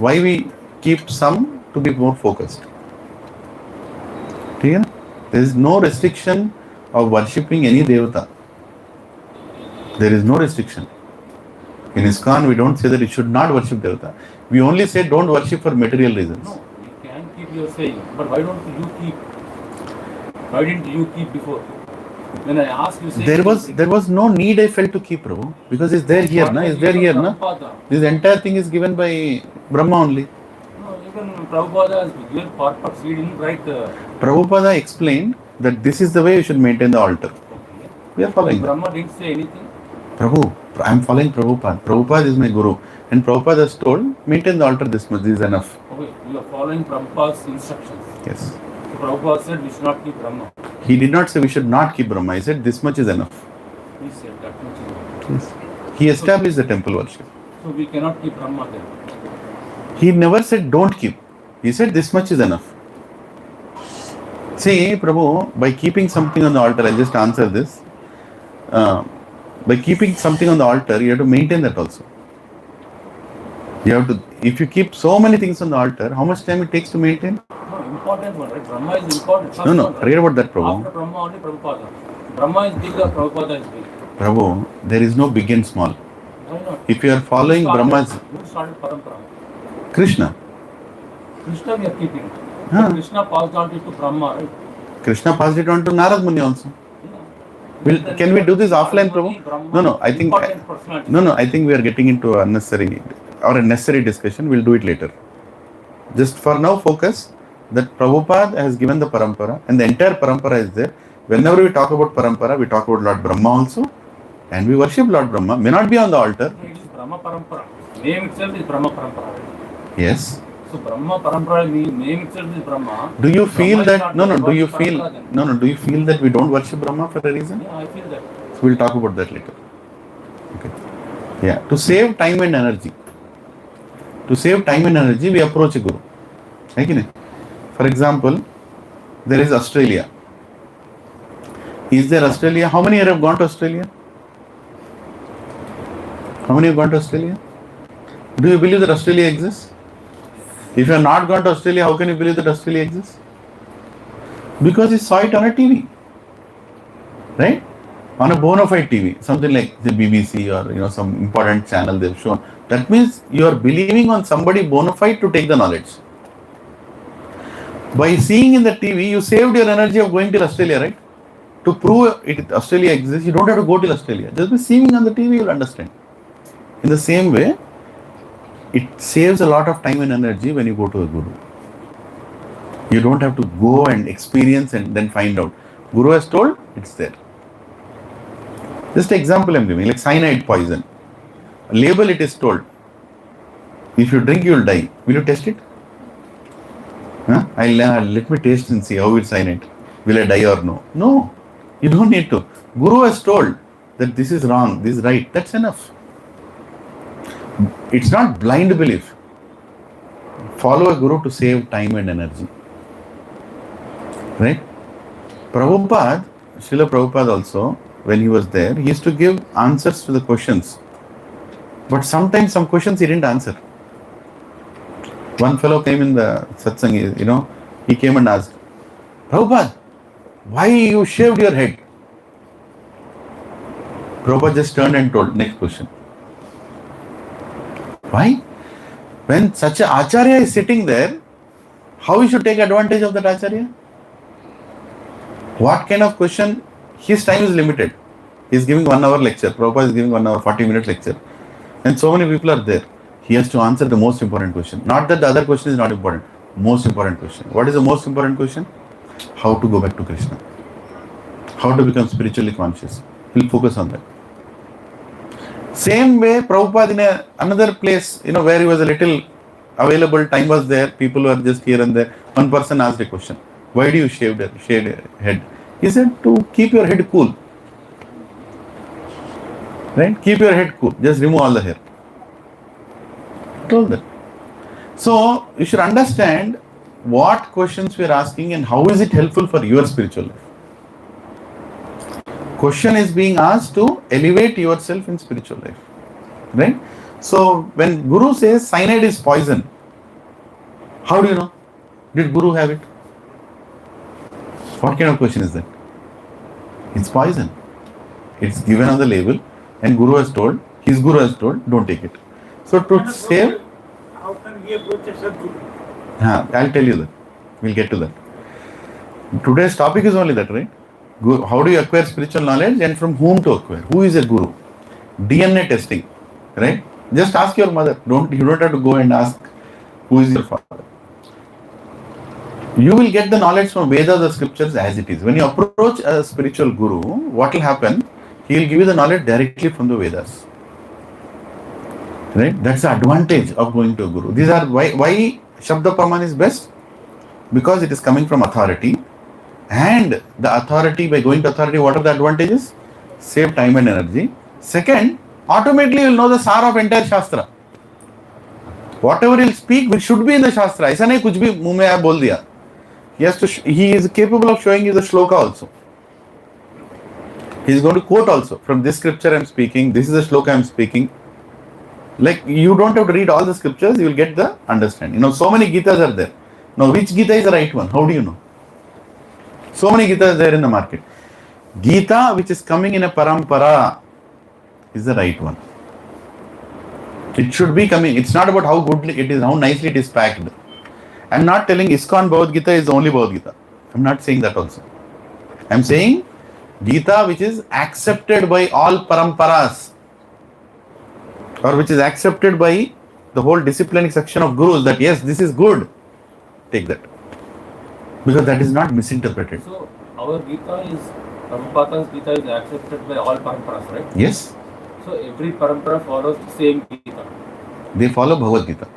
why we keep some to be more focused. ठीक है ना? There is no restriction of worshipping any devata. There is no restriction. In ISKCON, we don't say that you should not worship devata. We only say don't worship for material reasons. No, you can keep your saying, but why don't you keep? Why didn't you keep before? When I asked you, say There was no need I felt to keep, Prabhu, because it's there here, na? It's there here, na? Prabhupada. This entire thing is given by Brahma only. No, even Prabhupada has given purpose. He didn't write the. Prabhupada explained that this is the way you should maintain the altar. Okay. We are following that. Brahma didn't say anything. Prabhu, I am following Prabhupada. Prabhupada is my guru. And Prabhupada has told, maintain the altar this much, this is enough. Okay, you are following Prabhupada's instructions. Yes. So Prabhupada said we should not keep Brahma. He did not say we should not keep Brahma. He said this much is enough. He said that much is enough. Yes. He established the temple worship. So we cannot keep Brahma then. He never said don't keep. He said this much is enough. See, Prabhu, by keeping something on the altar, I'll just answer this. By keeping something on the altar, you have to maintain that also. You have to, if you keep so many things on the altar, how much time it takes to maintain? No, important one, right? Brahma is important. First No, one, right? forget about that, Prabhu. After Brahma only Prabhupada. Brahma is big or Prabhupada is big. Prabhu, there is no big and small. Why not? If you are following Brahma's Who started Parampara? Krishna, Krishna we are keeping. Huh. Krishna passed on it to Brahma, right? Krishna passed it on to Narad Muni also. Can we do this offline, Prabhu? No, I think Important personality. no, I think we are getting into unnecessary or a necessary discussion. We'll do it later. Just for now, focus that Prabhupada has given the parampara, and the entire parampara is there. Whenever we talk about parampara, we talk about Lord Brahma also, And we worship Lord Brahma, may not be on the altar. No, it is Brahma Parampara. Name itself is Brahma Parampara. Yes. So Brahma Parampara, name itself is Brahma. Do you feel Brahma is that, not no, there. do you What is feel, Parampara then? no, do you feel that we don't worship Brahma for a reason? Yeah, I feel that. So we'll talk about that later. Okay. Yeah, to save time and energy. To save time and energy, we approach a guru. Right? For example, there is Australia. Is there Australia? How many here have gone to Australia? How many have gone to Australia? Do you believe that Australia exists? If you have not gone to Australia, how can you believe that Australia exists? Because you saw it on a TV. Right? On a bona fide TV, something like the BBC or some important channel they've shown. That means you are believing on somebody bona fide to take the knowledge. By seeing in the TV, you saved your energy of going to Australia, right? To prove Australia exists, you don't have to go to Australia. Just by seeing on the TV, you'll understand. In the same way, it saves a lot of time and energy when you go to a guru. You don't have to go and experience and then find out. Guru has told, it's there. Just an example I'm giving, like cyanide poison. Label it is told. If you drink, you will die. Will you test it? Huh? Let me taste and see how it's cyanide. Will I die or no? No. You don't need to. Guru has told that this is wrong, this is right. That's enough. It's not blind belief. Follow a guru to save time and energy. Right? Prabhupada, Srila Prabhupada also, when he was there, he used to give answers to the questions. But sometimes some questions he didn't answer. One fellow came in the satsang, he came and asked, Prabhupada, why you shaved your head? Prabhupada just turned and told, next question. Why? When such an acharya is sitting there, how you should take advantage of that acharya? What kind of question? His time is limited. He is giving 1 hour lecture. Prabhupada is giving 1 hour, 40-minute lecture. And so many people are there. He has to answer the most important question. Not that the other question is not important. Most important question. What is the most important question? How to go back to Krishna. How to become spiritually conscious. He'll focus on that. Same way, Prabhupada in another place, where he was a little available, time was there, people were just here and there. One person asked a question. Why do you shave your head? He said, to keep your head cool. Right? Keep your head cool. Just remove all the hair. He told that. So, you should understand what questions we are asking and how is it helpful for your spiritual life. Question is being asked to elevate yourself in spiritual life. Right? So, when Guru says cyanide is poison, how do you know? Did Guru have it? What kind of question is that? It's poison. It's given on the label and Guru has told, his Guru has told, don't take it. So to save... How can we approach a Sadguru? I'll tell you that. We'll get to that. Today's topic is only that, right? How do you acquire spiritual knowledge and from whom to acquire? Who is a Guru? DNA testing, right? Just ask your mother. You don't have to go and ask who is your father. You will get the knowledge from Vedas, the scriptures as it is. When you approach a spiritual guru, what will happen? He will give you the knowledge directly from the Vedas. Right? That's the advantage of going to a guru. These are why Shabda Praman is best. Because it is coming from authority. And the authority, by going to authority, what are the advantages? Save time and energy. Second, automatically you will know the sar of entire Shastra. Whatever he will speak, which should be in the Shastra. ऐसा नहीं कुछ भी मुंह में बोल दिया. He is capable of showing you the shloka also. He is going to quote also. From this scripture I am speaking, this is the shloka I am speaking. Like, you don't have to read all the scriptures, you will get the understanding. So many Gitas are there. Now, which Gita is the right one? How do you know? So many Gitas are there in the market. Gita, which is coming in a parampara, is the right one. It should be coming. It's not about how good it is, how nicely it is packed. I'm not telling ISKCON Bhagavad Gita is the only Bhagavad Gita. I'm not saying that also. I'm saying Gita which is accepted by all paramparas or which is accepted by the whole disciplining section of gurus that yes, this is good. Take that. Because that is not misinterpreted. So, our Gita is Prabhupada's Gita is accepted by all paramparas, right? Yes, So every parampara follows the same Gita, they follow Bhagavad Gita.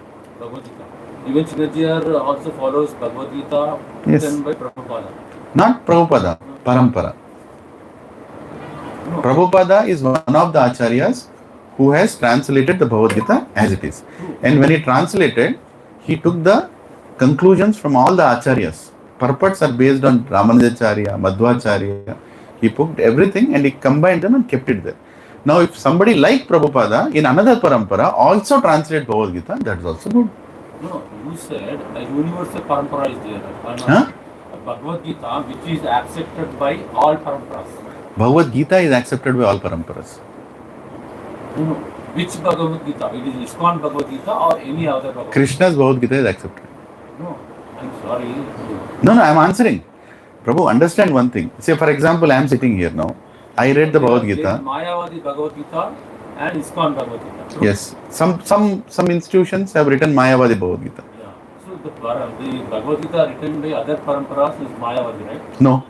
Bhagavad Gita. Even Chinnajiyar also follows Bhagavad Gita Yes. written by Prabhupada. Not Prabhupada, Parampara. No. Prabhupada is one of the acharyas who has translated the Bhagavad Gita as it is. And when he translated, he took the conclusions from all the acharyas. Purports are based on Ramanujacharya, Madhvacharya. He put everything and he combined them and kept it there. Now, if somebody like Prabhupada in another parampara also translate Bhagavad Gita, that is also good. No, you said a universal parampara is there. Huh? A Bhagavad Gita which is accepted by all paramparas. Bhagavad Gita is accepted by all paramparas. No. Which Bhagavad Gita? It is ISKCON Bhagavad Gita or any other Bhagavad Gita? Krishna's Bhagavad Gita is accepted. No, I'm sorry. No, I'm answering. Prabhu, understand one thing. Say, for example, I am sitting here now. I read the Bhagavad There is Gita. Mayavadi Bhagavad Gita and ISKCON Bhagavad Gita. True? Yes, some institutions have written Mayavadi Bhagavad Gita. Yeah. So the Bhagavad Gita written by other paramparas is Mayavadi, right? No,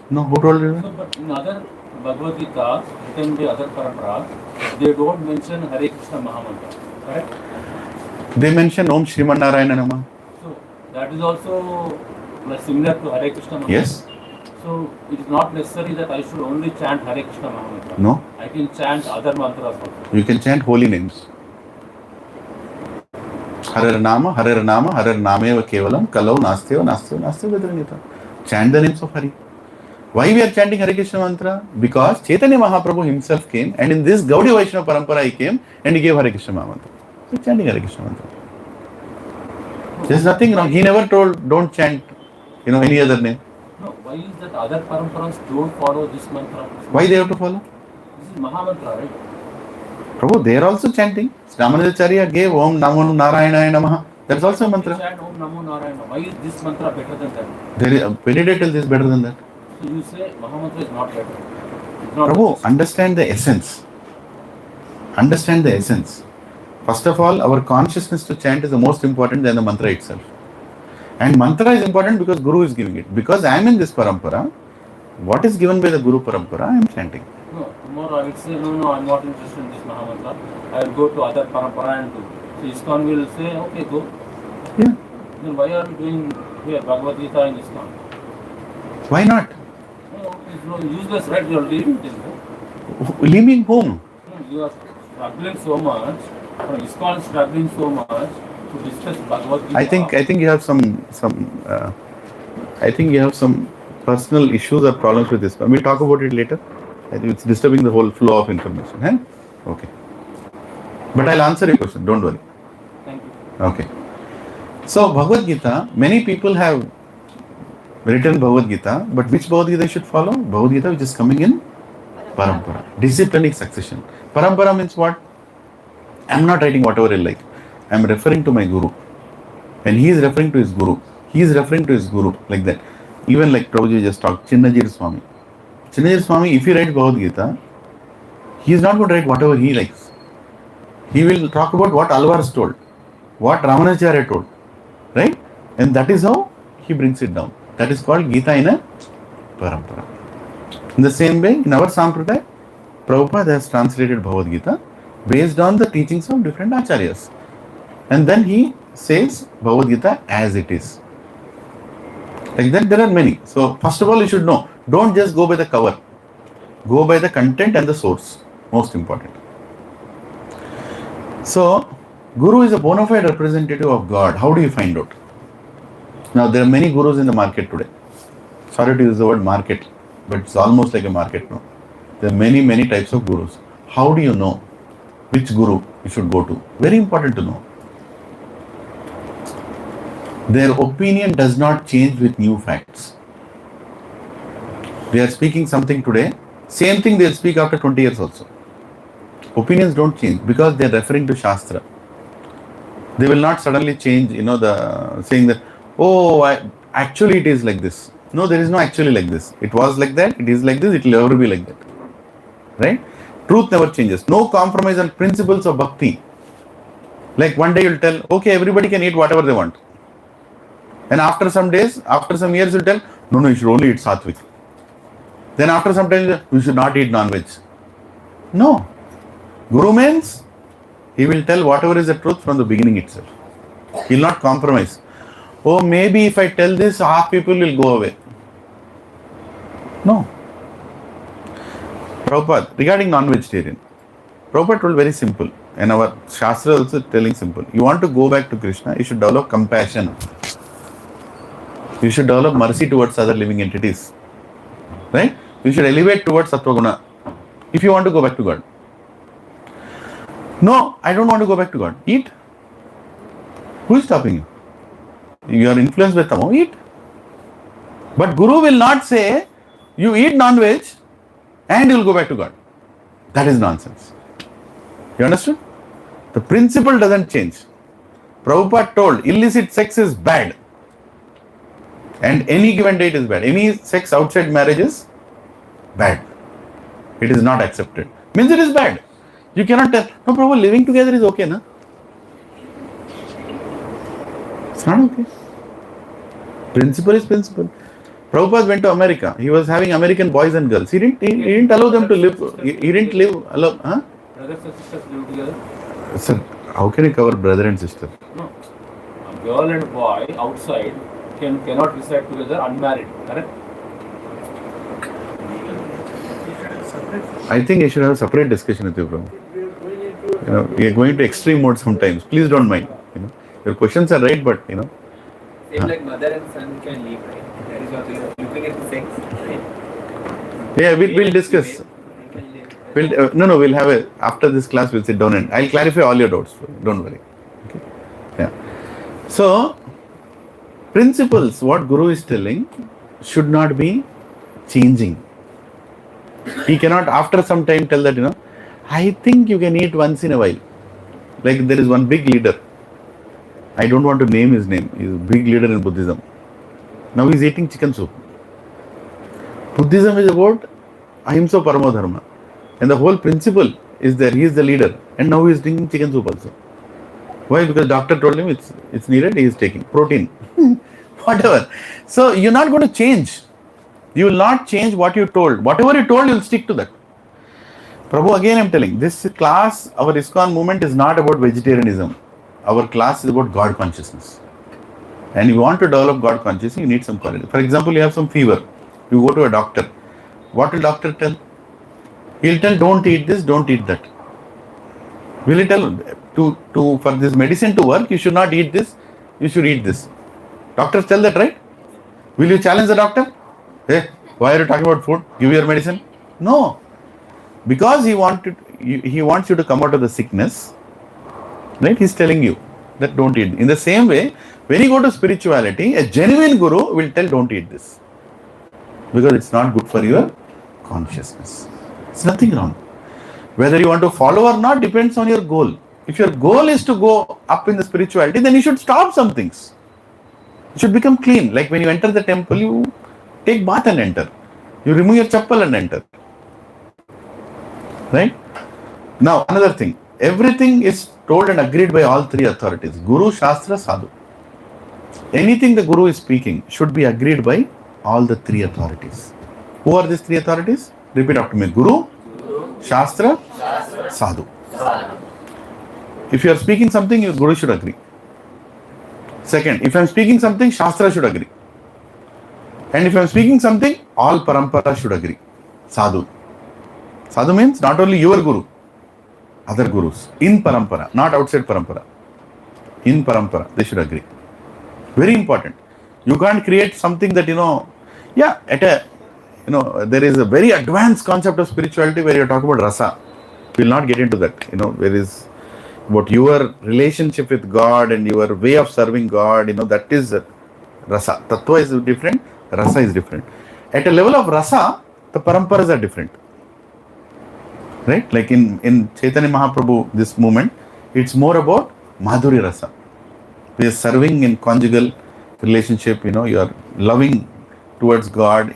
No. who told you So, that? but in other Bhagavad Gita written by other paramparas, they don't mention Hare Krishna Mahamantra, correct? They mention Om Shriman Narayana Namah. So that is also like similar to Hare Krishna Mahamantra. Yes, So it is not necessary that I should only chant Hare Krishna Mahamantra. no, I can chant other mantras also. you can chant holy names. Harar Nama, Harar Nameva Kevalam, Kalau Nasteva, Vedranita. Chant the names of Hari. Why we are chanting Hare Krishna mantra? Because Chaitanya Mahaprabhu himself came and in this Gaudiya Vaishnava parampara he came and he gave Hare Krishna mantra. So chanting Hare Krishna mantra. There's nothing wrong. He never told don't chant, any other name. No, why is that other paramparas don't follow this mantra? Why they have to follow? This is Mahamantra, right? Prabhu, they are also chanting. Ramanujacharya gave Om Namo Narayana Namaha. That's also a They mantra. chant Om Namo Narayana. Why is this mantra better than that? There is, when did I tell this better than that? So you say Mahamantra is not better. It's not Prabhu, better. understand the essence. Understand the essence. First of all, our consciousness to chant is the most important than the mantra itself. And mantra is important because Guru is giving it. Because I am in this parampara, what is given by the Guru parampara, I am chanting. No, tomorrow I will say, no, I'm not interested in this Mahamantra. I will go to other parampara and do. So ISKCON will say, okay, go. Yeah. Then why are we doing here Bhagavad Gita in ISKCON? Why not? No, it's no useless, right? You are leaving this. Leaving whom? No, you are struggling so much. ISKCON is struggling so much to discuss Bhagavad Gita. I think you have some I think you have some personal issues or problems with this. We'll talk about it later. I think it's disturbing the whole flow of information. Huh? Okay. But I'll answer your question. Don't worry. Thank you. Okay. So Bhagavad Gita, many people have written Bhagavad Gita, but which Bhagavad Gita should follow? Bhagavad Gita which is coming in Parampara. Disciplinic succession. Parampara means what? I'm not writing whatever I like. I'm referring to my Guru. And he is referring to his Guru. He is referring to his Guru like that. Even like Prabhuji just talked, Chinnajir Swami. Chinnajir Swami, if he writes Bhagavad Gita, he is not going to write whatever he likes. He will talk about what Alvars told, what Ramanujacharya told, right? And that is how he brings it down. That is called Gita in a Parampara. In the same way, in our Sampradaya, Prabhupada has translated Bhagavad Gita based on the teachings of different acharyas. And then he says Bhagavad Gita as it is. Like that, there are many. So, first of all, you should know, don't just go by the cover. Go by the content and the source. Most important. So, Guru is a bona fide representative of God. How do you find out? Now, there are many gurus in the market today. Sorry to use the word market, but it's almost like a market now. There are many, many types of gurus. How do you know which guru you should go to? Very important to know. Their opinion does not change with new facts. They are speaking something today, same thing they'll speak after 20 years also. Opinions don't change because they're referring to Shastra. They will not suddenly change, saying that, actually it is like this. No, there is no actually like this. It was like that, it is like this, it will never be like that. Right? Truth never changes. No compromise on principles of bhakti. Like one day you'll tell, okay, everybody can eat whatever they want. And after some days, after some years, you'll tell, no, you should only eat sattvic. Then after some time, you should not eat non-veg. No. Guru means he will tell whatever is the truth from the beginning itself. He will not compromise. Oh, maybe if I tell this, half people will go away. No. Prabhupada, regarding non-vegetarian, Prabhupada told very simple, and our Shastra also telling simple. You want to go back to Krishna, you should develop compassion. You should develop mercy towards other living entities. Right? You should elevate towards Sattva-guna if you want to go back to God. No, I don't want to go back to God. Eat. Who is stopping you? You are influenced by Tamo, eat. But Guru will not say, you eat non-veg and you will go back to God. That is nonsense. You understood? The principle doesn't change. Prabhupada told, illicit sex is bad. And any given date is bad. Any sex outside marriage is bad. It is not accepted. Means it is bad. You cannot tell, no Prabhu, living together is okay, na? It's not okay. Principle is principle. Prabhupada went to America. He was having American boys and girls. He didn't allow them to live. He didn't allow. Huh? Brothers and sisters live together. Sir, how can you cover brother and sister? No. A girl and boy outside cannot reside together unmarried. Correct? I think you should have a separate discussion with you, Prabhu. You know, we are going to extreme mode sometimes. Please don't mind. You know, your questions are right, but you know. Same like mother and son can leave, right? That is what we are looking at the sex, right? Yeah, we'll discuss. They can live. We'll have a, after this class, we'll sit down and I'll clarify all your doubts. Don't worry. Okay. Yeah. So, principles, what Guru is telling, should not be changing. He cannot, after some time, tell that, you know, I think you can eat once in a while. Like there is one big leader. I don't want to name his name. He's a big leader in Buddhism. Now he's eating chicken soup. Buddhism is about ahimsa paramo dharma. And the whole principle is there. He is the leader. And now he is drinking chicken soup also. Why? Because doctor told him it's needed. He is taking protein. Whatever. So you're not going to change. You will not change what you told. Whatever you told, you will stick to that. Prabhu, again I am telling, this class, our ISKCON movement is not about vegetarianism. Our class is about God consciousness. And you want to develop God consciousness, you need some quality. For example, you have some fever. You go to a doctor. What will doctor tell? He'll tell, don't eat this, don't eat that. Will he tell, for this medicine to work, you should not eat this, you should eat this. Doctors tell that, right? Will you challenge the doctor? Hey, why are you talking about food? Give your medicine. No. Because he wants you to come out of the sickness, right? He's telling you that don't eat. In the same way, when you go to spirituality, a genuine guru will tell don't eat this. Because it's not good for your consciousness. It's nothing wrong. Whether you want to follow or not depends on your goal. If your goal is to go up in the spirituality, then you should stop some things. You should become clean. Like when you enter the temple, you take bath and enter. You remove your chappal and enter. Right? Now, another thing. Everything is told and agreed by all three authorities. Guru, Shastra, Sadhu. Anything the Guru is speaking should be agreed by all the three authorities. Who are these three authorities? Repeat after me. Guru, Shastra, Sadhu. If you are speaking something, your Guru should agree. Second, if I am speaking something, Shastra should agree. And if I am speaking something, all parampara should agree. Sadhu. Sadhu means not only your Guru, other Gurus. In parampara, not outside parampara. In parampara, they should agree. Very important. You can't create something that, there is a very advanced concept of spirituality where you talk about rasa. We will not get into that. There is about your relationship with God and your way of serving God, that is rasa. Tattva is different, rasa is different. At a level of rasa, the paramparas are different. Right? Like in Chaitanya Mahaprabhu, this movement, it's more about Madhuri Rasa. We are serving in conjugal relationship, you are loving towards God,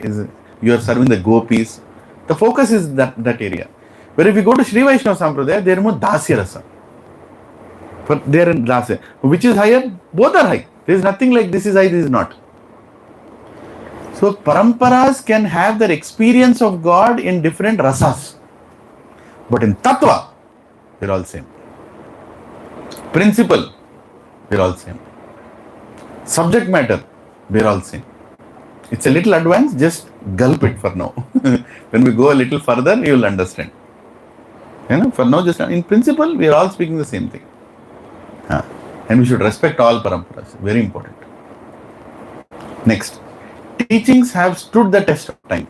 you are serving the gopis. The focus is that area. But if you go to Sri Vaishnava Sampradaya, they are more Dasya Rasa. But they are in Dasya. Which is higher? Both are high. There is nothing like this is high, this is not. So paramparas can have their experience of God in different rasas. But in tattva, we're all same. Principle, we're all same. Subject matter, we're all same. It's a little advanced, just gulp it for now. When we go a little further, you will understand. For now, just in principle, we are all speaking the same thing. And we should respect all paramparas. Very important. Next, teachings have stood the test of time.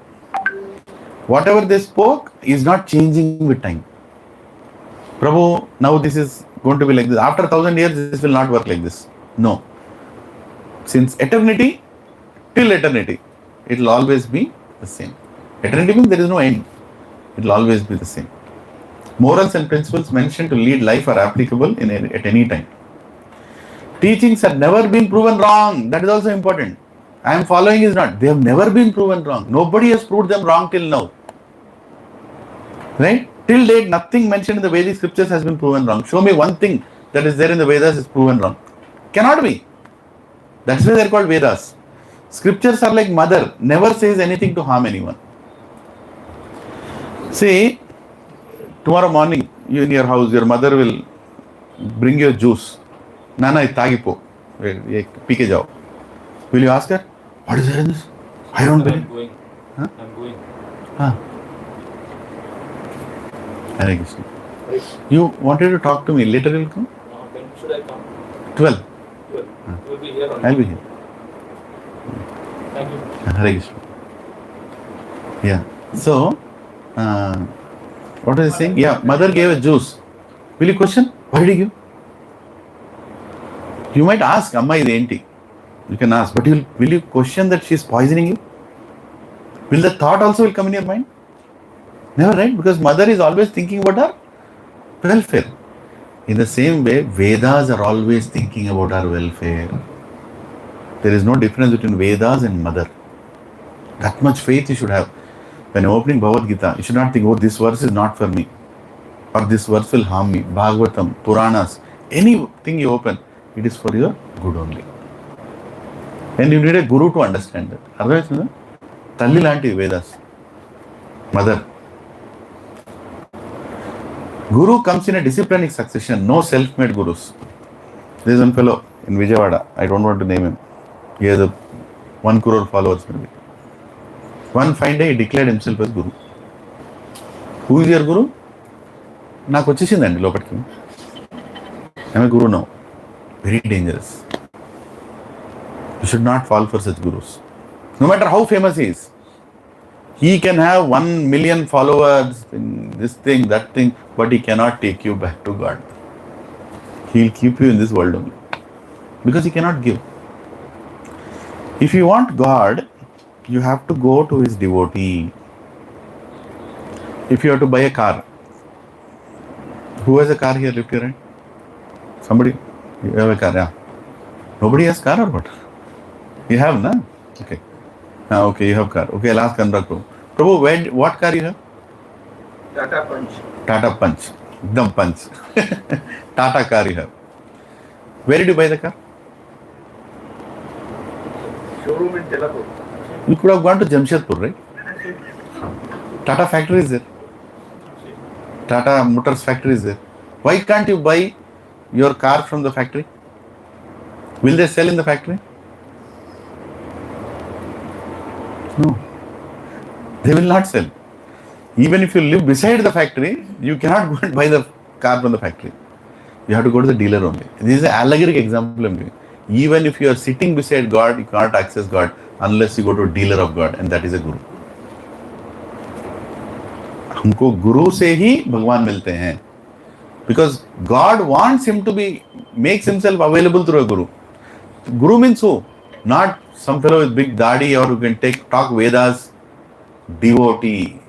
Whatever they spoke is not changing with time. Prabhu, now this is going to be like this. After 1,000 years, this will not work like this. No. Since eternity till eternity, it will always be the same. Eternity means there is no end. It will always be the same. Morals and principles mentioned to lead life are applicable at any time. Teachings have never been proven wrong. That is also important. I am following is not. They have never been proven wrong. Nobody has proved them wrong till now. Right? Till date, nothing mentioned in the Vedic scriptures has been proven wrong. Show me one thing that is there in the Vedas is proven wrong. Cannot be. That's why they are called Vedas. Scriptures are like mother. Never says anything to harm anyone. See, tomorrow morning, you in your house, your mother will bring you juice. Nana, tagipo. Pike jao. Will you ask her, what is there in this? I don't believe. I'm going. Huh? I'm going. Hare Krishna. You wanted to talk to me. Later you'll come? When should I come? 12. You will be here on I'll be here. Thank you. Hare Krishna. Yeah. So, what was I saying? Yeah, mother gave a juice. Will you question? Why did he give? You might ask, Amma is enti. You can ask, but will you question that she is poisoning you? Will the thought also will come in your mind? Never, right? Because mother is always thinking about her welfare. In the same way, Vedas are always thinking about our welfare. There is no difference between Vedas and mother. That much faith you should have. When opening Bhagavad Gita, you should not think, oh, this verse is not for me. Or this verse will harm me. Bhagavatam, Puranas, anything you open, it is for your good only. And you need a guru to understand that. Otherwise, Talli lanti Vedas. Mother. Guru comes in a disciplinic succession, no self-made gurus. There is one fellow in Vijayawada, I don't want to name him. He has 1 crore followers maybe. One fine day he declared himself as Guru. Who is your Guru? Naaku vachesindandi lopatiki. I am a Guru now. Very dangerous. You should not fall for such gurus. No matter how famous he is. He can have 1 million followers in this thing, that thing, but he cannot take you back to God. He will keep you in this world only. Because he cannot give. If you want God, you have to go to his devotee. If you have to buy a car, who has a car here? Lift your hand. Somebody? You have a car, yeah. Nobody has car or what? You have, na? Okay. Okay, you have car. Okay, I'll ask Anurag Prabhu. Prabhu, what car you have? Tata Punch. Tata Punch. Ekdam Punch. Tata car you have. Where did you buy the car? Showroom in Telapur. You could have gone to Jamshedpur, right? Tata factory is there. Tata Motors factory is there. Why can't you buy your car from the factory? Will they sell in the factory? No. They will not sell. Even if you live beside the factory, you cannot go and buy the car from the factory. You have to go to the dealer only. This is an allegoric example I'm giving. Even if you are sitting beside God, you cannot access God unless you go to a dealer of God, and that is a guru. हमको गुरु से ही भगवान मिलते हैं. Because God wants him to makes himself available through a guru. Guru means who? Not some fellow with big dadi or who can talk Vedas. Devotee.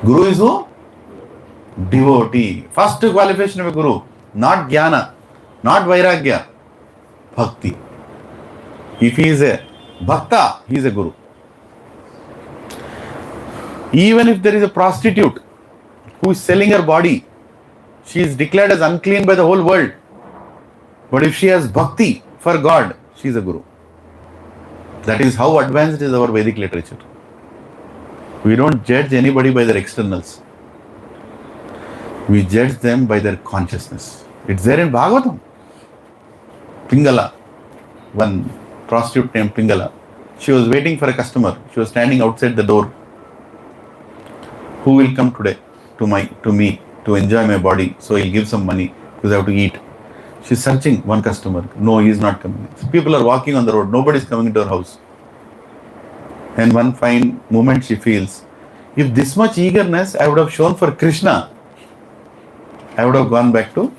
Guru is who? Devotee. First qualification of a guru. Not jnana, not vairagya. Bhakti. If he is a bhakta, he is a guru. Even if there is a prostitute who is selling her body, she is declared as unclean by the whole world. But if she has bhakti for God, she is a guru. That is how advanced is our Vedic literature. We don't judge anybody by their externals. We judge them by their consciousness. It's there in Bhagavatam. Pingala, one prostitute named Pingala. She was waiting for a customer. She was standing outside the door. Who will come today to me to enjoy my body? So he'll give some money because I have to eat. She's searching one customer. No, he is not coming. People are walking on the road. Nobody is coming into her house. And one fine moment she feels, if this much eagerness I would have shown for Krishna, I would have gone back to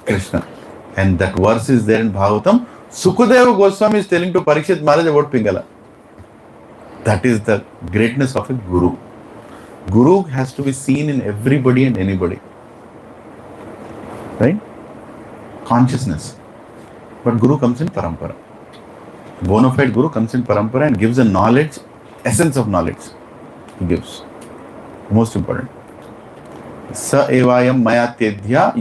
Krishna. And that verse is there in Bhagavatam. Sukadeva Goswami is telling to Parikshit Maharaj about Pingala. That is the greatness of a guru. Guru has to be seen in everybody and anybody. Right? Consciousness. But Guru comes in parampara. Bona fide Guru comes in parampara and gives a knowledge, essence of knowledge. He gives. Most important. Sa evayam mayatyedhya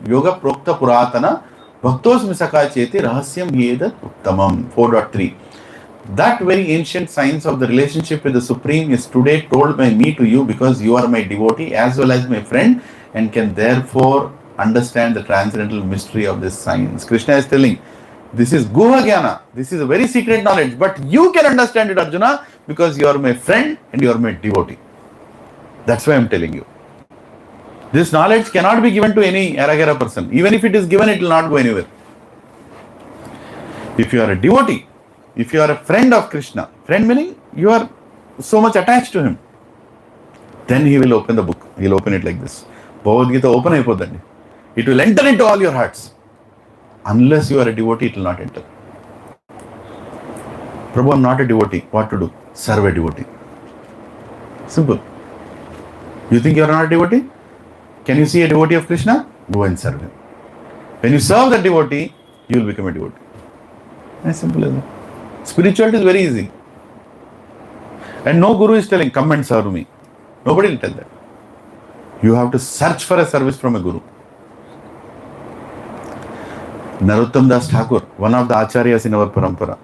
yoga prokta puratana bhaktos misaka cheti rahasyam yedat uttamam. 4.3. That very ancient science of the relationship with the Supreme is today told by me to you because you are my devotee as well as my friend and can therefore understand the transcendental mystery of this science. Krishna is telling, this is Guha Jnana. This is a very secret knowledge, but you can understand it, Arjuna, because you are my friend and you are my devotee. That's why I am telling you. This knowledge cannot be given to any Aragara person. Even if it is given, it will not go anywhere. If you are a devotee, if you are a friend of Krishna, friend meaning you are so much attached to him, then he will open the book. He will open it like this. Bhagavad Gita open ayipodandi. It will enter into all your hearts. Unless you are a devotee, it will not enter. Prabhu, I am not a devotee. What to do? Serve a devotee. Simple. You think you are not a devotee? Can you see a devotee of Krishna? Go and serve him. When you serve the devotee, you will become a devotee. As simple as that. Spirituality is very easy. And no guru is telling, come and serve me. Nobody will tell that. You have to search for a service from a guru. Narottam Das Thakur, one of the acharyas in our parampara.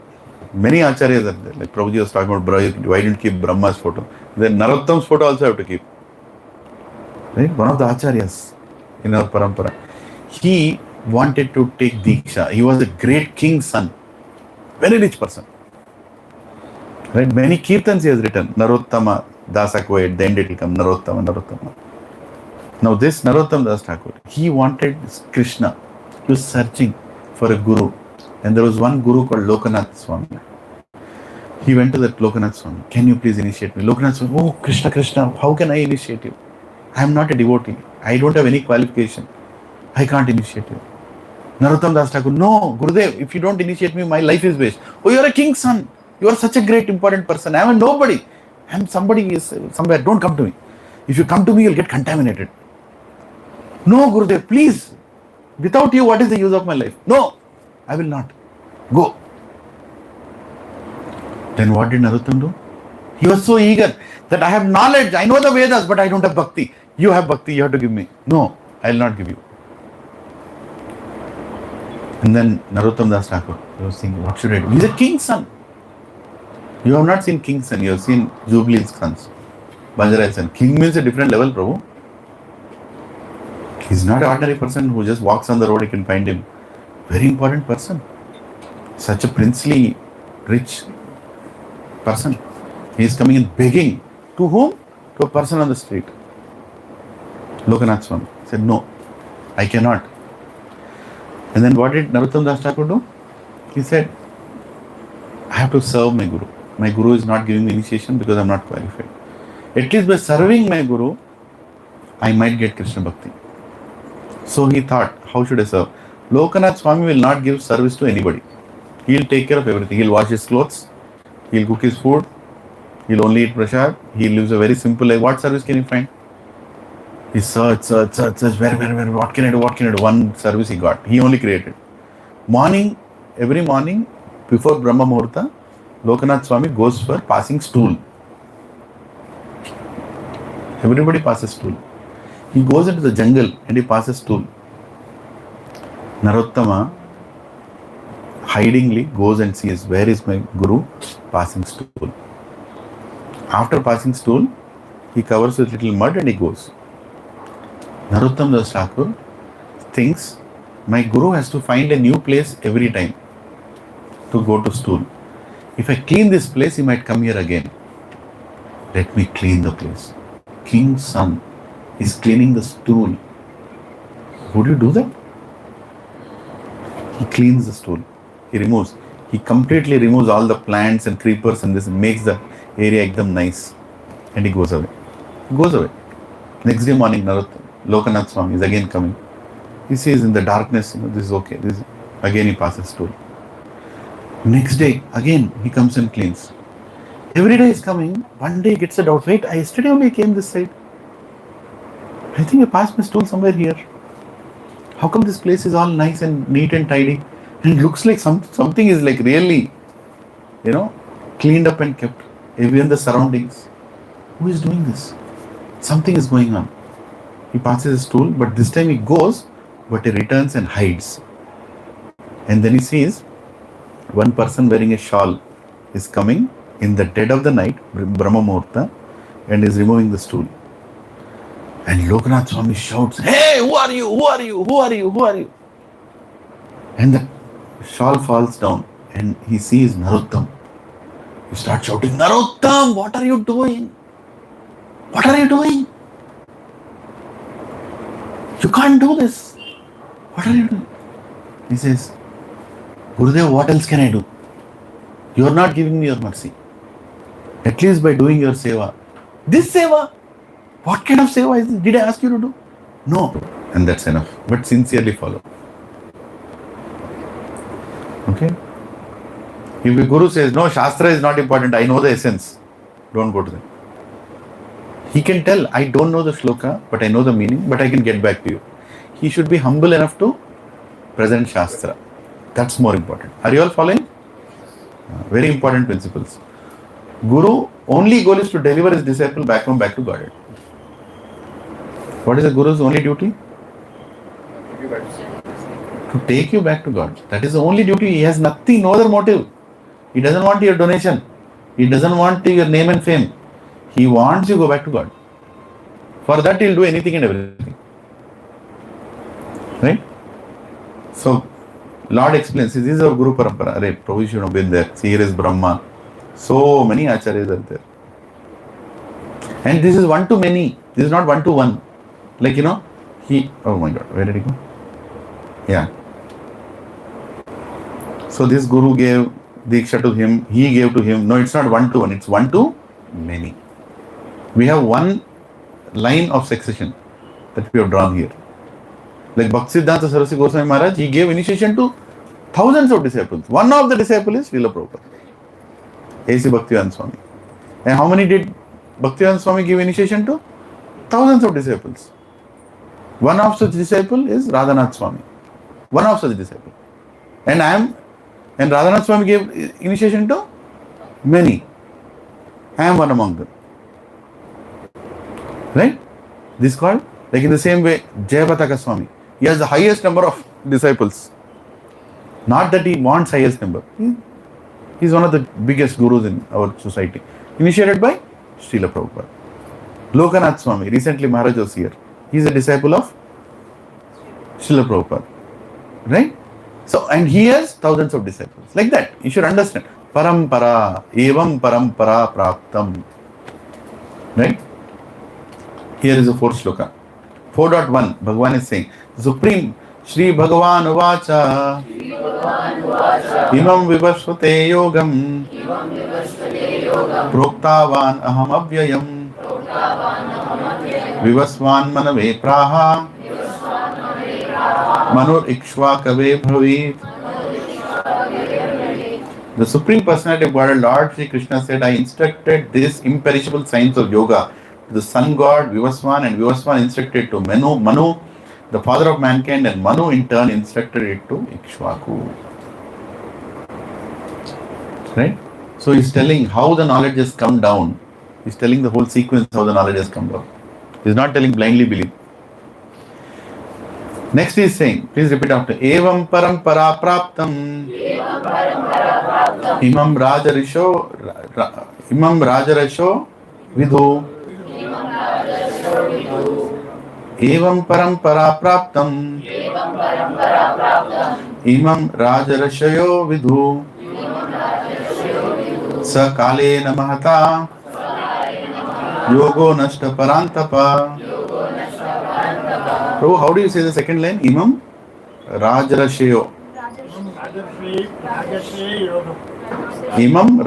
Many acharyas are there. Like Prabhuji was talking about, why didn't you keep Brahma's photo? Then Narottam's photo also have to keep. Right? One of the acharyas in our parampara. He wanted to take Diksha. He was a great king's son. Very rich person. Right? Many kirtans he has written. Narottama Dasakwa, at the end it will come. Narottama. Now this Narottam Das Thakur, he wanted Krishna. He was searching for a guru. And there was one guru called Lokanath Swami. He went to that Lokanath Swami. Can you please initiate me? Lokanath Swami, oh Krishna, how can I initiate you? I am not a devotee. I don't have any qualification. I can't initiate you. Narottam Das Thakur, no, Gurudev, if you don't initiate me, my life is waste. Oh, you are a king's son. You are such a great, important person. I am a nobody. I am somebody is somewhere. Don't come to me. If you come to me, you will get contaminated. No, Gurudev, please. Without you, what is the use of my life? No, I will not. Go. Then what did Narottam do? He was so eager that I have knowledge. I know the Vedas, but I don't have bhakti. You have bhakti, you have to give me. No, I will not give you. And then Narottam Das Thakur, he was thinking, what should I do? He is a king's son. You have not seen king's son, you have seen Jubilee's sons. Banjarai's son. King means a different level, Prabhu. He is not an ordinary person who just walks on the road, you can find him. Very important person. Such a princely, rich person. He is coming in begging. To whom? To a person on the street. Lokanath Swami said, no, I cannot. And then what did Narottam Das Thakur do? He said, I have to serve my guru. My guru is not giving me initiation because I am not qualified. At least by serving my guru, I might get Krishna Bhakti. So he thought, how should I serve? Lokanath Swami will not give service to anybody. He will take care of everything. He will wash his clothes. He will cook his food. He will only eat prasad. He lives a very simple life. What service can he find? He searched, where, what can I do? One service he got. He only created. Every morning, before Brahma Muhurta, Lokanath Swami goes for passing stool. Everybody passes stool. He goes into the jungle and he passes stool. Narottama hidingly goes and sees where is my guru passing stool. After passing stool, he covers with little mud and he goes. Narottam Das Thakur thinks my guru has to find a new place every time to go to stool. If I clean this place, he might come here again. Let me clean the place. King's son is cleaning the stool. Would you do that? He cleans the stool. He completely removes all the plants and creepers and this makes the area ekdam nice. And he goes away. Next day morning, Lokanath Swami is again coming. He says in the darkness, this is okay. Again he passes stool. Next day, again he comes and cleans. Every day is coming. One day he gets a doubt. Wait, yesterday only I came this side. I think I passed my stool somewhere here. How come this place is all nice and neat and tidy? And it looks like something is like really, cleaned up and kept. Even the surroundings. Who is doing this? Something is going on. He passes his stool, but this time he goes, but he returns and hides. And then he sees one person wearing a shawl is coming in the dead of the night, Brahma Muhurta, and is removing the stool. And Lokanath Swami shouts, "Hey, who are you? Who are you? Who are you? Who are you?" And the shawl falls down and he sees Narottam. He starts shouting, "Narottam, what are you doing? What are you doing? You can't do this. What are you doing?" He says, "Gurudev, what else can I do? You are not giving me your mercy. At least by doing your seva." "This seva? What kind of seva is this? Did I ask you to do?" "No." And that's enough. But sincerely follow. Okay? If the Guru says, "No, Shastra is not important, I know the essence," don't go to them. He can tell, "I don't know the shloka, but I know the meaning, but I can get back to you." He should be humble enough to present Shastra. That's more important. Are you all following? Very important principles. Guru only goal is to deliver his disciple back to Godhead. What is the Guru's only duty? To take you back to God. That is the only duty. He has nothing, no other motive. He doesn't want your donation. He doesn't want your name and fame. He wants you to go back to God. For that, he'll do anything and everything. Right? So, Lord explains, this is our Guru Parampara. Arey, Prabhu, you should have been there. See, here is Brahma. So many acharyas are there. And this is one to many. This is not one to one. Like, oh my God, where did he go? Yeah. So this Guru gave Diksha to him, he gave to him. No, it's not one to one, it's one to many. We have one line of succession that we have drawn here. Like Bhaktisiddhanta Saraswati Goswami Maharaj, he gave initiation to thousands of disciples. One of the disciples is Srila Prabhupada, A.C. Bhaktivedanta Swami. And how many did Bhaktivedanta Swami give initiation to? Thousands of disciples. One of such disciple is Radhanath Swami. One of such disciple. And Radhanath Swami gave initiation to many. I am one among them. Right? This is called, like in the same way, Jayapataka Swami. He has the highest number of disciples. Not that he wants highest number. He is one of the biggest gurus in our society. Initiated by Srila Prabhupada. Lokanath Swami, recently Maharaj was here. He is a disciple of Srila Prabhupada. Right? So, and he has thousands of disciples. Like that. You should understand. Parampara, evam parampara praptam. Right? Here is the fourth shloka. 4.1, Bhagavan is saying, Supreme Shri Bhagavan Uvacha Imam Vivasvate Yogam Proktavan Aham Avyayam Vivasvan Manave Praha Manur Ikshvakave Bhavit. The Supreme Personality of Godhead, Lord Sri Krishna said, I instructed this imperishable science of yoga to the sun god Vivasvan, and Vivasvan instructed to Manu, the father of mankind, and Manu in turn instructed it to Ikshvaku. Right? So he's telling how the knowledge has come down. He's telling the whole sequence how the knowledge has come down. He's not telling blindly believe. Next he is saying, please repeat after. Evam parampara praptam. Imam Rajarisho vidhu. Evam parampara praptam. Imam Rajarashayo vidhu. Sakale namahata. Yogo nashta parantapa. Prabhu, how do you say the second line? Imam Rajarashayo. Rajarshi Yoga. Imam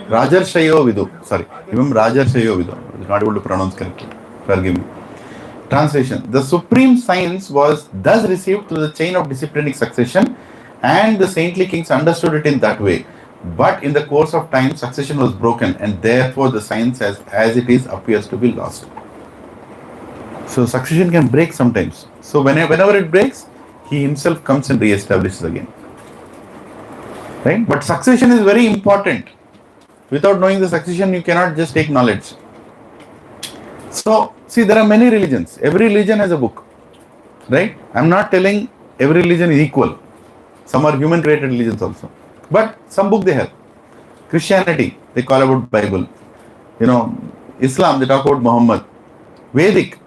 Rajarshayo vidhu. Sorry. Imam Rajarshayo vidhu. I was not able to pronounce correctly. Forgive me. Translation. The supreme science was thus received through the chain of disciplinic succession, and the saintly kings understood it in that way. But in the course of time, succession was broken, and therefore the science as it is appears to be lost. So succession can break sometimes. So whenever it breaks, he himself comes and re-establishes again. Right? But succession is very important. Without knowing the succession, you cannot just take knowledge. So, see, there are many religions. Every religion has a book. Right? I'm not telling every religion is equal. Some are human created religions also. But some book they have. Christianity, they call about Bible. Islam, they talk about Muhammad. Vedic,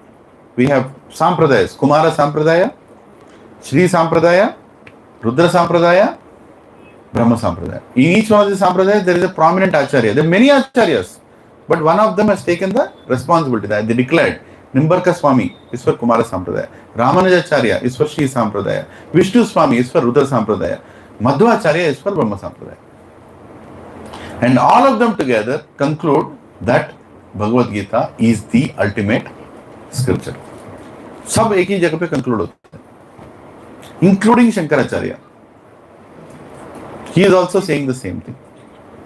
we have Sampradayas. Kumara Sampradaya, Shri Sampradaya, Rudra Sampradaya, Brahma Sampradaya. In each one of the Sampradayas, there is a prominent Acharya. There are many Acharyas. But one of them has taken the responsibility. That they declared, Nimbarka Swami is for Kumara Sampradaya. Ramanujacharya is for Shri Sampradaya. Vishnu Swami is for Rudra Sampradaya. Madhvacharya is for Brahma Sampradaya. And all of them together conclude that Bhagavad Gita is the ultimate scripture. सब एक ही जगह पे conclude होते हैं, including Shankaracharya. He is also saying the same thing,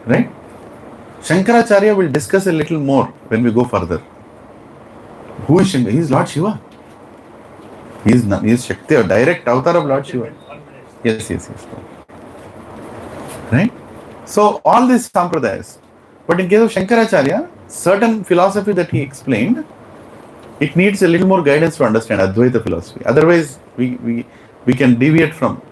right? Shankaracharya will discuss a little more when we go further. Who is Shankara? He is Lord Shiva. He is Shakti, a direct avatar of Lord Shiva. Yes. Right? So all these sampradayas. But in case of Shankaracharya, certain philosophy that he explained, it needs a little more guidance to understand Advaita philosophy. Otherwise, we can deviate from,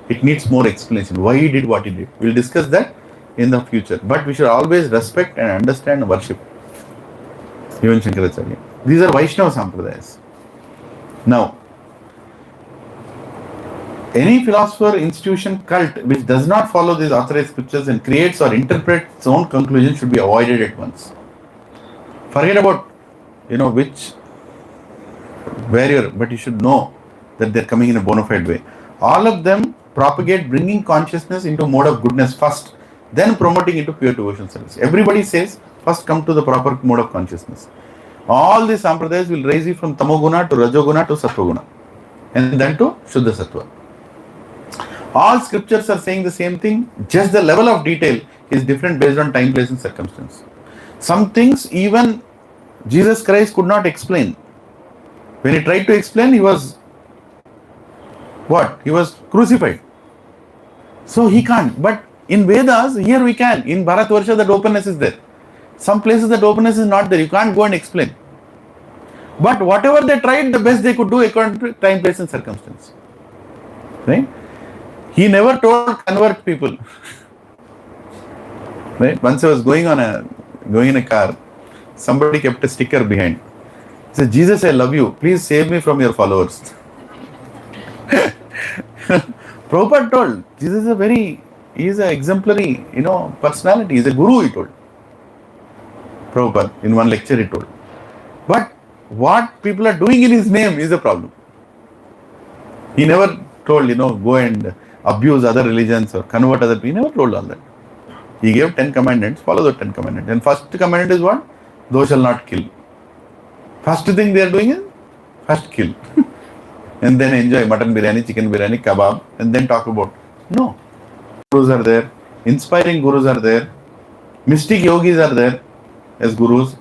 it needs more explanation. Why he did what he did. We'll discuss that in the future. But we should always respect and understand and worship even Shankaracharya. These are Vaishnava sampradayas. Now, any philosopher, institution, cult which does not follow these authorized scriptures and creates or interprets its own conclusion should be avoided at once. Forget about, which barrier, but you should know that they're coming in a bona fide way. All of them propagate bringing consciousness into a mode of goodness first, then promoting into pure devotion service. Everybody says, first come to the proper mode of consciousness. All these sampradayas will raise you from tamoguna to rajoguna to sattva and then to shuddha sattva. All scriptures are saying the same thing, just the level of detail is different based on time, place and circumstance. Some things even Jesus Christ could not explain. When he tried to explain, he was what? He was crucified. So he can't. But in Vedas, here we can. In Bharatvarsha, that openness is there. Some places that openness is not there. You can't go and explain. But whatever they tried, the best they could do according to time, place and circumstance. Right? He never told convert people. Right? Once I was going in a car, somebody kept a sticker behind. He said, Jesus, I love you. Please save me from your followers. Prabhupada told, Jesus is he is an exemplary, personality. He is a guru, he told. Prabhupada, in one lecture he told. But what people are doing in his name is the problem. He never told, go and abuse other religions or convert other people. He never told all that. He gave 10 commandments, follow the 10 commandments. And first commandment is what? Thou shalt not kill. First thing they are doing is, first kill. And then enjoy mutton biryani, chicken biryani, kebab, and then talk about. No. Gurus are there. Inspiring gurus are there. Mystic yogis are there as gurus.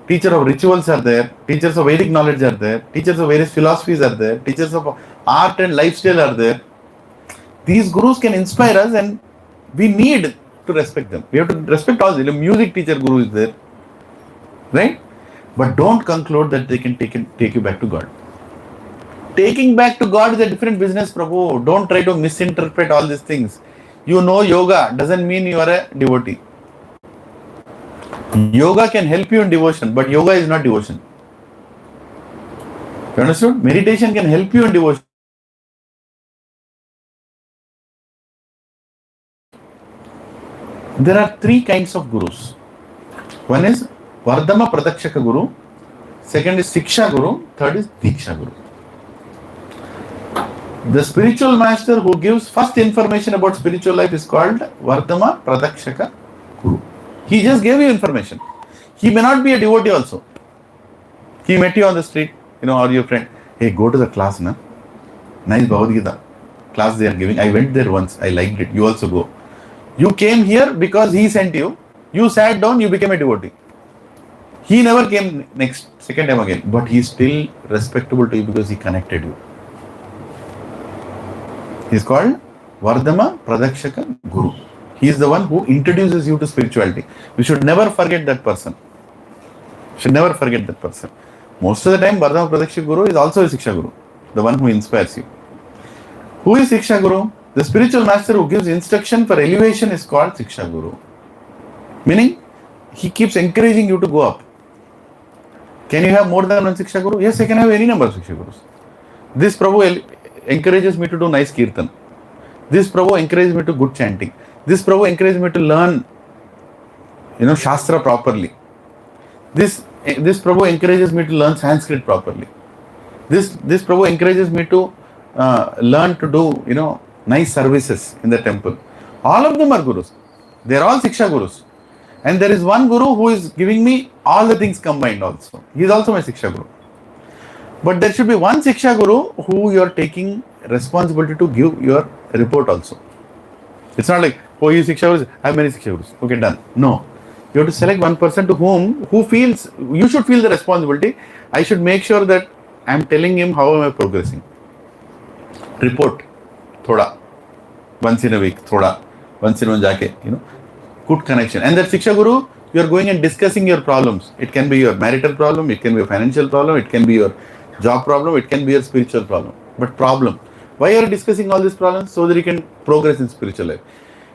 Teachers of rituals are there. Teachers of Vedic knowledge are there. Teachers of various philosophies are there. Teachers of art and lifestyle are there. These gurus can inspire us and we need to respect them. We have to respect all. The music teacher guru is there. Right? But don't conclude that they can take you back to God. Taking back to God is a different business, Prabhu. Don't try to misinterpret all these things. You know yoga doesn't mean you are a devotee. Yoga can help you in devotion, but yoga is not devotion. You understood? Meditation can help you in devotion. There are three kinds of gurus. One is Vardhama Pradakshaka Guru, second is Siksha Guru, third is Diksha Guru. The spiritual master who gives first information about spiritual life is called Vardhama Pradakshaka Guru. He just gave you information. He may not be a devotee also. He met you on the street, or your friend. Hey, go to the class, na? Nice Bhagavad Gita class they are giving. I went there once. I liked it. You also go. You came here because he sent you. You sat down, you became a devotee. He never came second time again. But he is still respectable to you because he connected you. He is called Vardhama Pradakshaka Guru. He is the one who introduces you to spirituality. We should never forget that person. Most of the time, Vardhama Pradakshaka Guru is also a Siksha Guru, the one who inspires you. Who is Siksha Guru? The spiritual master who gives instruction for elevation is called Siksha Guru. Meaning, he keeps encouraging you to go up. Can you have more than one Siksha Guru? Yes, I can have any number of Siksha Gurus. This Prabhu encourages me to do nice kirtan. This Prabhu encourages me to good chanting. This Prabhu encourages me to learn, Shastra properly. This Prabhu encourages me to learn Sanskrit properly. This Prabhu encourages me to learn to do, nice services in the temple. All of them are Gurus. They are all Siksha Gurus. And there is one Guru who is giving me all the things combined also. He is also my Siksha Guru. But there should be one Siksha Guru who you are taking responsibility to give your report also. It's not like, oh, you Siksha Gurus, I have many Siksha Gurus. Okay, done. No. You have to select one person to who feels, you should feel the responsibility. I should make sure that I am telling him how am I progressing. Report. Thoda. Once in a week. Thoda. Once in a jaake. Good connection. And that Siksha Guru, you are going and discussing your problems. It can be your marital problem. It can be a financial problem. It can be your job problem. It can be your spiritual problem. But problem. Why are you discussing all these problems? So that you can progress in spiritual life.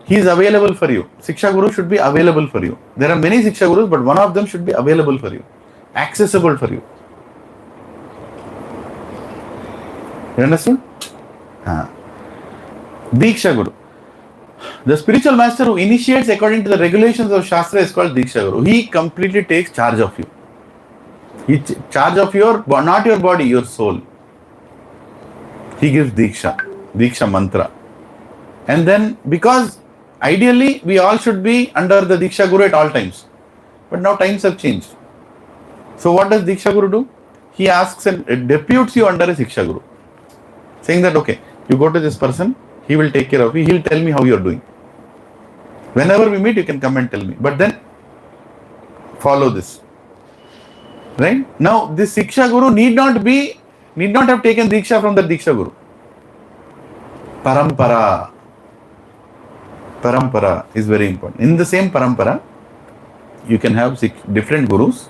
He is available for you. Siksha Guru should be available for you. There are many Siksha Gurus, but one of them should be available for you. Accessible for you. You understood? Diksha Guru. The spiritual master who initiates according to the regulations of Shastra is called Diksha Guru. He completely takes charge of you. He charge of your, not your body, your soul. He gives Diksha mantra. And then, because ideally we all should be under the Diksha Guru at all times. But now times have changed. So what does Diksha Guru do? He asks and deputes you under a Siksha Guru. Saying that, okay, you go to this person, he will take care of you, he will tell me how you are doing. Whenever we meet, you can come and tell me. But then, follow this. Right? Now, this Siksha Guru need not have taken Diksha from the Diksha Guru. Parampara is very important. In the same parampara, you can have different gurus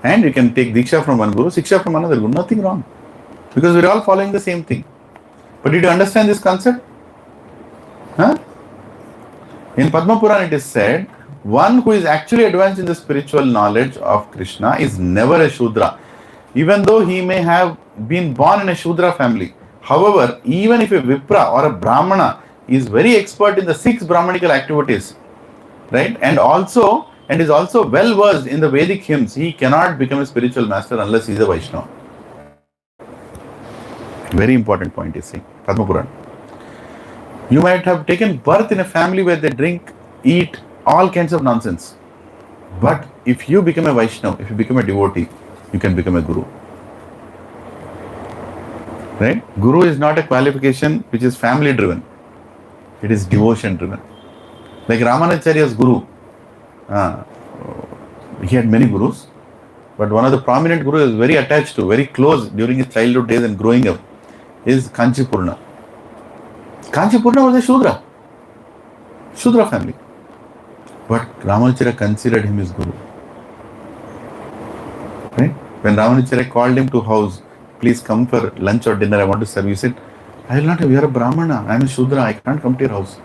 and you can take Diksha from one Guru, Siksha from another Guru. Nothing wrong. Because we are all following the same thing. But did you understand this concept? In Padma Purana it is said, one who is actually advanced in the spiritual knowledge of Krishna is never a Shudra. Even though he may have been born in a Shudra family. However, even if a Vipra or a Brahmana is very expert in the 6 Brahmanical activities, right, and is also well versed in the Vedic hymns, he cannot become a spiritual master unless he is a Vaishnava. Very important point is saying, Padma Purana. You might have taken birth in a family where they drink, eat all kinds of nonsense. But if you become a Vaishnava, if you become a devotee, you can become a Guru. Right? Guru is not a qualification which is family driven. It is devotion driven. Like Ramanacharya's Guru. He had many Gurus. But one of the prominent Gurus he was very attached to, very close during his childhood days and growing up, is Kanchipurna. Kanchipurna was a Shudra family. But Ramanacharya considered him his Guru. Right? When Ramanacharya called him to house, please come for lunch or dinner, I want to serve. You said, I will not, you are a Brahmana, I am a Shudra, I can't come to your house.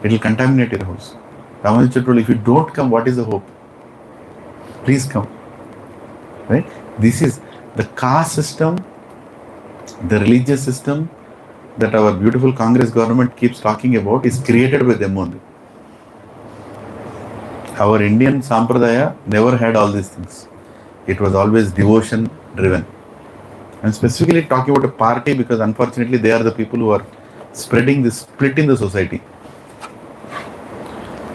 It will contaminate your house. Ramanuja told, if you don't come, what is the hope? Please come. Right? This is the caste system, the religious system that our beautiful Congress government keeps talking about is created by them only. Our Indian Sampradaya never had all these things. It was always devotion driven. I'm specifically talking about a party because unfortunately they are the people who are spreading this split in the society.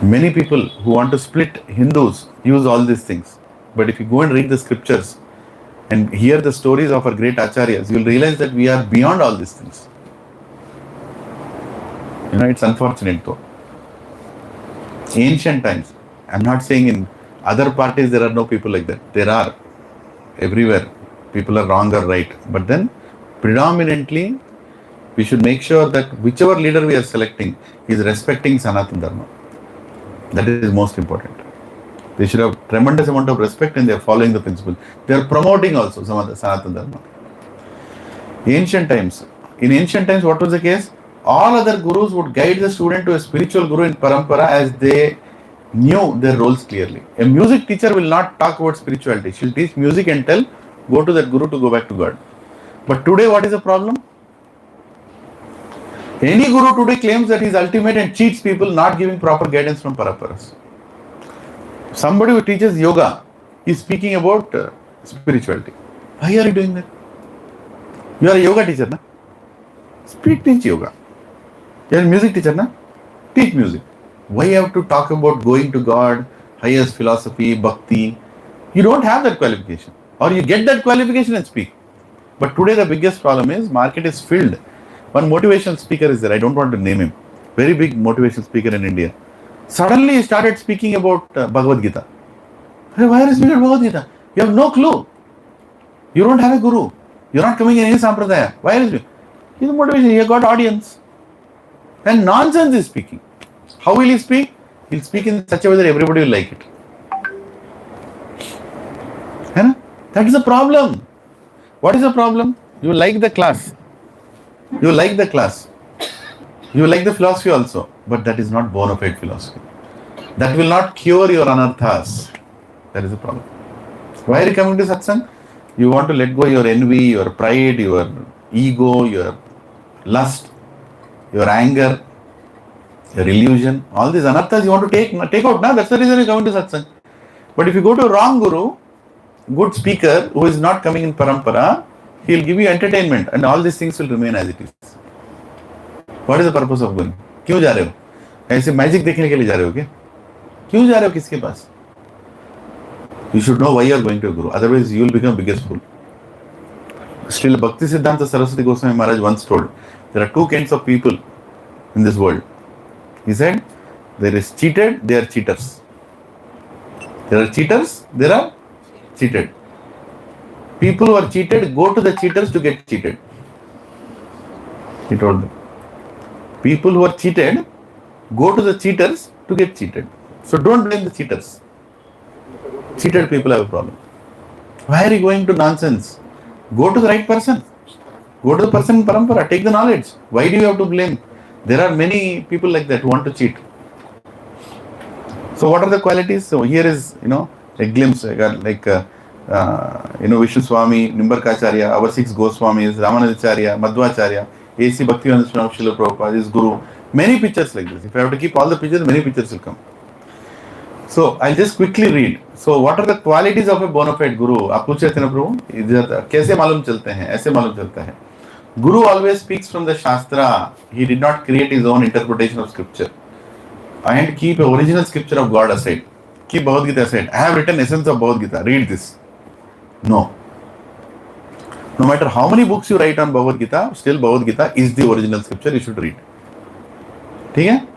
Many people who want to split Hindus use all these things. But if you go and read the scriptures and hear the stories of our great acharyas, you will realize that we are beyond all these things. You know, it's unfortunate though. Ancient times, I'm not saying in other parties there are no people like that. There are everywhere. People are wrong or right. But then predominantly we should make sure that whichever leader we are selecting is respecting Sanatana Dharma. That is most important. They should have tremendous amount of respect and they are following the principle. They are promoting also some of the Sanatana Dharma. Ancient times. In ancient times, what was the case? All other gurus would guide the student to a spiritual guru in parampara as they knew their roles clearly. A music teacher will not talk about spirituality. She will teach music and tell, go to that guru to go back to God. But today, what is the problem? Any guru today claims that he is ultimate and cheats people, not giving proper guidance from paramparas. Somebody who teaches yoga is speaking about spirituality. Why are you doing that? You are a yoga teacher, na? Teach yoga. You are a music teacher, na? Teach music. Why you have to talk about going to God, highest philosophy, bhakti? You don't have that qualification. Or you get that qualification and speak. But today the biggest problem is market is filled. One motivational speaker is there. I don't want to name him. Very big motivational speaker in India. Suddenly he started speaking about Bhagavad Gita. Why are you speaking about Bhagavad Gita? You have no clue. You don't have a guru. You're not coming in any sampradaya. Why are you speaking? He's a motivation. He has got audience. And nonsense is speaking. How will he speak? He'll speak in such a way that everybody will like it. That is the problem. What is the problem? You like the class. You like the class. You like the philosophy also. But that is not bona fide philosophy. That will not cure your anarthas. That is the problem. Why are you coming to satsang? You want to let go your envy, your pride, your ego, your lust, your anger, your illusion. All these anarthas you want to take out. Now that's the reason you come to satsang. But if you go to a wrong guru, good speaker who is not coming in parampara, he will give you entertainment and all these things will remain as it is. What is the purpose of going? क्यों जा रहे हो? ऐसे magic देखने के लिए जा रहे हो क्या? क्यों जा रहे हो किसके पास? You should know why you are going to a guru. Otherwise, you will become biggest fool. Still, Bhakti Siddhanta Saraswati Goswami Maharaj once told, there are two kinds of people in this world. He said, there is cheated, there are cheaters. There are cheaters, there are cheated. People who are cheated go to the cheaters to get cheated. He told them. People who are cheated go to the cheaters to get cheated. So don't blame the cheaters. Cheated people have a problem. Why are you going to nonsense? Go to the right person. Go to the person in parampara. Take the knowledge. Why do you have to blame? There are many people like that who want to cheat. So what are the qualities? So here is, a glimpse. Vishnu Swami, Nimbarkacharya, our 6 Goswamis, Ramanujacharya, Madhvacharya, A.C. Bhaktivedanta Swami Srila Prabhupada, this guru. Many pictures like this. If I have to keep all the pictures, many pictures will come. So I'll just quickly read. So what are the qualities of a bona fide guru? आप पूछ रहे थे ना प्रभु, कैसे मालूम चलते हैं? ऐसे मालूम चलता है. Guru always speaks from the Shastra. He did not create his own interpretation of scripture. And keep the original scripture of God aside. Keep Bhagavad Gita aside. I have written essence of Bhagavad Gita. Read this. No. No matter how many books you write on Bhagavad Gita, still Bhagavad Gita is the original scripture you should read. ठीक है?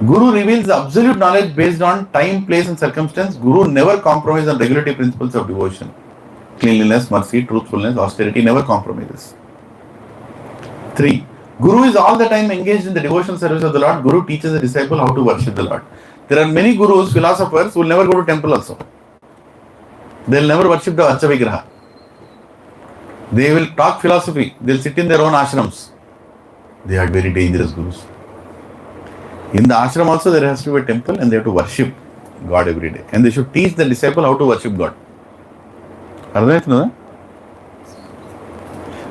Guru reveals the absolute knowledge based on time, place and circumstance. Guru never compromises on regulative principles of devotion. Cleanliness, mercy, truthfulness, austerity, never compromises. 3. Guru is all the time engaged in the devotional service of the Lord. Guru teaches the disciple how to worship the Lord. There are many gurus, philosophers who will never go to temple also. They will never worship the Archa Vigraha. They will talk philosophy. They'll sit in their own ashrams. They are very dangerous gurus. In the ashram also there has to be a temple and they have to worship God every day. And they should teach the disciple how to worship God.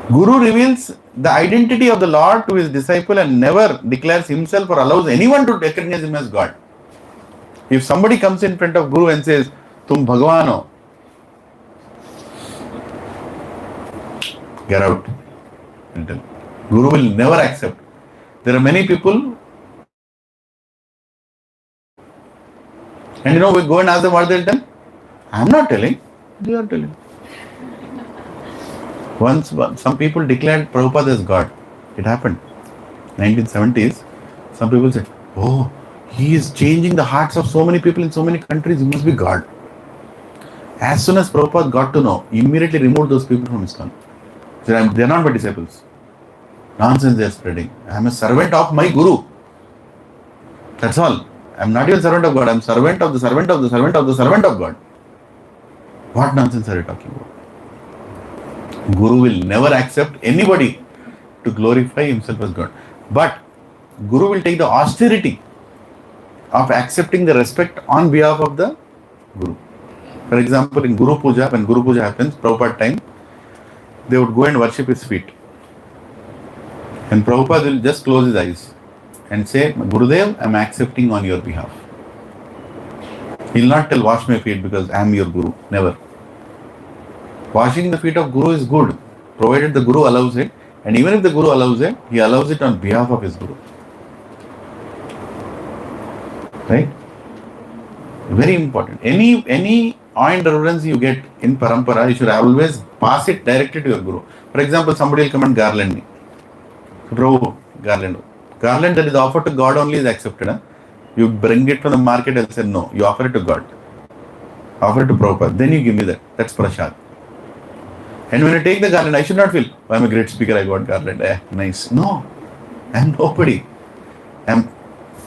Guru reveals the identity of the Lord to his disciple and never declares himself or allows anyone to recognize him as God. If somebody comes in front of Guru and says, Tum Bhagavan ho, get out. Guru will never accept. There are many people, and we go and ask them what they'll tell. I am not telling, they are telling. Once some people declared Prabhupada as God. It happened. 1970s, some people said, oh, he is changing the hearts of so many people in so many countries, he must be God. As soon as Prabhupada got to know, he immediately removed those people from ISKCON. He said, they are not my disciples. Nonsense they are spreading. I am a servant of my Guru. That's all. I am not even servant of God. I am servant of the servant of the servant of the servant of God. What nonsense are you talking about? Guru will never accept anybody to glorify himself as God. But Guru will take the austerity of accepting the respect on behalf of the Guru. For example, in Guru Puja, when Guru Puja happens, Prabhupada time, they would go and worship his feet. And Prabhupada will just close his eyes and say, Gurudev, I am accepting on your behalf. He will not tell, wash my feet because I am your Guru. Never. Washing the feet of Guru is good, provided the Guru allows it. And even if the Guru allows it, he allows it on behalf of his Guru. Right? Very important. Any awe and reverence you get in Parampara, you should always pass it directly to your Guru. For example, somebody will come and garland me. Prabhu, garland. Garland that is offered to God only is accepted. Huh? You bring it from the market and say, no, you offer it to God. Offer it to Prabhupada. Then you give me that. That's prasad. And when you take the garland, I should not feel, oh, I'm a great speaker, I got garland. Nice. No, I'm nobody.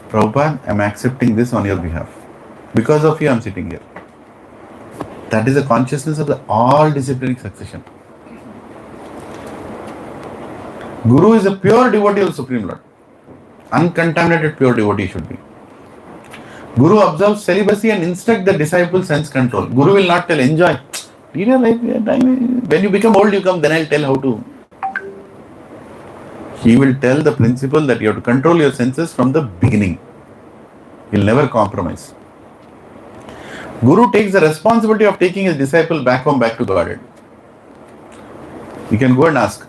Prabhupada, I'm accepting this on your behalf. Because of you, I'm sitting here. That is the consciousness of the all-disciplinic succession. Guru is a pure devotee of the Supreme Lord. Uncontaminated pure devotee should be. Guru observes celibacy and instruct the disciple sense control. Guru will not tell, enjoy. When you become old, you come, then I'll tell how to. He will tell the principle that you have to control your senses from the beginning. He'll never compromise. Guru takes the responsibility of taking his disciple back home, back to Godhead. You can go and ask,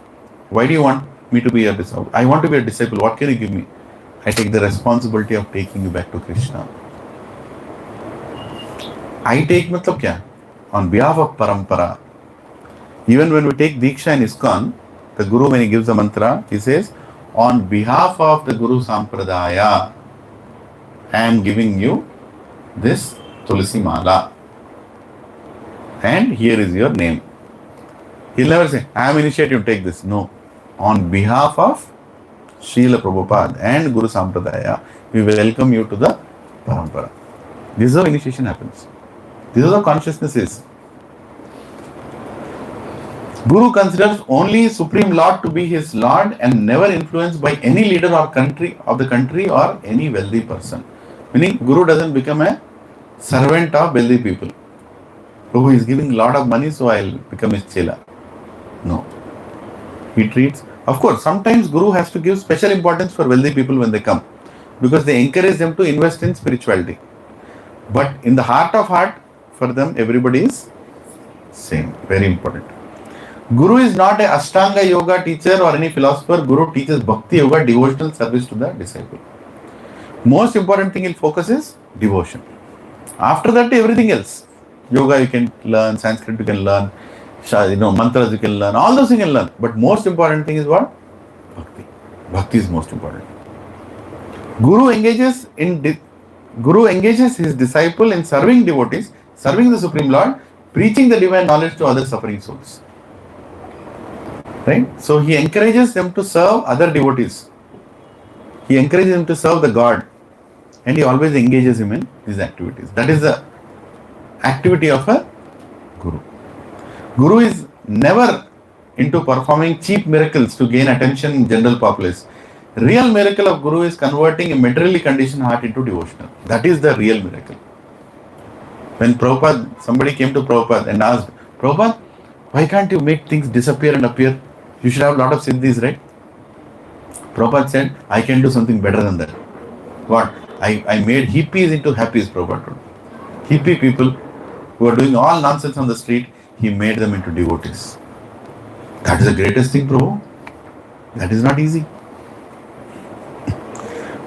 why do you want me to be a disciple? I want to be a disciple. What can you give me? I take the responsibility of taking you back to Krishna. I take matlab kya? On behalf of Parampara. Even when we take Diksha in ISKCON, the Guru, when he gives the mantra, he says, on behalf of the Guru Sampradaya, I am giving you this Tulsi Mala. And here is your name. He'll never say, I am initiated, take this. No. On behalf of Srila Prabhupada and Guru Sampradaya, we welcome you to the Parampara. This is how initiation happens. This is how consciousness is. Guru considers only Supreme Lord to be his Lord and never influenced by any leader or country of the country or any wealthy person. Meaning, Guru doesn't become a servant of wealthy people. Oh, he is giving a lot of money, so I'll become his chela. No. He treats, of course, sometimes Guru has to give special importance for wealthy people when they come, because they encourage them to invest in spirituality. But in the heart of heart, for them, everybody is same. Very important. Guru is not a Ashtanga Yoga teacher or any philosopher. Guru teaches Bhakti Yoga, devotional service to the disciple. Most important thing he'll focus is devotion. After that, everything else. Yoga you can learn, Sanskrit you can learn, mantras you can learn, all those you can learn. But most important thing is what? Bhakti. Bhakti is most important. Guru engages his disciple in serving devotees, serving the Supreme Lord, preaching the divine knowledge to other suffering souls. Right? So he encourages them to serve other devotees. He encourages them to serve the God. And he always engages him in these activities. That is the activity of a Guru. Guru is never into performing cheap miracles to gain attention in general populace. Real miracle of Guru is converting a materially conditioned heart into devotional. That is the real miracle. When Prabhupada, somebody came to Prabhupada and asked, Prabhupada, why can't you make things disappear and appear? You should have a lot of siddhis, right? Prabhupada said, I can do something better than that. What? I made hippies into happies, Prabhupada told. Hippie people who are doing all nonsense on the street, he made them into devotees. That is the greatest thing, Prabhu. That is not easy.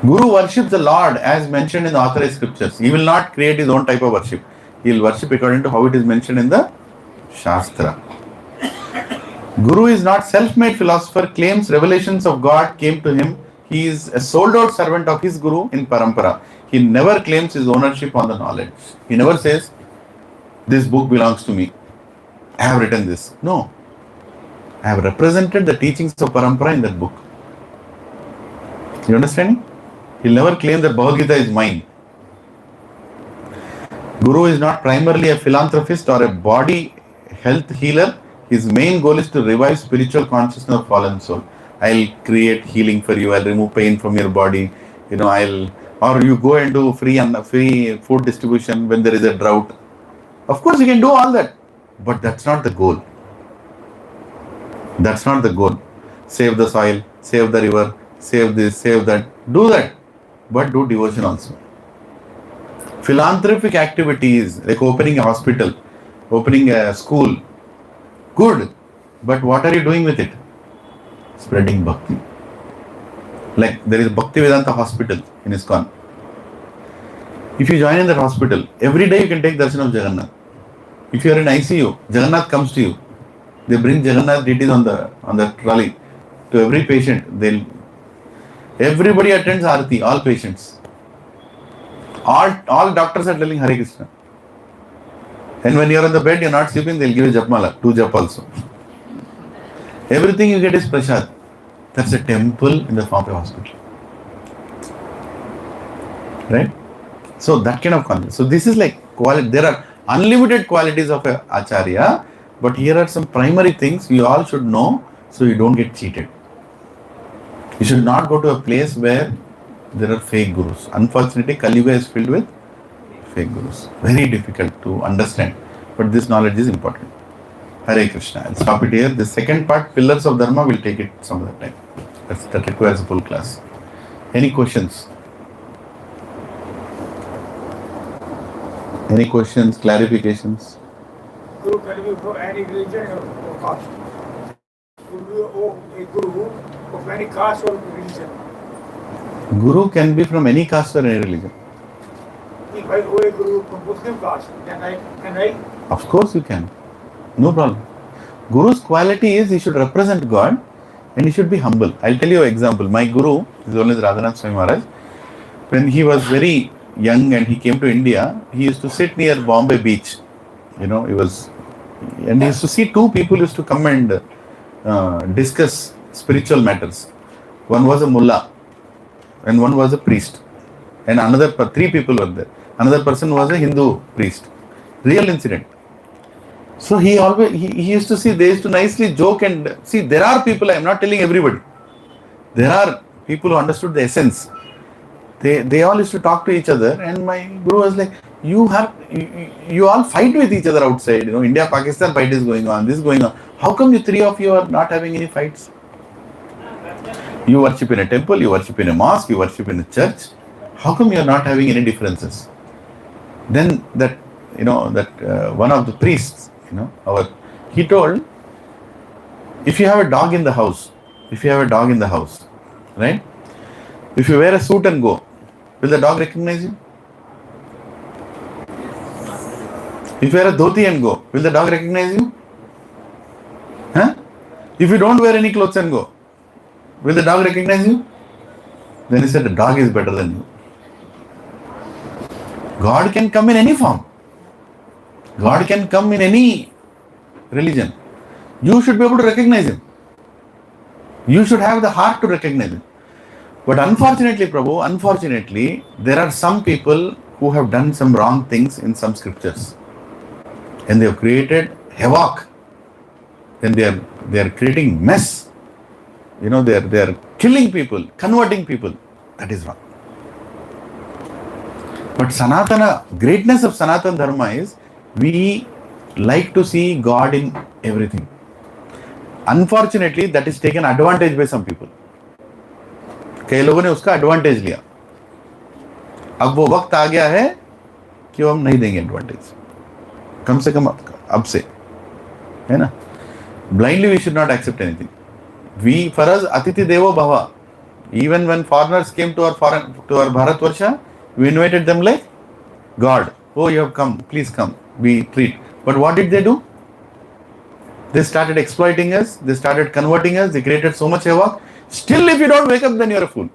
Guru worships the Lord as mentioned in the authorized scriptures. He will not create his own type of worship. He will worship according to how it is mentioned in the Shastra. Guru is not self-made philosopher, claims revelations of God came to him. He is a sold-out servant of his Guru in Parampara. He never claims his ownership on the knowledge. He never says, this book belongs to me. I have written this. No. I have represented the teachings of Parampara in that book. You understand? He'll never claim that Bhagavad Gita is mine. Guru is not primarily a philanthropist or a body health healer. His main goal is to revive spiritual consciousness of fallen soul. I'll create healing for you. I'll remove pain from your body. Or you go and do free food distribution when there is a drought. Of course, you can do all that, but that's not the goal. That's not the goal. Save the soil, save the river, save this, save that. Do that, but do devotion also. Philanthropic activities like opening a hospital, opening a school, good, but what are you doing with it? Spreading bhakti. Like there is Bhakti Vedanta hospital in ISKCON. If you join in that hospital, every day you can take darshan of Jagannath. If you are in ICU, Jagannath comes to you. They bring Jagannath deities on the trolley to every patient. Everybody attends Aarati, all patients. All doctors are telling Hare Krishna. And when you are on the bed, you are not sleeping, they will give you Japmala, 2 jap also. Everything you get is prasad. That's a temple in the form of a hospital. Right? So that kind of concept. So this is like quality. There are unlimited qualities of a acharya, but here are some primary things you all should know so you don't get cheated. You should not go to a place where there are fake gurus. Unfortunately, Kali Yuga is filled with fake gurus. Very difficult to understand, but this knowledge is important. Hare Krishna. I'll stop it here. The second part, Pillars of Dharma, we'll take it some other time. That requires a full class. Any questions? Any questions, clarifications? Guru can be from any religion or caste. A guru of any caste or religion. Guru can be from any caste or any religion. If I owe a guru from Muslim caste, then can I? Of course you can. No problem. Guru's quality is he should represent God and he should be humble. I'll tell you an example. My guru, his name is Radhanath Swami Maharaj, when he was very young and he came to India, he used to sit near Bombay beach. He used to see 2 people used to come and discuss spiritual matters. One was a mullah and one was a priest. And 3 people were there. Another person was a Hindu priest. Real incident. So he used to see, they used to nicely joke and see, there are people, I am not telling everybody. There are people who understood the essence. They all used to talk to each other, and my guru was like, you all fight with each other outside. India-Pakistan fight is going on, this is going on. How come you 3 of you are not having any fights? You worship in a temple, you worship in a mosque, you worship in a church. How come you are not having any differences? Then one of the priests, he told, if you have a dog in the house, right? If you wear a suit and go, will the dog recognize you? If you wear a dhoti and go, will the dog recognize you? Huh? If you don't wear any clothes and go, will the dog recognize you? Then he said, the dog is better than you. God can come in any form. God can come in any religion. You should be able to recognize him. You should have the heart to recognize him. But unfortunately, Prabhu, there are some people who have done some wrong things in some scriptures. And they have created havoc. Then they are They are creating mess. You know, they are killing people, converting people. That is wrong. But Sanatana, greatness of Sanatana Dharma is we like to see God in everything. Unfortunately, that is taken advantage by some people. कई लोगों ने उसका advantage लिया. अब वो वक्त आ गया है कि हम नहीं देंगे एडवांटेज. कम से कम अब से, है ना? Blindly we should not accept anything. We, for us, Atiti Devo Bhava. Even when foreigners came to our Bharatvarsha, we invited them like God. Oh, you have come, please come, we treat. But what did they do? They started exploiting us, they started converting us, they created so much havoc. Still, if you don't wake up, then you're a fool.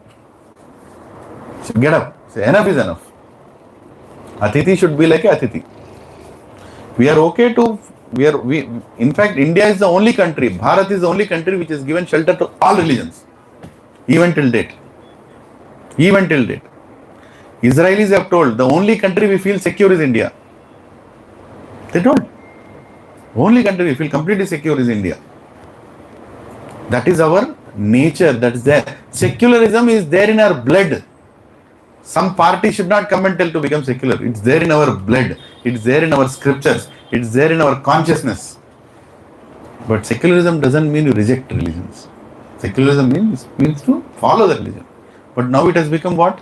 So get up. Say, enough is enough. Atiti should be like a Atiti. We are okay to, in fact, India is the only country, Bharat is the only country which has given shelter to all religions. Even till date. Even till date. Israelis have told, the only country we feel secure is India. They told. Only country we feel completely secure is India. That is our nature, that is there. Secularism is there in our blood. Some party should not come and tell to become secular. It's there in our blood. It's there in our scriptures. It's there in our consciousness. But secularism doesn't mean you reject religions. Secularism means to follow the religion. But now it has become what?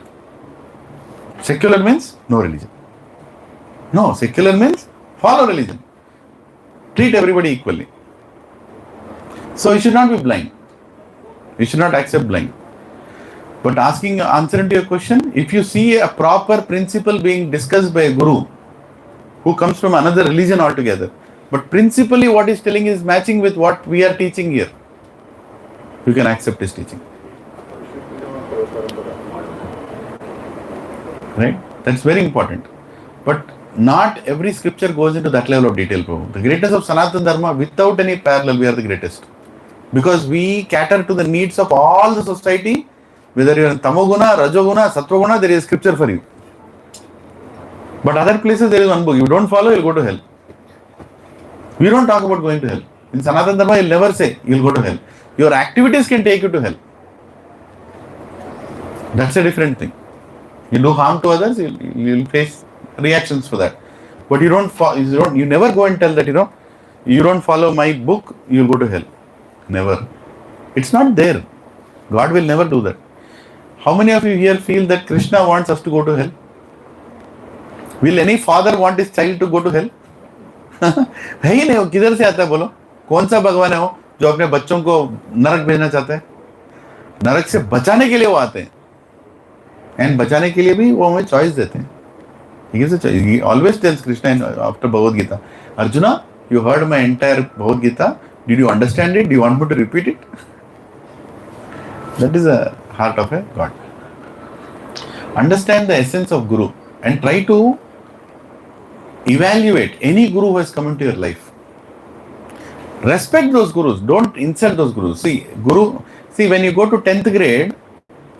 Secular means no religion. No, secular means follow religion. Treat everybody equally. So you should not be blind. You should not accept blind. But answering to your question, if you see a proper principle being discussed by a guru who comes from another religion altogether, but principally what he's telling is matching with what we are teaching here, you can accept his teaching. Right? That's very important. But not every scripture goes into that level of detail, Prabhu. The greatness of Sanatana Dharma, without any parallel, we are the greatest. Because we cater to the needs of all the society, whether you are in Tamoguna, Rajoguna, Satvaguna, there is scripture for you. But other places there is one book. You don't follow, you'll go to hell. We don't talk about going to hell. In Sanatana Dharma, you'll never say you'll go to hell. Your activities can take you to hell. That's a different thing. You do harm to others, you'll face reactions for that. But you never go and tell that, you don't follow my book, you'll go to hell. Never. It's not there. God will never do that. How many of you here feel that Krishna wants us to go to hell? Will any father want his child to go to hell? है ही नहीं. वो किधर से आता है बोलो? कौन सा भगवान है वो जो अपने बच्चों को नरक भेजना चाहता है? नरक से बचाने के लिए वो आते हैं. एंड बचाने के लिए भी वो हमें चॉइस देते हैं. He always tells Krishna after Bhagavad Gita, Arjuna, you heard my entire Bhagavad Gita. Did you understand it? Do you want me to repeat it? That is the heart of a God. Understand the essence of Guru and try to evaluate any Guru who has come into your life. Respect those Gurus. Don't insult those Gurus. See, when you go to 10th grade,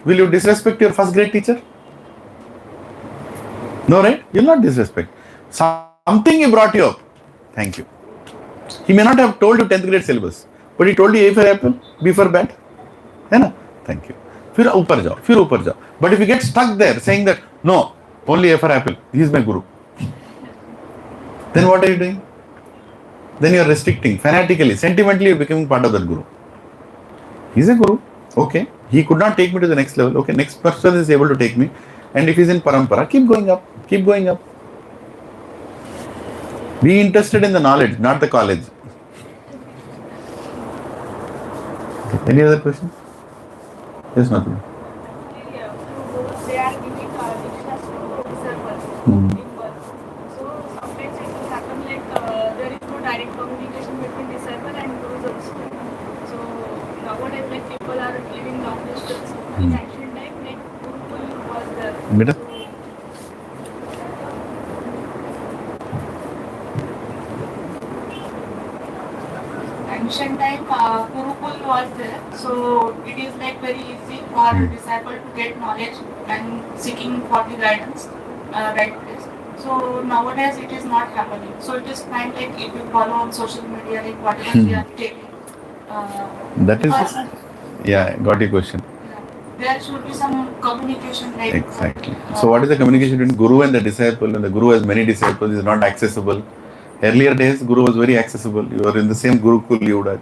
will you disrespect your first grade teacher? No, right? You will not disrespect. Something he brought you up. Thank you. He may not have told you 10th grade syllabus, but he told you A for apple, B for bat. है ना? Thank you. फिर ऊपर जाओ. But if you get stuck there saying that, no, only A for apple, he is my guru. Then what are you doing? Then you are restricting, fanatically, sentimentally you are becoming part of that guru. He is a guru. Okay. He could not take me to the next level. Okay. Next person is able to take me. And if he is in parampara, keep going up. Be interested in the knowledge, not the college. Okay. Any other questions? Yes, nothing. They are giving dictionaries to disciples Hmm. in birth. So sometimes it will happen like there is no direct communication between disciple and gurus also. So nowadays like people are living long distance. In ancient time, like Gurukul was there. Beta? Ancient time, Gurukul was there, so it is like very easy for a disciple to get knowledge and seeking for the guidance, right place. So nowadays it is not happening. So it is fine like if you follow on social media, like whatever we are taking. That is, Person. yeah, got your question. There should be some communication, right? Exactly. So, what is the communication between Guru and the disciple? And the Guru has many disciples, is not accessible. Earlier days, Guru was very accessible. You were in the same Gurukul, you would have.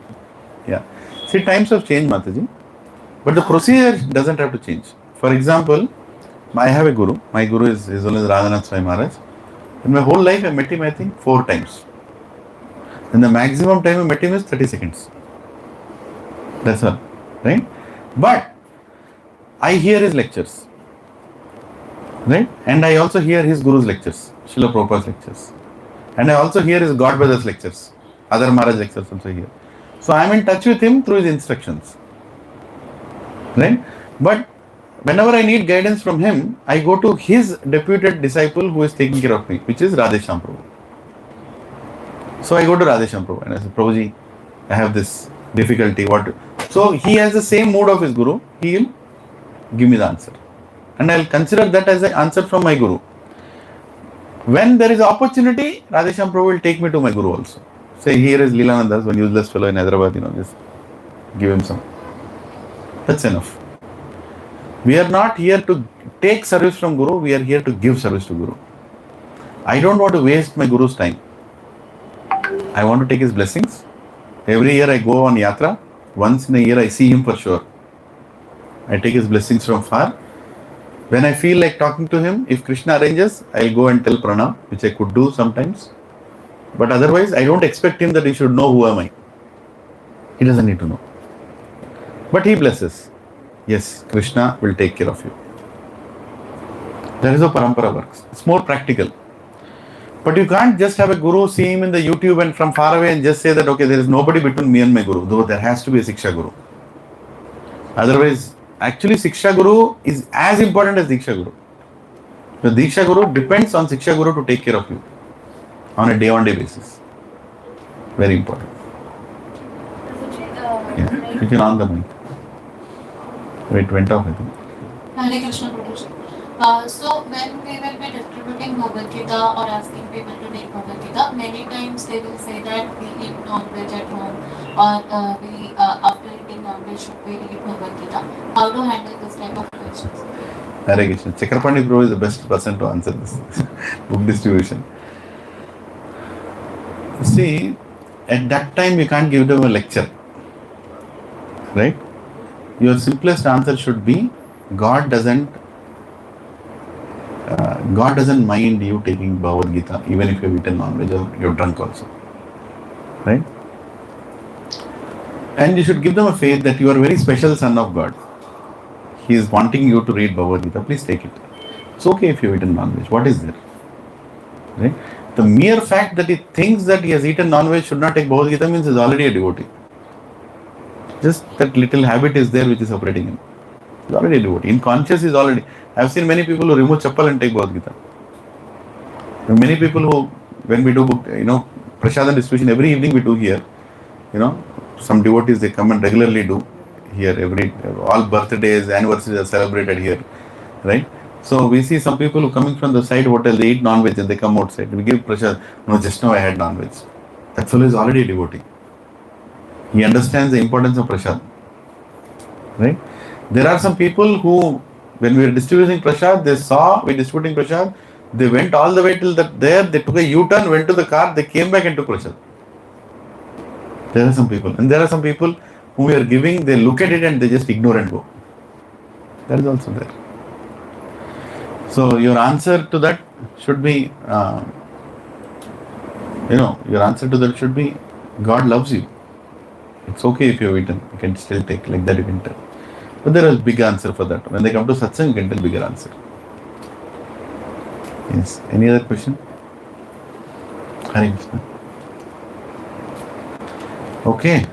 Yeah. See, times have changed, Mataji. But the procedure doesn't have to change. For example, I have a Guru. My Guru is His Holiness Radhanath Swami Maharaj. In my whole life, I met him, I think, 4 times. And the maximum time I met him is 30 seconds. That's all. Right? But I hear his lectures. Right? And I also hear his Guru's lectures, Srila Prabhupada's lectures. And I also hear his God Brothers lectures, other Maharaj lectures also here. So I am in touch with him through his instructions. Right? But whenever I need guidance from him, I go to his deputed disciple who is taking care of me, which is Radhesham Prabhu. So I go to Radhesham Prabhu and I say, Prabhuji, I have this difficulty. What? So he has the same mood of his Guru. He will give me the answer. And I will consider that as an answer from my Guru. When there is opportunity, Radhesham Prabhu will take me to my Guru also. Say, here is Leelanandas, one useless fellow in Hyderabad, just give him some. That's enough. We are not here to take service from Guru, we are here to give service to Guru. I don't want to waste my Guru's time. I want to take his blessings. Every year I go on yatra. Once in a year I see him for sure. I take his blessings from far. When I feel like talking to him, if Krishna arranges, I'll go and tell pranam, which I could do sometimes. But otherwise, I don't expect him that he should know who am I. He doesn't need to know. But he blesses. Yes, Krishna will take care of you. That is how parampara works. It's more practical. But you can't just have a Guru, see him in the YouTube and from far away and just say that, okay, there is nobody between me and my Guru, though there has to be a Siksha Guru. Otherwise, actually Siksha Guru is as important as Diksha Guru. The Diksha Guru depends on Siksha Guru to take care of you on a day-on-day basis. Very important. Yeah, you can on the mic. Wait, went off, I think. Hare Krishna Prabhuji. So when we will be distributing Bhagavad Gita or asking people to take Bhagavad Gita, many times they will say that we eat non-veg at home or we after eating non-veg should we eat Bhagavad Gita. How to handle this type of questions? Hare Krishna. Chakrapani Prabhu is the best person to answer this book distribution. See, at that time you can't give them a lecture. Right? Your simplest answer should be, God doesn't mind you taking Bhagavad Gita, even if you've eaten non-veg or you're drunk also. Right? And you should give them a faith that you are a very special son of God. He is wanting you to read Bhagavad Gita. Please take it. It's okay if you've eaten non-veg. What is there? Right? The mere fact that he thinks that he has eaten non-veg should not take Bhagavad Gita means he's already a devotee. Just that little habit is there which is operating him. He's already a devotee. In conscious is already. I've seen many people who remove chappal and take Bhagavad Gita. There are many people who, when we do book, prasadam distribution every evening we do here. Some devotees they come and regularly do here all birthdays, anniversaries are celebrated here, right? So we see some people who coming from the side hotel, they eat non-veg and they come outside. We give prasad. No, just now I had non-veg. That fellow is already a devotee. He understands the importance of prasad. Right? There are some people who, when we were distributing prasad, they saw we distributing prasad, they went all the way till there, they took a U-turn, went to the car, they came back and took prasad. There are some people. And there are some people who we are giving, they look at it and they just ignore and go. That is also there. So your answer to that should be, your answer to that should be, God loves you. It's okay if you have eaten. You can still take, like that you can tell. But there is a big answer for that. When they come to satsang, you can tell bigger answer. Yes. Any other question? Hare Krishna. Okay.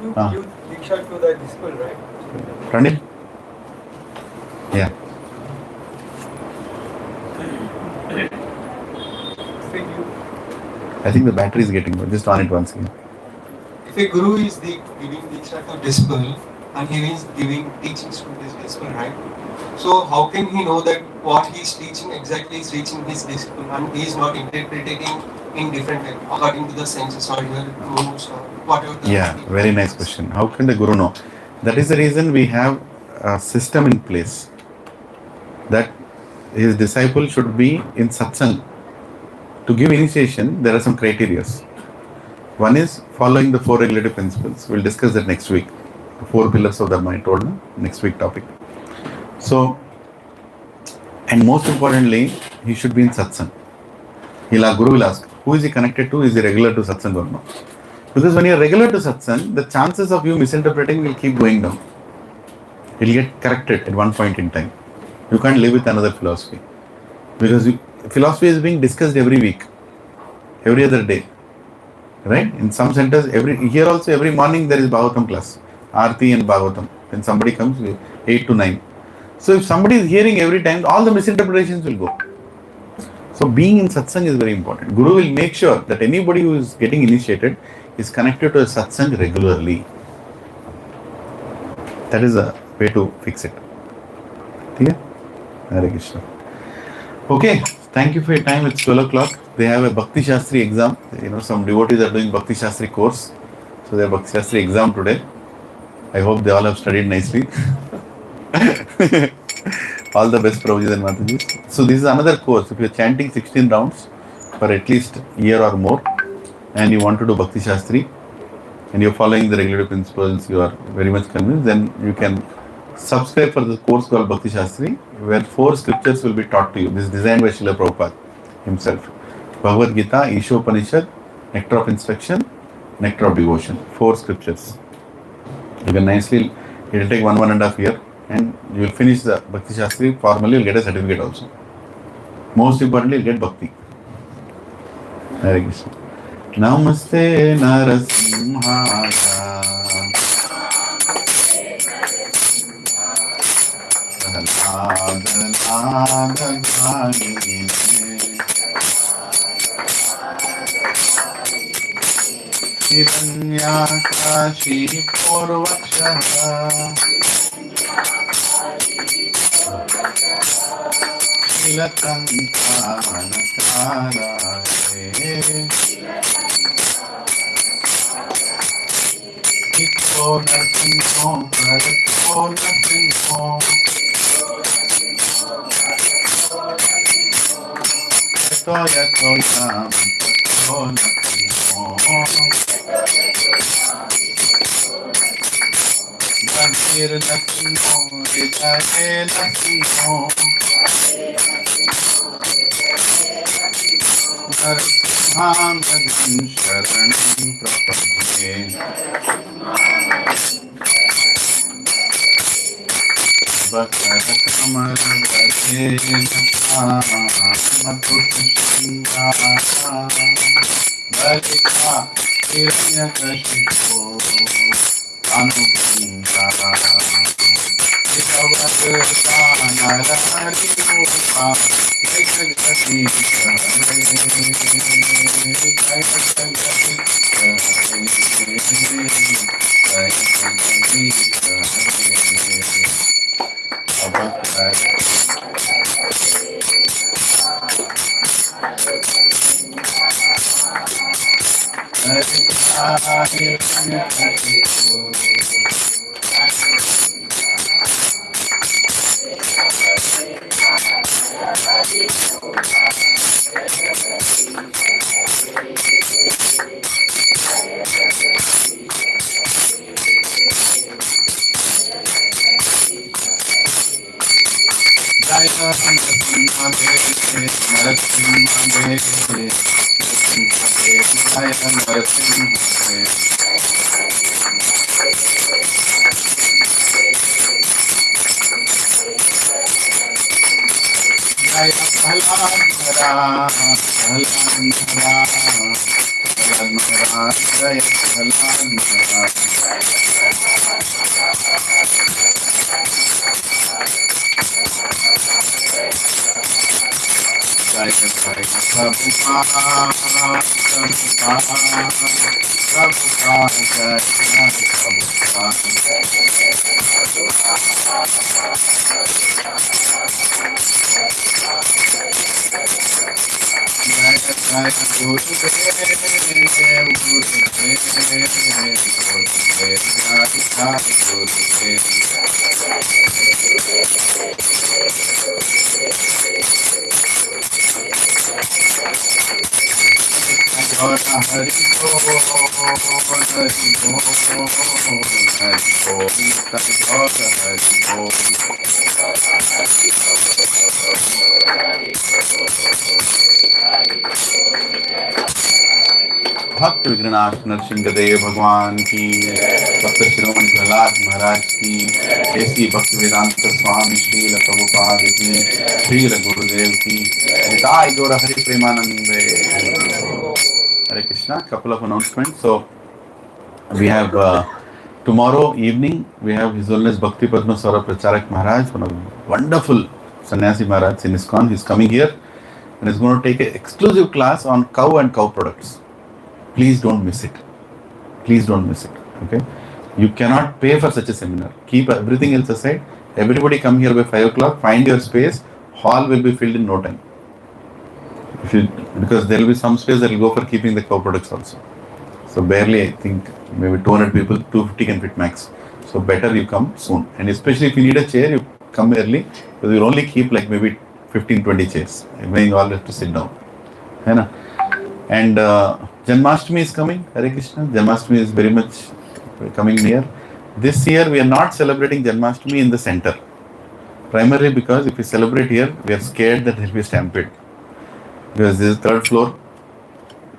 You Diksha to the disciple, right? Pranil? Yeah. I think the battery is getting low. Just on it once again. If a guru is giving Diksha to disciple and he is giving teachings to his disciple, right? So how can he know that what he is teaching exactly is reaching his disciple and he is not interpreting in different way according to the senses or your moods or whatever. Yeah, very nice question. How can the Guru know? That is the reason we have a system in place that his disciple should be in satsang. To give initiation, there are some criteria. One is following the 4 regulative principles. We'll discuss that next week. The 4 pillars of Dharma I told you, next week topic. So, and most importantly, he should be in satsang. Guru will ask, who is he connected to? Is he regular to satsang or not? Because when you are regular to satsang, the chances of you misinterpreting will keep going down. It will get corrected at one point in time. You can't live with another philosophy. Because philosophy is being discussed every week, every other day. Right? In some centers, here also every morning there is Bhagavatam class. Aarti and Bhagavatam. When somebody comes, 8 to 9. So if somebody is hearing every time, all the misinterpretations will go. So being in satsang is very important. Guru will make sure that anybody who is getting initiated is connected to a satsang regularly. That is a way to fix it. Okay? Hare Krishna. Okay, thank you for your time. It's 12 o'clock. They have a Bhakti Shastri exam. Some devotees are doing Bhakti Shastri course. So they have Bhakti Shastri exam today. I hope they all have studied nicely. All the best, Prabhujis and Matajis. So this is another course. If you're chanting 16 rounds for at least a year or more, and you want to do Bhakti Shastri, and you're following the regulative principles, you are very much convinced, then you can subscribe for the course called Bhakti Shastri, where 4 scriptures will be taught to you. This is designed by Srila Prabhupada himself. Bhagavad Gita, Ishopanishad, Nectar of Instruction, Nectar of Devotion. 4 scriptures. You can nicely, it will take 1.5 years, and you will finish the Bhakti Shastri. Formally, you will get a certificate also. Most importantly, you will get Bhakti. Hare Krishna. Namaste Narasimhaya. Hiranyakashi Purvakshah Shilatankanakaraye Ito Nasinho Parato Nasinho Toya Toya Tato Nasinho Nabir Nasinho Ridare Nasinho Narasimham Nadim Sharanam Prapadhe Bhakarakamaragadhe Matutasindhara Bharita Hiranyakashipo Anubhindara Hidavadata Nararirupa Jagati भक्त विघ्नाश नरसिंहदेव भगवान की, भक्त शिरोमणि प्रहलाद महाराज की, ऐसी भक्त वेदांत स्वामी श्रील प्रभुपाद की, श्री गुरुदेव की, निताय गौर हरि प्रेमानंदे। Hare Krishna. Couple of announcements. So we have tomorrow evening we have His Holiness Bhakti Padma Saurabh Pracharak Maharaj, one of the wonderful sannyasi Maharaj in ISKCON. He's coming here and is going to take an exclusive class on cow and cow products. Please don't miss it. Please don't miss it. Okay? You cannot pay for such a seminar. Keep everything else aside. Everybody come here by 5 o'clock. Find your space. Hall will be filled in no time. Because there will be some space that will go for keeping the cow products also. So barely, I think, maybe 200 people, 250 can fit max. So better you come soon. And especially if you need a chair, you come early. Because we will only keep like maybe 15-20 chairs. When you all have to sit down. Hai na? And Janmashtami is coming. Hare Krishna. Janmashtami is very much coming near. This year we are not celebrating Janmashtami in the center. Primarily because if we celebrate here, we are scared that there will be a stampede. Because this is 3rd floor.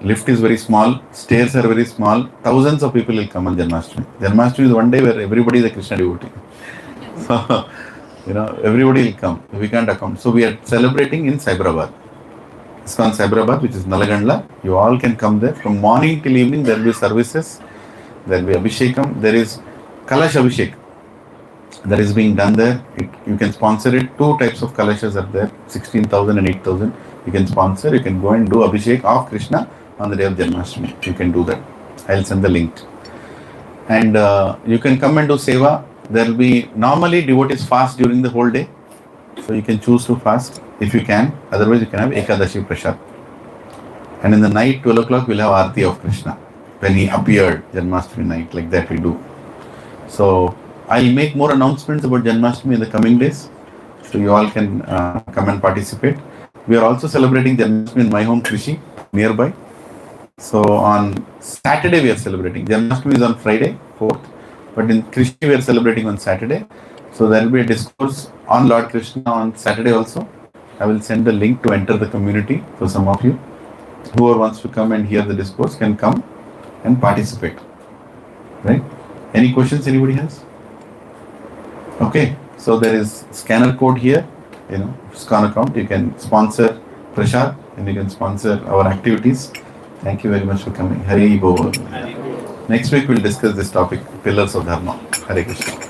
Lift is very small. Stairs are very small. Thousands of people will come on Janmashtami. Janmashtami is one day where everybody is a Krishna devotee. So, everybody will come. We can't account. So we are celebrating in Cyberabad. ISKCON Cyberabad, which is Nalagandla. You all can come there. From morning till evening, there will be services. There will be Abhishekam. There is Kalash Abhishek. That is being done there. You can sponsor it. 2 types of Kalashas are there. 16,000 and 8,000. You can sponsor. You can go and do Abhishek of Krishna on the day of Janmashtami. You can do that. I will send the link. And you can come and do Seva. There will be, normally devotees fast during the whole day. So you can choose to fast if you can. Otherwise you can have Ekadashi Prasad. And in the night, 12 o'clock, we'll have Aarti of Krishna. When he appeared, Janmashtami night, like that we do. So I'll make more announcements about Janmashtami in the coming days. So you all can come and participate. We are also celebrating Janmashtami in my home Krishi, nearby. So on Saturday we are celebrating. Janmashtami is on Friday, 4th. But in Krishi we are celebrating on Saturday. So there will be a discourse on Lord Krishna on Saturday also. I will send the link to enter the community for some of you. Whoever wants to come and hear the discourse can come and participate. Right? Any questions anybody has? Okay. So there is scanner code here. ISKCON account. You can sponsor Prashad and you can sponsor our activities. Thank you very much for coming. Hari Bol. Next week we'll discuss this topic, Pillars of Dharma. Hare Krishna.